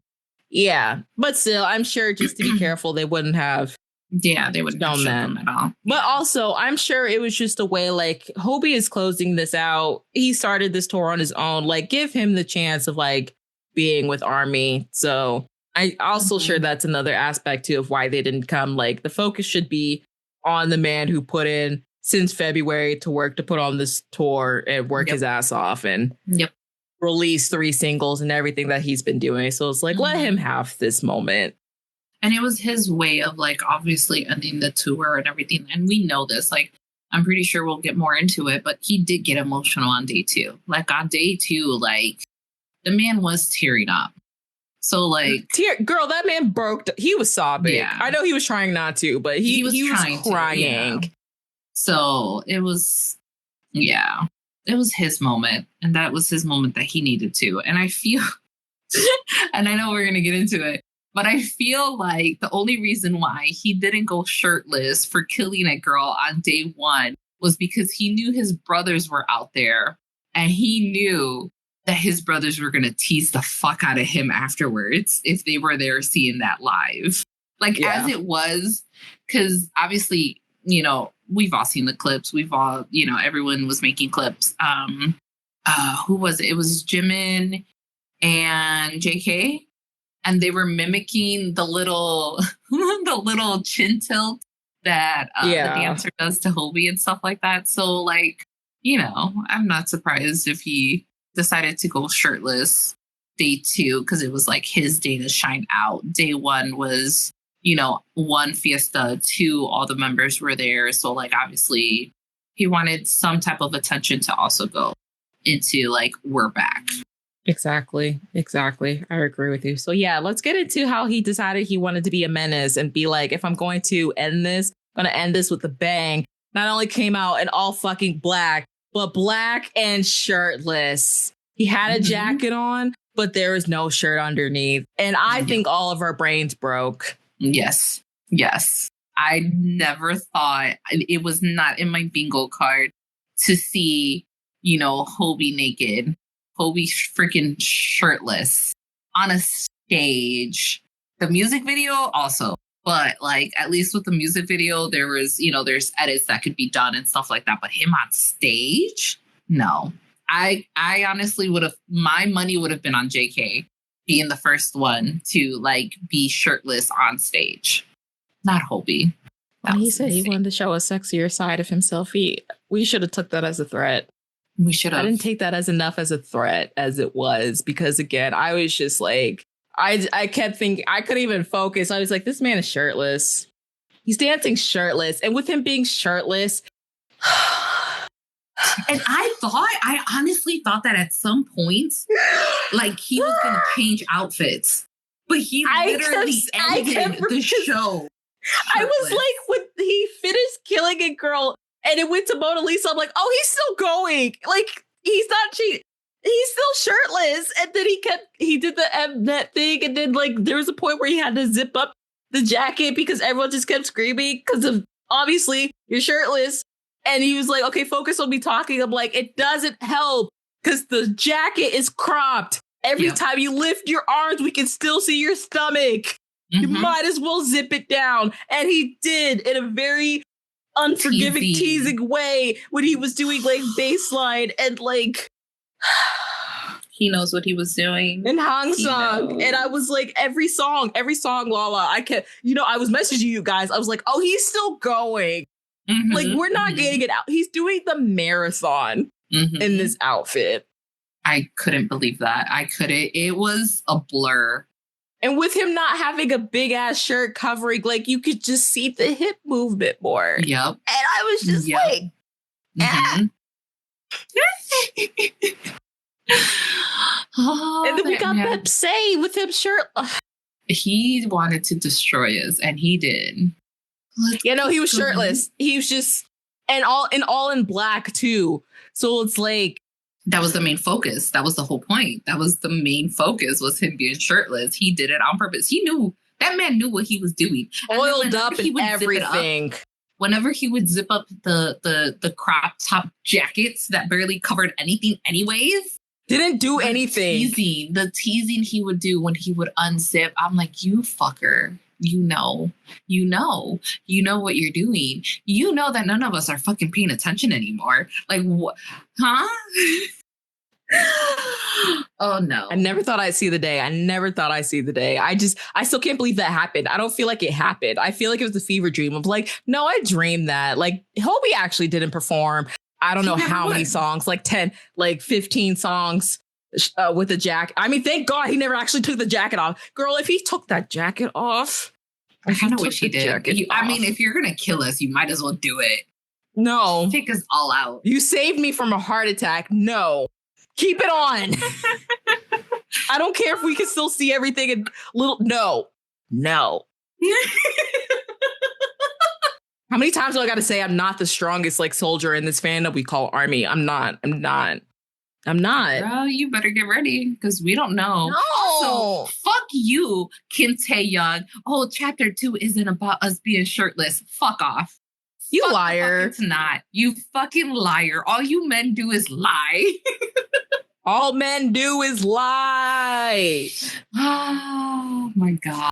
yeah, but still, I'm sure just to be careful, they wouldn't have. Yeah, they wouldn't have shown them at all. But also, I'm sure it was just a way like Hobi is closing this out. He started this tour on his own. Like, give him the chance of like being with ARMY. So I also sure that's another aspect too of why they didn't come. Like the focus should be on the man who put in since February to work to put on this tour and work his ass off and release 3 singles and everything that he's been doing. So it's like, let him have this moment. And it was his way of like obviously ending the tour and everything. And we know this, like, I'm pretty sure we'll get more into it, but he did get emotional on day 2. Like on day 2, like the man was tearing up. So like, girl, that man broke. He was sobbing. Yeah. I know he was trying not to, but he was crying. So it was, it was his moment. And that was his moment that he needed to. And I feel, and I know we're going to get into it, but I feel like the only reason why he didn't go shirtless for Killing It Girl on day 1 was because he knew his brothers were out there and he knew that his brothers were going to tease the fuck out of him afterwards if they were there seeing that live. Like as it was, because obviously, you know, we've all seen the clips. We've all, you know, everyone was making clips. Who was it? It was Jimin and JK. And they were mimicking the little chin tilt that the dancer does to Hobi and stuff like that. So, like, you know, I'm not surprised if he decided to go shirtless day 2 because it was like his day to shine out. Day 1 was one fiesta, two, all the members were there. So like, obviously he wanted some type of attention to also go into like, we're back. Exactly. I agree with you. So yeah, let's get into how he decided he wanted to be a menace and be like, if I'm going to end this, I'm going to end this with a bang. Not only came out in all fucking black, but black and shirtless. He had a jacket on, but there was no shirt underneath. And I think all of our brains broke. Yes. I never thought, it was not in my bingo card to see, Hobi naked. Hobi freaking shirtless on a stage. The music video also. But like, at least with the music video, there was, there's edits that could be done and stuff like that. But him on stage? No. I honestly would have, my money would have been on JK being the first one to like be shirtless on stage. Not Hobi. When he said he wanted to show a sexier side of himself, we should have took that as a threat. We should have. I didn't take that as enough as a threat as it was, because again, I was just like, I kept thinking, I couldn't even focus. I was like, this man is shirtless. He's dancing shirtless. And with him being shirtless. And I honestly thought that at some points, like he was going to change outfits. But he literally ended the show. I was like, when he finished killing a girl and it went to Mona Lisa, I'm like, oh, he's still going. Like, he's not cheating. He's still shirtless. And then he did the Mnet thing. And then like, there was a point where he had to zip up the jacket because everyone just kept screaming because of, obviously, you're shirtless. And he was like, okay, focus on me talking. I'm like, it doesn't help because the jacket is cropped. Every time you lift your arms, we can still see your stomach. You might as well zip it down. And he did in a very unforgiving, teasing way when he was doing like baseline and like... He knows what he was doing. And Hang Sung. And I was like, every song, Lala, I kept, I was messaging you guys. I was like, oh, he's still going. Like, we're not getting it out. He's doing the marathon in this outfit. I couldn't believe that. I couldn't. It was a blur. And with him not having a big ass shirt covering, like, you could just see the hip movement more. Yep. And I was just like, and then we got Katseye with him shirt. He wanted to destroy us, and he did. He was shirtless. He was just all in black too. So it's like that was the main focus. That was the whole point. That was the main focus, was him being shirtless. He did it on purpose. He knew, that man knew what he was doing. Oiled up and everything. Whenever he would zip up the crop top jackets that barely covered anything anyways. Didn't do anything. The teasing he would do when he would unzip. I'm like, you fucker. You know what you're doing. You know that none of us are fucking paying attention anymore. Like, what? Huh? Oh, no. I never thought I'd see the day. I still can't believe that happened. I don't feel like it happened. I feel like it was a fever dream of like, no, I dreamed that. Like, Hobi actually didn't perform. I don't know how many songs, like 10, like 15 songs with a jacket. I mean, thank God he never actually took the jacket off. Girl, if he took that jacket off. I kind of wish he did. I mean, if you're going to kill us, you might as well do it. No. Take us all out. You saved me from a heart attack. No. Keep it on. I don't care if we can still see everything in little. No. How many times do I got to say I'm not the strongest like soldier in this fandom we call army? I'm not. Girl, you better get ready because we don't know. No. Also, fuck you, Kim Tae-young. Oh, chapter 2 isn't about us being shirtless. Fuck off. You liar. It's not. You fucking liar. All you men do is lie. All men do is lie. Oh, my God.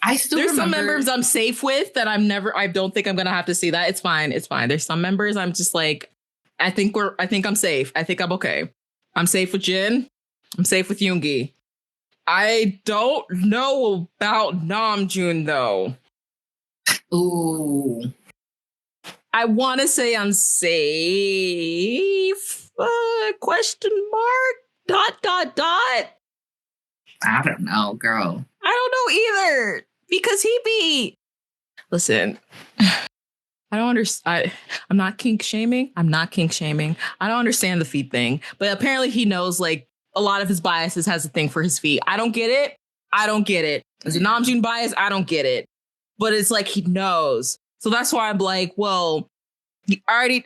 I still There's remember some members I'm safe with that I don't think I'm gonna have to see that. It's fine. There's some members I'm just like, I think I'm safe. I think I'm okay. I'm safe with Jin. I'm safe with Yoongi. I don't know about Namjoon though. Ooh. I want to say I'm safe. Question mark. ... I don't know, girl. I don't know either. Because listen, I don't understand. I'm not kink shaming. I don't understand the feet thing. But apparently he knows like a lot of his biases has a thing for his feet. I don't get it. As a Namjoon bias, I don't get it. But it's like he knows. So that's why I'm like, well, I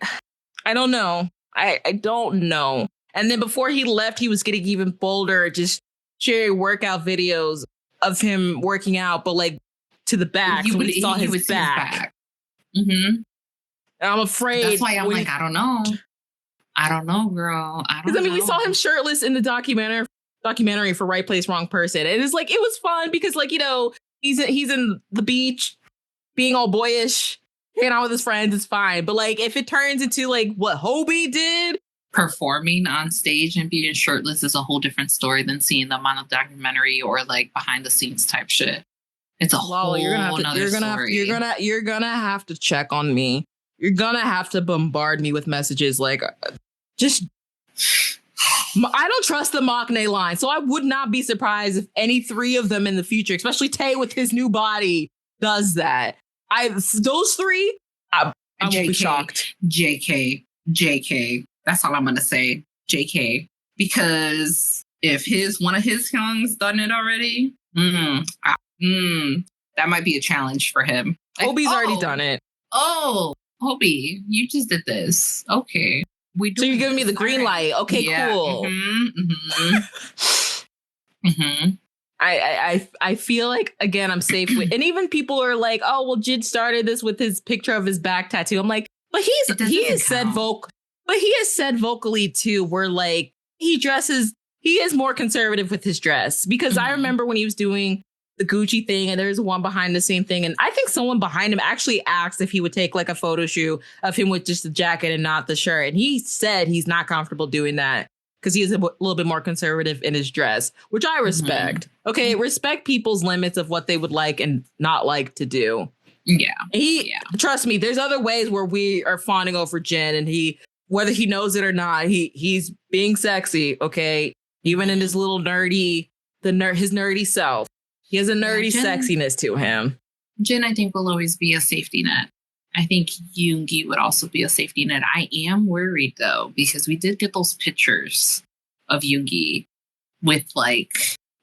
don't know. I don't know. And then before he left, he was getting even bolder, just sharing workout videos of him working out, but like to the back. So we saw his back. Mm-hmm. I'm afraid. That's why I'm like, I don't know. I don't know, girl. Because I mean, we saw him shirtless in the documentary for Right Place, Wrong Person. And it's like, it was fun because like, you know, he's in the beach being all boyish, hanging out with his friends. It's fine. But like, if it turns into like what Hobi did, performing on stage and being shirtless is a whole different story than seeing them on a documentary or like behind the scenes type shit. It's a whole nother story. You're gonna have to check on me. You're gonna have to bombard me with messages like, just. I don't trust the Maknae line, so I would not be surprised if any three of them in the future, especially Tae with his new body, does that. Those three, I won't be shocked. JK. That's all I'm gonna say. JK, because if one of his songs done it already, that might be a challenge for him. Like, Hobi's already done it. Oh, Hobi, you just did this. Okay. So you're giving me the green light. Okay, yeah. Cool. I feel like, again, I'm safe with, and even people are like, oh, well, Jid started this with his picture of his back tattoo. I'm like, but he has said vocally too, where like he is more conservative with his dress, because I remember when he was doing the Gucci thing and there's one behind the scene thing. And I think someone behind him actually asked if he would take like a photo shoot of him with just the jacket and not the shirt. And he said he's not comfortable doing that because he is a little bit more conservative in his dress, which I respect. Okay, respect people's limits of what they would like and not like to do. Yeah. Trust me, there's other ways where we are fawning over Jin, and whether he knows it or not, he's being sexy, okay? Even in his little his nerdy self. He has a nerdy sexiness to him. Jin, I think, will always be a safety net. I think Yoongi would also be a safety net. I am worried, though, because we did get those pictures of Yoongi with, like,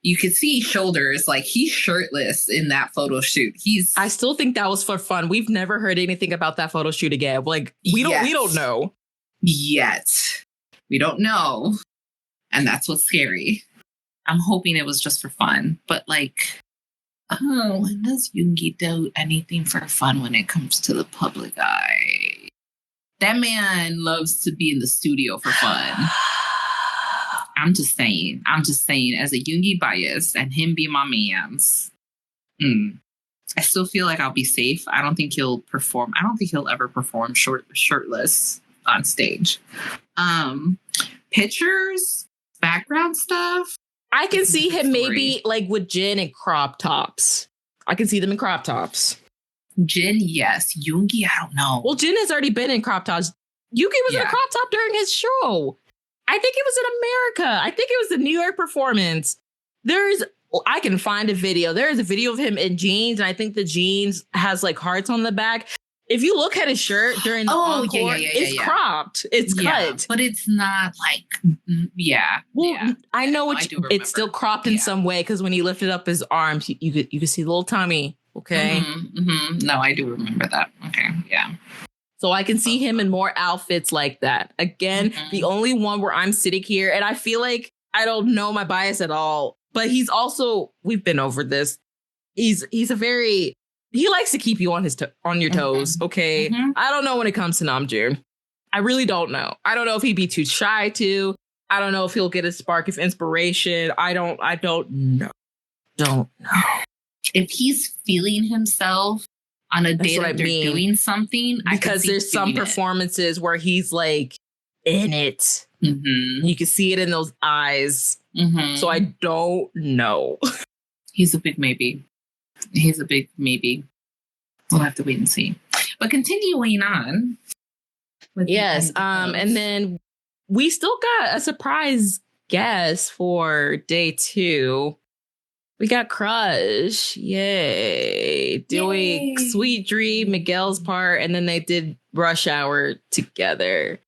you could see shoulders. Like, he's shirtless in that photo shoot. I still think that was for fun. We've never heard anything about that photo shoot again. Like, we don't know. Yet. We don't know. And that's what's scary. I'm hoping it was just for fun, but like, when does Yoongi do anything for fun when it comes to the public eye? That man loves to be in the studio for fun. I'm just saying, as a Yoongi bias and him be my mans, I still feel like I'll be safe. I don't think he'll perform. I don't think he'll ever perform shirtless on stage. Pictures, background stuff. I can see him maybe like with Jin and crop tops. I can see them in crop tops. Jin, yes. Yoongi, I don't know. Well, Jin has already been in crop tops. Yoongi was in a crop top during his show. I think it was in America. I think it was the New York performance. I can find a video. There is a video of him in jeans, and I think the jeans has like hearts on the back. If you look at his shirt during the encore, it's cropped. It's cut. But it's not like, Well, I know it's still cropped in some way, because when he lifted up his arms, you could see the little tummy. Okay. No, I do remember that. Okay. Yeah. So I can see him in more outfits like that. Again, the only one where I'm sitting here, and I feel like I don't know my bias at all, but he's also, we've been over this. He likes to keep you on your toes, okay? I don't know when it comes to Namjoon. I really don't know. I don't know if he'd be too shy to. I don't know if he'll get a spark of inspiration. I don't know. Don't know. If he's feeling himself on a day that they're doing something, because there's some performances where he's like in it. You can see it in those eyes. So I don't know. He's a big maybe. We'll have to wait and see. But continuing on. Yes. And then we still got a surprise guest for day 2. We got Crush. Yay. Doing Sweet Dream, Miguel's part, and then they did Rush Hour together.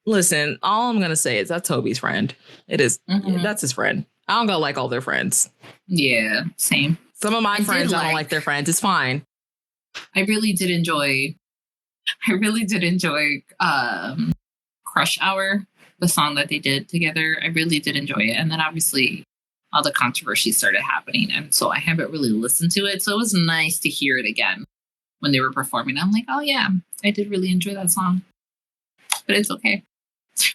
Listen, all I'm gonna say is that's Hobi's friend. It is. That's his friend. I don't go like all their friends. Yeah, same. Some of my friends, I don't like their friends. It's fine. I really did enjoy Crush Hour, the song that they did together. I really did enjoy it. And then obviously all the controversies started happening. And so I haven't really listened to it. So it was nice to hear it again when they were performing. I'm like, oh yeah, I did really enjoy that song. But it's okay.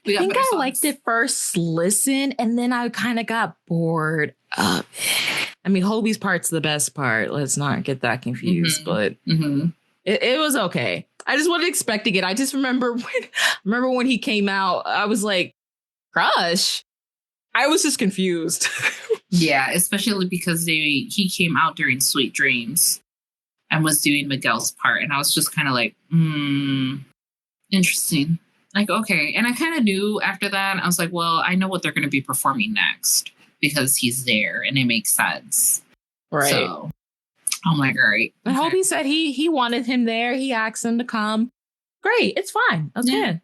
I think I liked it first listen, and then I kind of got bored of it. I mean, Hobi's part's the best part. Let's not get that confused, but it was okay. I just wasn't expecting it. I just remember when he came out, I was like, Crush? I was just confused. Yeah, especially because he came out during Sweet Dreams and was doing Miguel's part. And I was just kind of like, interesting. Like, okay. And I kind of knew after that, I was like, well, I know what they're going to be performing next because he's there and it makes sense. Right. So I'm like, all right. I hope he said he wanted him there. He asked him to come. Great. It's fine. That's good.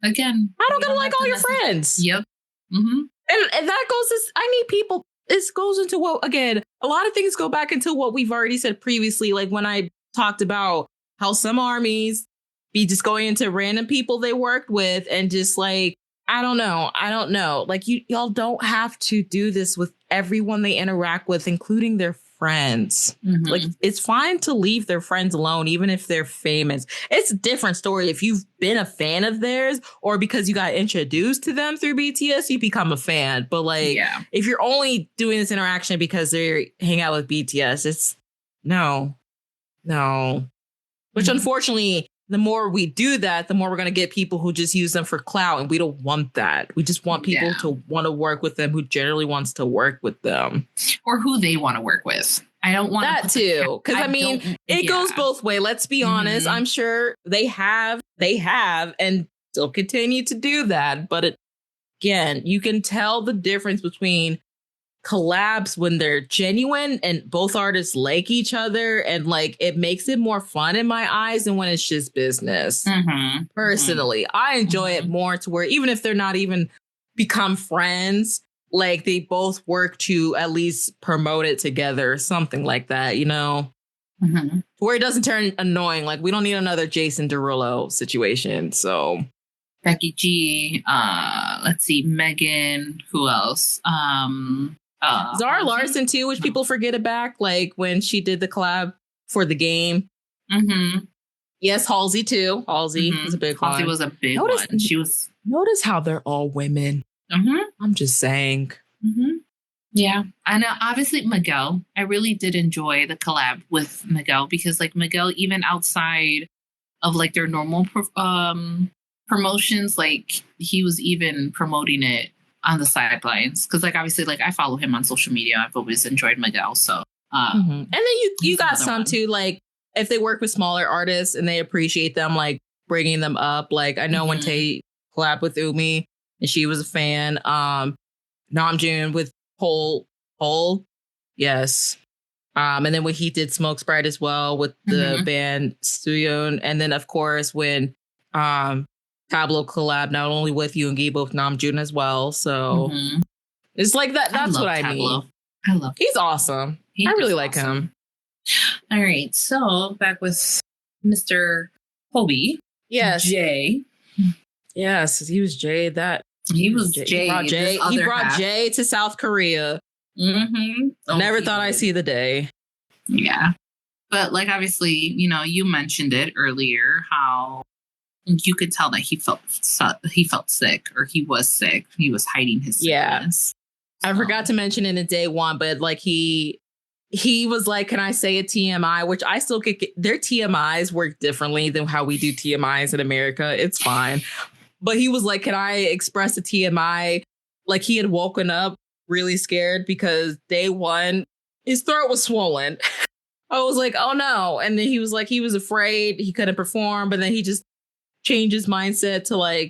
Again, I don't gonna like all your friends. Yep. And that goes to, I need people. This goes into what, again, a lot of things go back into what we've already said previously. Like when I talked about how some armies be just going into random people they worked with and just like, I don't know. Like y'all don't have to do this with everyone they interact with, including their friends. Like it's fine to leave their friends alone, even if they're famous. It's a different story if you've been a fan of theirs or because you got introduced to them through BTS, you become a fan. But like, if you're only doing this interaction because they hang out with BTS, it's no. Which unfortunately, the more we do that, the more we're going to get people who just use them for clout. And we don't want that. We just want people to want to work with them who generally wants to work with them. Or who they want to work with. I don't want that too. Because I mean, it goes both ways. Let's be honest. I'm sure they have and still continue to do that. But again, you can tell the difference between collabs when they're genuine and both artists like each other, and like it makes it more fun in my eyes than when it's just business. Personally, I enjoy it more to where even if they're not even become friends, like they both work to at least promote it together, something like that, you know, where it doesn't turn annoying. Like we don't need another Jason Derulo situation. So Becky G, let's see, Megan, who else? Zara Larsson too, which people forget about, like when she did the collab for the game. Yes, Halsey too. Halsey was a big one. Halsey was a big one. She was. Notice how they're all women. I'm just saying. Yeah, and obviously Miguel. I really did enjoy the collab with Miguel because, like, Miguel, even outside of like their normal promotions, like he was even promoting it on the sidelines because, like, obviously, like I follow him on social media. I've always enjoyed Miguel, so and then you got some too, like if they work with smaller artists and they appreciate them, like bringing them up. Like I know when Tay collabed with Umi and she was a fan. Namjoon with Hole, yes. And then when he did Smoke Sprite as well with the band Suyeon, and then of course when Tableau collab not only with Yoongi but with Namjoon as well. So it's like that. That's what I mean. I love. He's awesome. I really like him. All right, so back with Mr. Hobi. Yes, Jay. Yes, he was Jay. He was Jay. He brought Jay to South Korea. Never thought I'd see the day. Yeah, but like obviously, you know, you mentioned it earlier how you could tell that he felt sick, or he was sick. He was hiding his sickness. Yeah, I forgot to mention it in day one, but like he was like, "Can I say a TMI?" Which I still could get. Their TMIs work differently than how we do TMIs in America. It's fine. But he was like, "Can I express a TMI?" Like he had woken up really scared because day one, his throat was swollen. I was like, "Oh no." And then he was like, he was afraid he couldn't perform. But then he just changed his mindset to like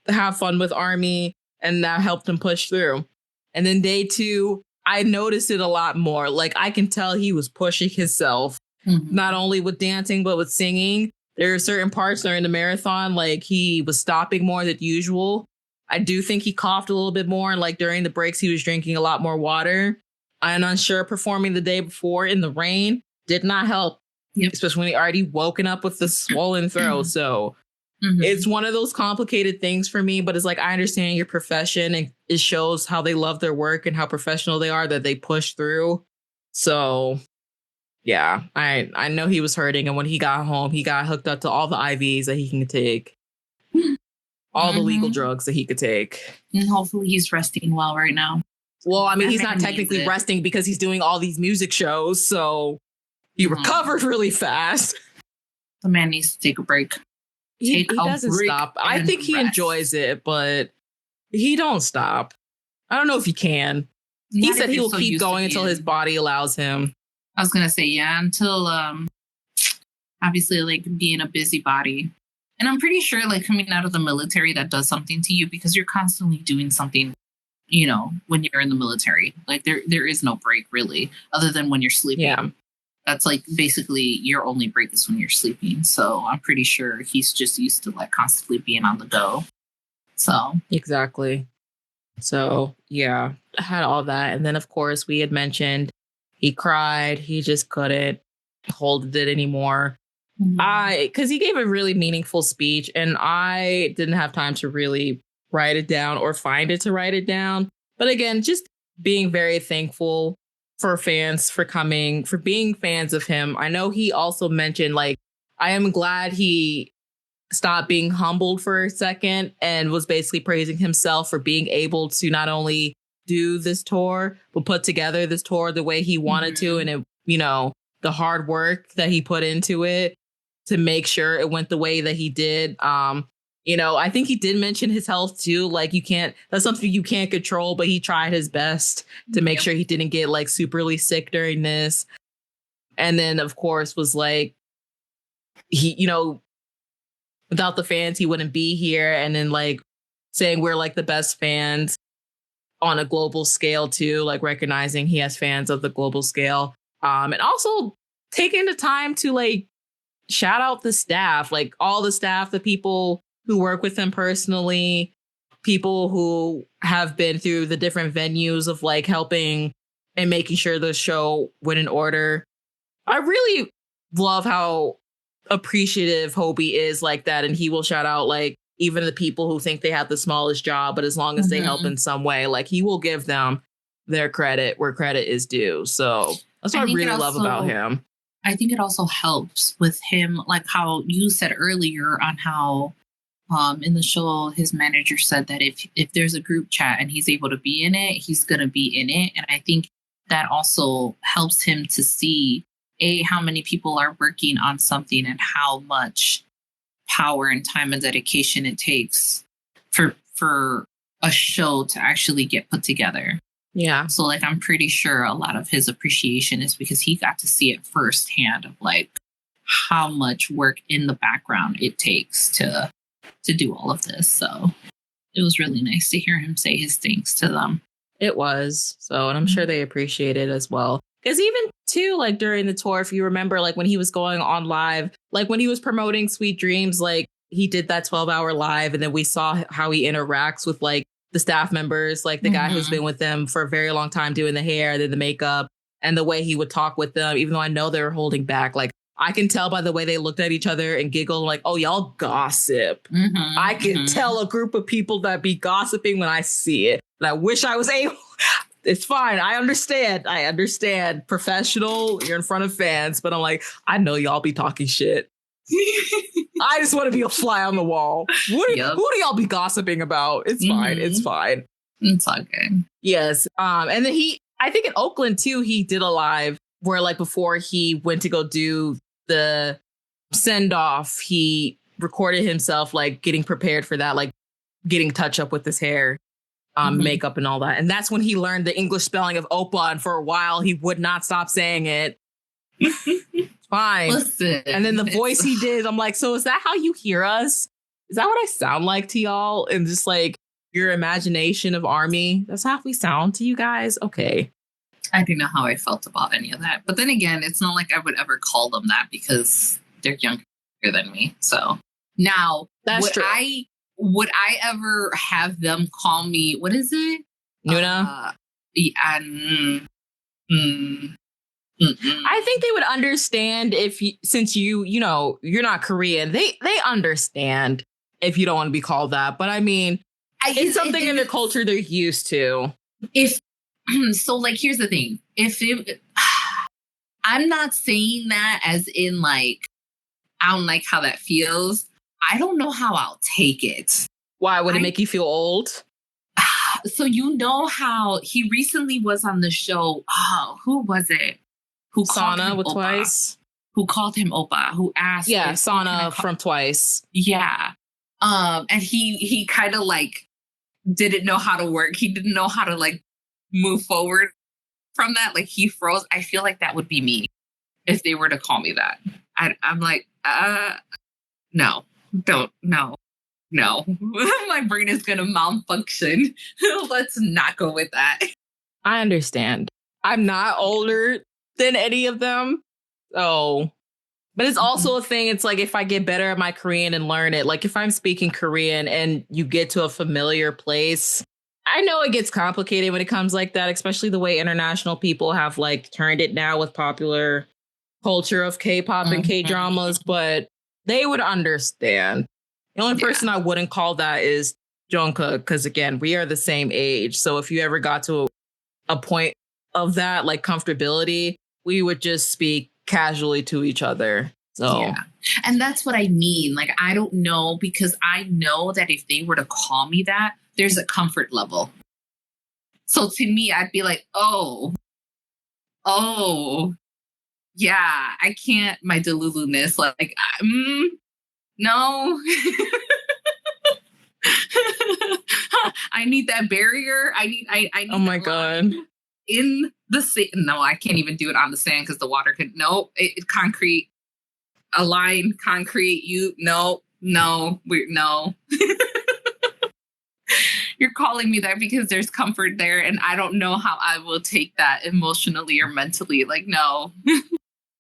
have fun with ARMY. And that helped him push through. And then day two, I noticed it a lot more. Like, I can tell he was pushing himself, not only with dancing, but with singing. There are certain parts during the marathon, like he was stopping more than usual. I do think he coughed a little bit more. And like during the breaks, he was drinking a lot more water. I'm unsure performing the day before in the rain did not help, especially when he already woken up with the swollen throat. So it's one of those complicated things for me, but it's like, I understand your profession and it shows how they love their work and how professional they are that they push through. So yeah, I know he was hurting. And when he got home, he got hooked up to all the IVs that he can take, all the legal drugs that he could take. And hopefully he's resting well right now. Well, I mean, he's not technically resting because he's doing all these music shows. So he recovered really fast. The man needs to take a break. He doesn't stop. I think he enjoys it, but he don't stop. I don't know if he can. He said he will keep going until his body allows him. I was going to say, yeah, until obviously like being a busybody. And I'm pretty sure like coming out of the military, that does something to you because you're constantly doing something, you know, when you're in the military. Like there is no break really, other than when you're sleeping. Yeah. That's like basically your only break is when you're sleeping. So I'm pretty sure he's just used to like constantly being on the go. So exactly. So yeah, I had all that. And then of course we had mentioned he cried. He just couldn't hold it anymore. Because he gave a really meaningful speech and I didn't have time to really write it down or find it to write it down. But again, just being very thankful for fans for coming, for being fans of him. I know he also mentioned, like, I am glad he stopped being humbled for a second and was basically praising himself for being able to not only do this tour, but put together this tour the way he wanted to. And, it, you know, the hard work that he put into it to make sure it went the way that he did. You know, I think he did mention his health, too. Like, that's something you can't control, but he tried his best to make sure he didn't get like superly sick during this. And then, of course, was like, he, you know, without the fans, he wouldn't be here. And then like saying we're like the best fans on a global scale, too, like recognizing he has fans of the global scale. And also taking the time to like shout out the staff, like all the staff, the people who work with him personally, people who have been through the different venues of like helping and making sure the show went in order. I really love how appreciative Hobi is like that. And he will shout out like even the people who think they have the smallest job, but as long as they help in some way, like he will give them their credit where credit is due. So that's what I really love about him. I think it also helps with him, like how you said earlier on how in the show, his manager said that if there's a group chat and he's able to be in it, he's going to be in it. And I think that also helps him to see, how many people are working on something and how much power and time and dedication it takes for a show to actually get put together. Yeah. So like, I'm pretty sure a lot of his appreciation is because he got to see it firsthand of like how much work in the background it takes to do all of this. So it was really nice to hear him say his thanks to them. It was. So, and I'm sure they appreciate it as well. Because even too, like during the tour, if you remember, like when he was going on live, like when he was promoting Sweet Dreams, like he did that 12-hour live. And then we saw how he interacts with like the staff members, like the guy who's been with them for a very long time doing the hair, then the makeup, and the way he would talk with them, even though I know they were holding back. Like I can tell by the way they looked at each other and giggled like, oh, y'all gossip. I can tell a group of people that be gossiping when I see it. And I wish I was able. It's fine. I understand. Professional. You're in front of fans. But I'm like, I know y'all be talking shit. I just want to be a fly on the wall. Who do y'all be gossiping about? It's fine. It's fine. It's all good. Yes. And then I think in Oakland, too, he did a live where like before he went to go do the send off, he recorded himself like getting prepared for that, like getting touch up with his hair, makeup and all that. And that's when he learned the English spelling of Opa. And for a while, he would not stop saying it. Fine. Listen, and then the voice he did, I'm like, so is that how you hear us? Is that what I sound like to y'all? And just like your imagination of ARMY, that's how we sound to you guys? Okay. I don't know how I felt about any of that. But then again, it's not like I would ever call them that because they're younger than me. So now, That's true. Would I ever have them call me, what is it? Nuna? Yeah, I think they would understand if since you know, you're not Korean, they understand if you don't want to be called that. But I mean, it's something in their culture they're used to. If so, like, here's the thing. I'm not saying that as in like, I don't like how that feels. I don't know how I'll take it. Why? Would it make you feel old? So you know how he recently was on the show. Oh, who was it? Who called him with Oppa? Twice? Who called him Oppa? Who asked? Yeah, Sana from Twice. Yeah. And he kind of like didn't know how to work. He didn't know how to like move forward from that. Like he froze. I feel like that would be me if they were to call me that. I'm like, no, don't, no. My brain is going to malfunction. Let's not go with that. I understand. I'm not older than any of them. So, but it's also a thing. It's like if I get better at my Korean and learn it, like if I'm speaking Korean and you get to a familiar place, I know it gets complicated when it comes like that, especially the way international people have like turned it now with popular culture of K-pop and K-dramas, but they would understand. The only person I wouldn't call that is Jungkook, because again, we are the same age. So if you ever got to a point of that, like comfortability, we would just speak casually to each other. So yeah. And that's what I mean. Like, I don't know, because I know that if they were to call me that, there's a comfort level. So to me, I'd be like, oh, yeah, I can't, my delulu-ness, like, no. I need that barrier. I need oh my God. In the sand. No, I can't even do it on the sand because the water could, concrete, a line, concrete, no. You're calling me that because there's comfort there, and I don't know how I will take that emotionally or mentally. Like, no.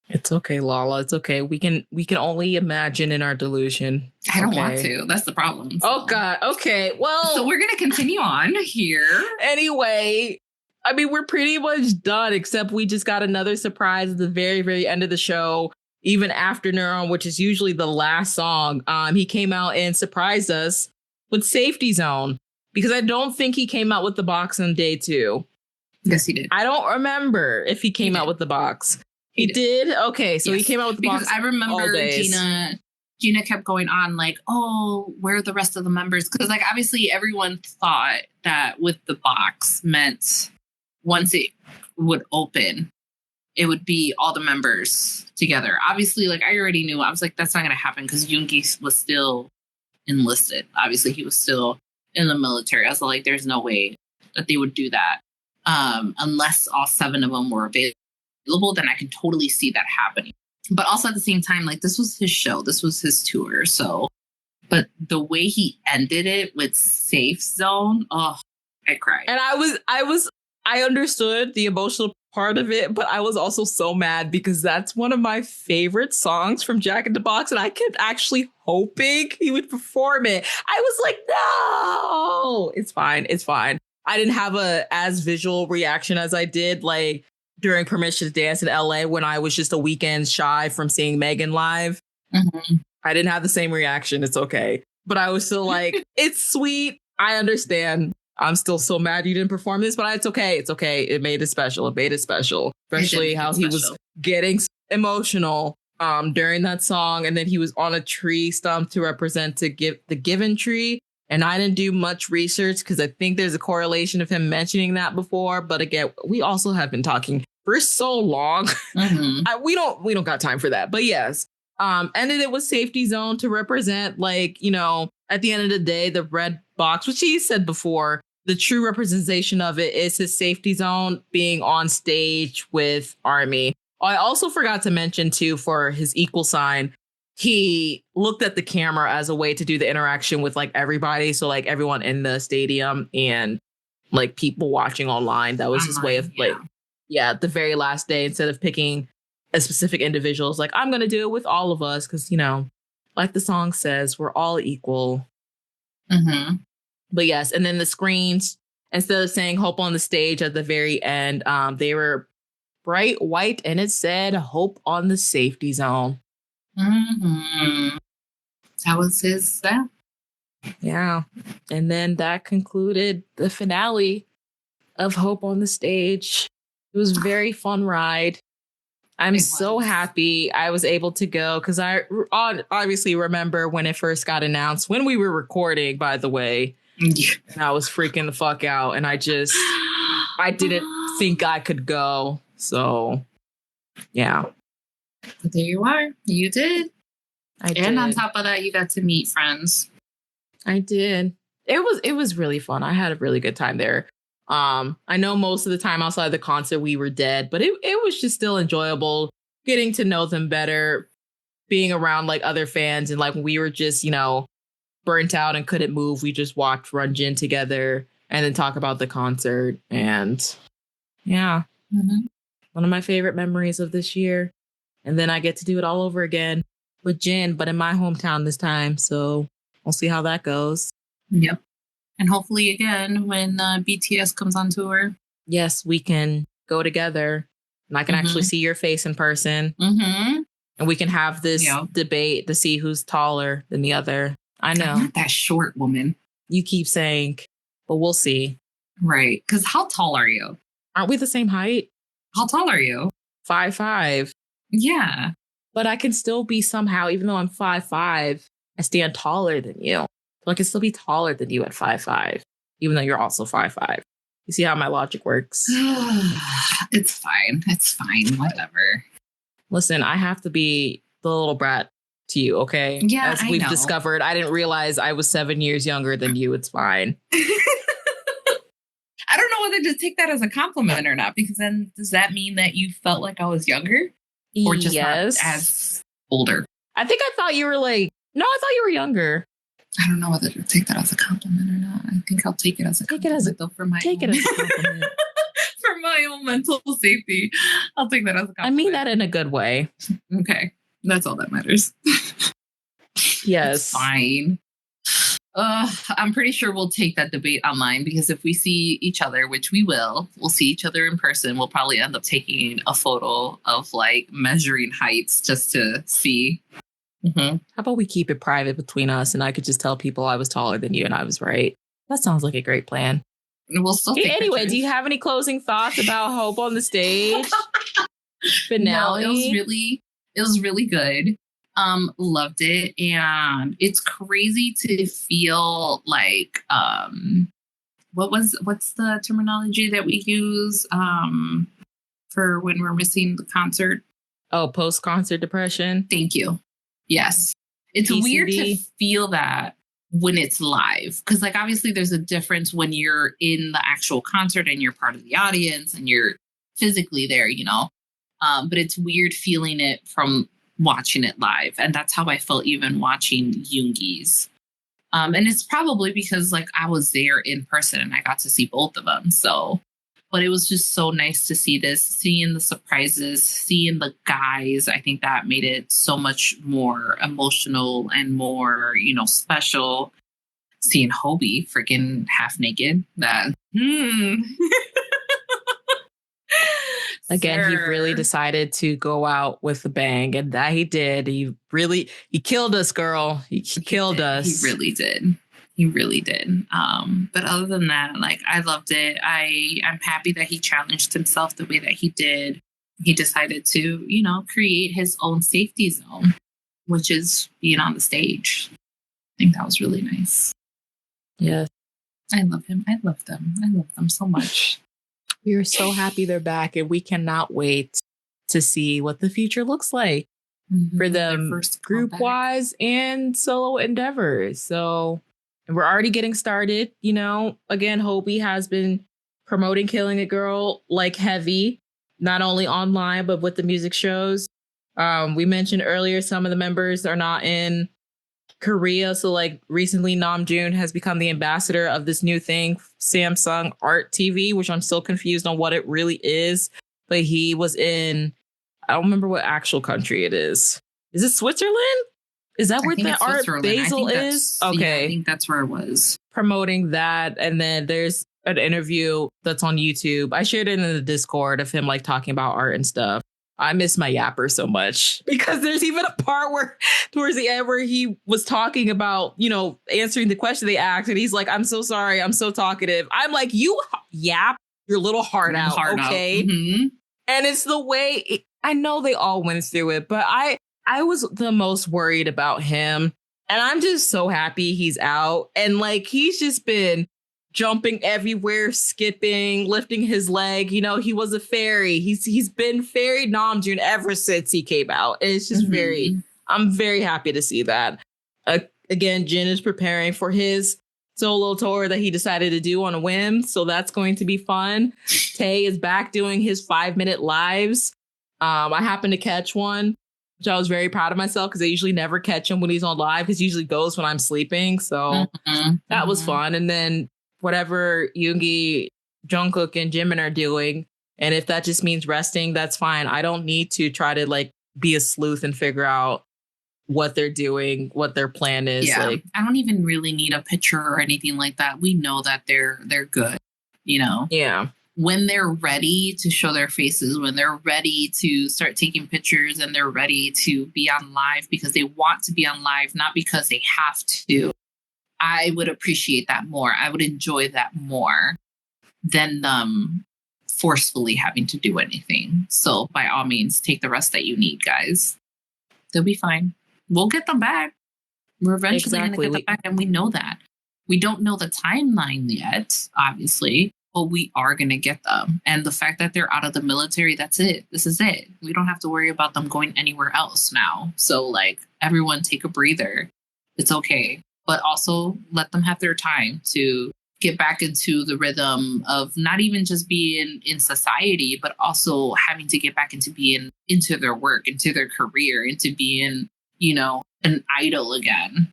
It's okay, Lala. It's okay. We can only imagine in our delusion. I don't want to. That's the problem. So. Oh God. Okay. Well, so we're gonna continue on here. Anyway, I mean, we're pretty much done, except we just got another surprise at the very, very end of the show. Even after Neuron, which is usually the last song, he came out and surprised us with Safety Zone, because I don't think he came out with the box on day 2. Yes, he did. I don't remember if he came out with the box. He did? Okay, so yes. He came out with the box. Because I remember Gina kept going on like, oh, where are the rest of the members? Because like obviously everyone thought that with the box meant once it would open, it would be all the members together. Obviously, like I already knew. I was like, that's not going to happen because Yoongi was still enlisted. Obviously, he was still in the military. I was like, there's no way that they would do that unless all 7 of them were available. Then I can totally see that happening. But also at the same time, like this was his show, this was his tour. So, but the way he ended it with Safe Zone, oh, I cried. And I understood the emotional part of it, but I was also so mad because that's one of my favorite songs from Jack in the Box, and I kept actually hoping he would perform it. I was like, no, it's fine. I didn't have a as visual reaction as I did like during Permission to Dance in LA when I was just a weekend shy from seeing Megan live. Mm-hmm. I didn't have the same reaction. It's okay. But I was still like, it's sweet. I understand. I'm still so mad you didn't perform this, but it's okay. It's okay. It made it special. Especially how he was getting emotional during that song. And then he was on a tree stump to represent the Given tree. And I didn't do much research because I think there's a correlation of him mentioning that before. But again, we also have been talking for so long. Mm-hmm. We don't got time for that. But yes, ended it with Safety Zone to represent, like, you know, at the end of the day, the red box, which he said before, the true representation of it is his Safety Zone being on stage with ARMY. I also forgot to mention, too, for his equal sign, he looked at the camera as a way to do the interaction with like everybody. So like everyone in the stadium and like people watching online. That was his way of like the very last day, instead of picking a specific individual, it's like, I'm going to do it with all of us. Because, like the song says, we're all equal. Mm-hmm. But yes, and then the screens, instead of saying hope on the stage at the very end, they were bright white and it said hope on the safety zone. Mm-hmm. That was his step. Yeah. And then that concluded the finale of Hope on the Stage. It was a very fun ride. I'm so happy I was able to go because I obviously remember when it first got announced, when we were recording, by the way. And I was freaking the fuck out. And I didn't think I could go. So, yeah. But there you are. You did. I did. And on top of that, you got to meet friends. I did. It was really fun. I had a really good time there. I know most of the time outside the concert we were dead, but it was just still enjoyable getting to know them better, being around like other fans, and like when we were just, burnt out and couldn't move, we just watched Runjin together and then talk about the concert. And yeah, one of my favorite memories of this year. And then I get to do it all over again with Jin, but in my hometown this time. So we'll see how that goes. Yep. And hopefully again, when BTS comes on tour. Yes, we can go together and I can actually see your face in person. Mm-hmm. And we can have this debate to see who's taller than the other. I know. I'm not that short, woman. You keep saying, but we'll see. Right. Because how tall are you? Aren't we the same height? How tall are you? 5'5". Yeah. But I can still be somehow, even though I'm 5'5", I stand taller than you. So I can still be taller than you at 5'5", even though you're also 5'5". You see how my logic works? It's fine. It's fine. Whatever. Listen, I have to be the little brat to you, okay? Yeah, as we've discovered, I didn't realize I was 7 years younger than you. It's fine. I don't know whether to take that as a compliment or not, because then does that mean that you felt like I was younger? Or just not as older? I think I thought you were I thought you were younger. I don't know whether to take that as a compliment or not. I think I'll take it as a compliment, though, for my take it as a compliment. For my own mental safety. I'll take that as a compliment. I mean that in a good way. Okay. That's all that matters. Yes. It's fine. I'm pretty sure we'll take that debate online, because if we see each other, which we'll see each other in person, we'll probably end up taking a photo of like measuring heights just to see. How about we keep it private between us and I could just tell people I was taller than you and I was right? That sounds like a great plan. And we'll still take anyway, pictures. Do you have any closing thoughts about Hope on the Stage? Finale? No, it was really good. Loved it. And it's crazy to feel like, what's the terminology that we use, for when we're missing the concert? Oh, post-concert depression. Thank you. Yes. It's PCD. Weird to feel that when it's live. Because like, obviously there's a difference when you're in the actual concert and you're part of the audience and you're physically there, but it's weird feeling it from watching it live. And that's how I felt even watching Yoongi's. And it's probably because like I was there in person and I got to see both of them. So, but it was just so nice to see this, seeing the surprises, seeing the guys. I think that made it so much more emotional and more, special. Seeing Hobi freaking half naked. Again, he really decided to go out with a bang, and that he did. He killed us, girl. He killed us. He really did. He really did. But other than that, like, I loved it. I'm happy that he challenged himself the way that he did. He decided to, create his own safety zone, which is being on the stage. I think that was really nice. Yes. I love him. I love them. I love them so much. We are so happy they're back, and we cannot wait to see what the future looks like for them, group-wise and solo endeavors. So, and we're already getting started. Again, Hobi has been promoting Killing It Girl like heavy, not only online, but with the music shows. We mentioned earlier some of the members are not in Korea. So like recently Namjoon has become the ambassador of this new thing, Samsung Art TV, which I'm still confused on what it really is. but he was in, I don't remember what actual country it is. Is it Switzerland? Is that where the Art Basel is? Okay. Yeah, I think that's where it was. Promoting that. And then there's an interview that's on YouTube. I shared it in the Discord of him like talking about art and stuff. I miss my yapper so much because there's even a part where towards the end where he was talking about, you know, answering the question they asked. And he's like, I'm so sorry. I'm so talkative. I'm like, you yap your little heart out. Okay. Mm-hmm. And it's the way I know they all went through it, but I was the most worried about him. And I'm just so happy he's out. And like, he's just been jumping everywhere, skipping, lifting his leg. You know, he was a fairy. He's been fairy Namjoon ever since he came out. And it's just I'm very happy to see that. Again, Jin is preparing for his solo tour that he decided to do on a whim. So that's going to be fun. Tae is back doing his 5-minute lives. I happened to catch one, which I was very proud of myself because I usually never catch him when he's on live because he usually goes when I'm sleeping. So that was fun. And then whatever Yoongi, Jungkook, and Jimin are doing, and if that just means resting, that's fine. I don't need to try to like be a sleuth and figure out what they're doing, what their plan is. Yeah, like, I don't even really need a picture or anything like that. We know that they're good, you know? Yeah. When they're ready to show their faces, when they're ready to start taking pictures and they're ready to be on live because they want to be on live, not because they have to, I would appreciate that more. I would enjoy that more than them forcefully having to do anything. So by all means, take the rest that you need, guys. They'll be fine. We'll get them back. We're eventually going to get them back, and we know that. We don't know the timeline yet, obviously, but we are going to get them. And the fact that they're out of the military, that's it. This is it. We don't have to worry about them going anywhere else now. So, like, everyone take a breather. It's okay. But also let them have their time to get back into the rhythm of not even just being in society, but also having to get back into being into their work, into their career, into being, you know, an idol again.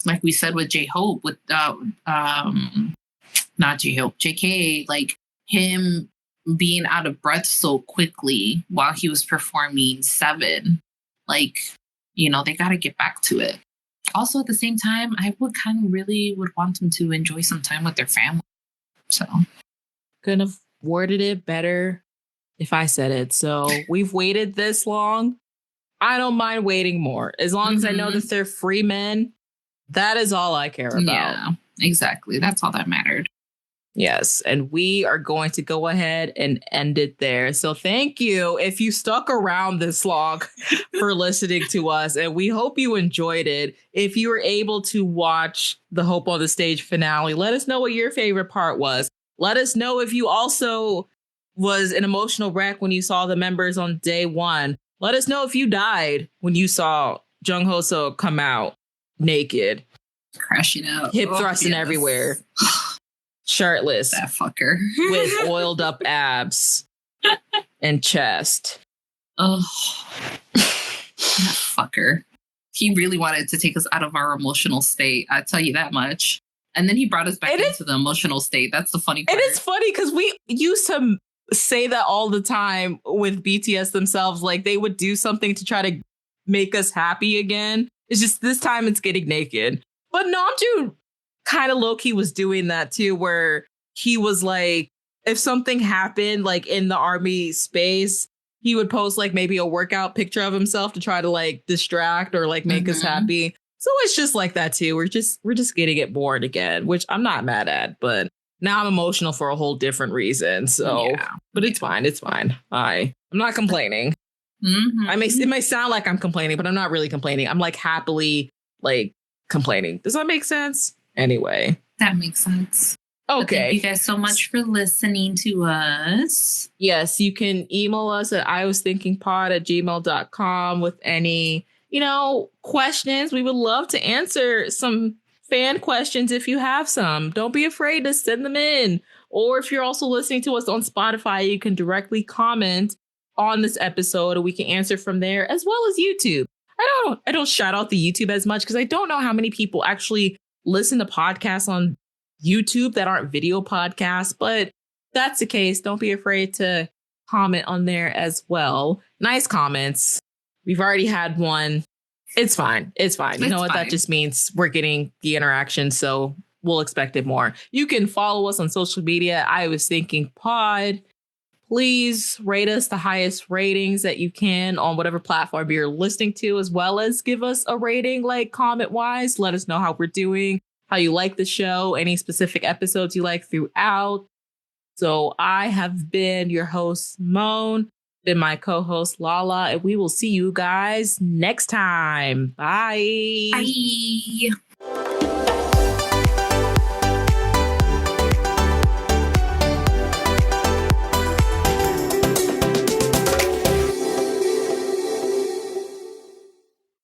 Like we said with J-Hope, with not J-Hope, JK, like him being out of breath so quickly while he was performing Seven. Like, you know, they got to get back to it. Also, at the same time, I would kind of really would want them to enjoy some time with their family. So, couldn't have worded it better if I said it. So we've waited this long. I don't mind waiting more. As long as I know that they're free men, that is all I care about. Yeah, exactly. That's all that mattered. Yes. And we are going to go ahead and end it there. So thank you if you stuck around this long for listening to us. And we hope you enjoyed it. If you were able to watch the Hope on the Stage finale, let us know what your favorite part was. Let us know if you also was an emotional wreck when you saw the members on day one. Let us know if you died when you saw Jung Ho-seo come out naked. Crashing out. Hip thrusting everywhere. Shirtless. That fucker. With oiled up abs and chest. Oh, that fucker. He really wanted to take us out of our emotional state. I tell you that much. And then he brought us back into the emotional state. That's the funny part. It is funny because we used to say that all the time with BTS themselves. Like they would do something to try to make us happy again. It's just this time it's getting naked. But Namjoon kind of low-key was doing that too, where he was like, if something happened like in the army space, he would post like maybe a workout picture of himself to try to like distract or like make us happy. So it's just like that too. We're just getting it bored again, which I'm not mad at, but now I'm emotional for a whole different reason. So, but it's fine. It's fine. I'm not complaining. It may sound like I'm complaining, but I'm not really complaining. I'm like happily like complaining. Does that make sense? Anyway, that makes sense. Okay. Thank you guys so much for listening to us. Yes, you can email us at iwasthinkingpod@gmail.com with any, questions. We would love to answer some fan questions if you have some. Don't be afraid to send them in. Or if you're also listening to us on Spotify, you can directly comment on this episode and we can answer from there, as well as YouTube. I don't shout out the YouTube as much because I don't know how many people actually listen to podcasts on YouTube that aren't video podcasts, but if that's the case, don't be afraid to comment on there as well. Nice comments. We've already had one. It's fine. It's fine. You know what? That just means we're getting the interaction. So we'll expect it more. You can follow us on social media. I was thinking pod. Please rate us the highest ratings that you can on whatever platform you're listening to, as well as give us a rating, like comment wise. Let us know how we're doing, how you like the show, any specific episodes you like throughout. So I have been your host, Simone, been my co-host, Lala, and we will see you guys next time. Bye. Bye.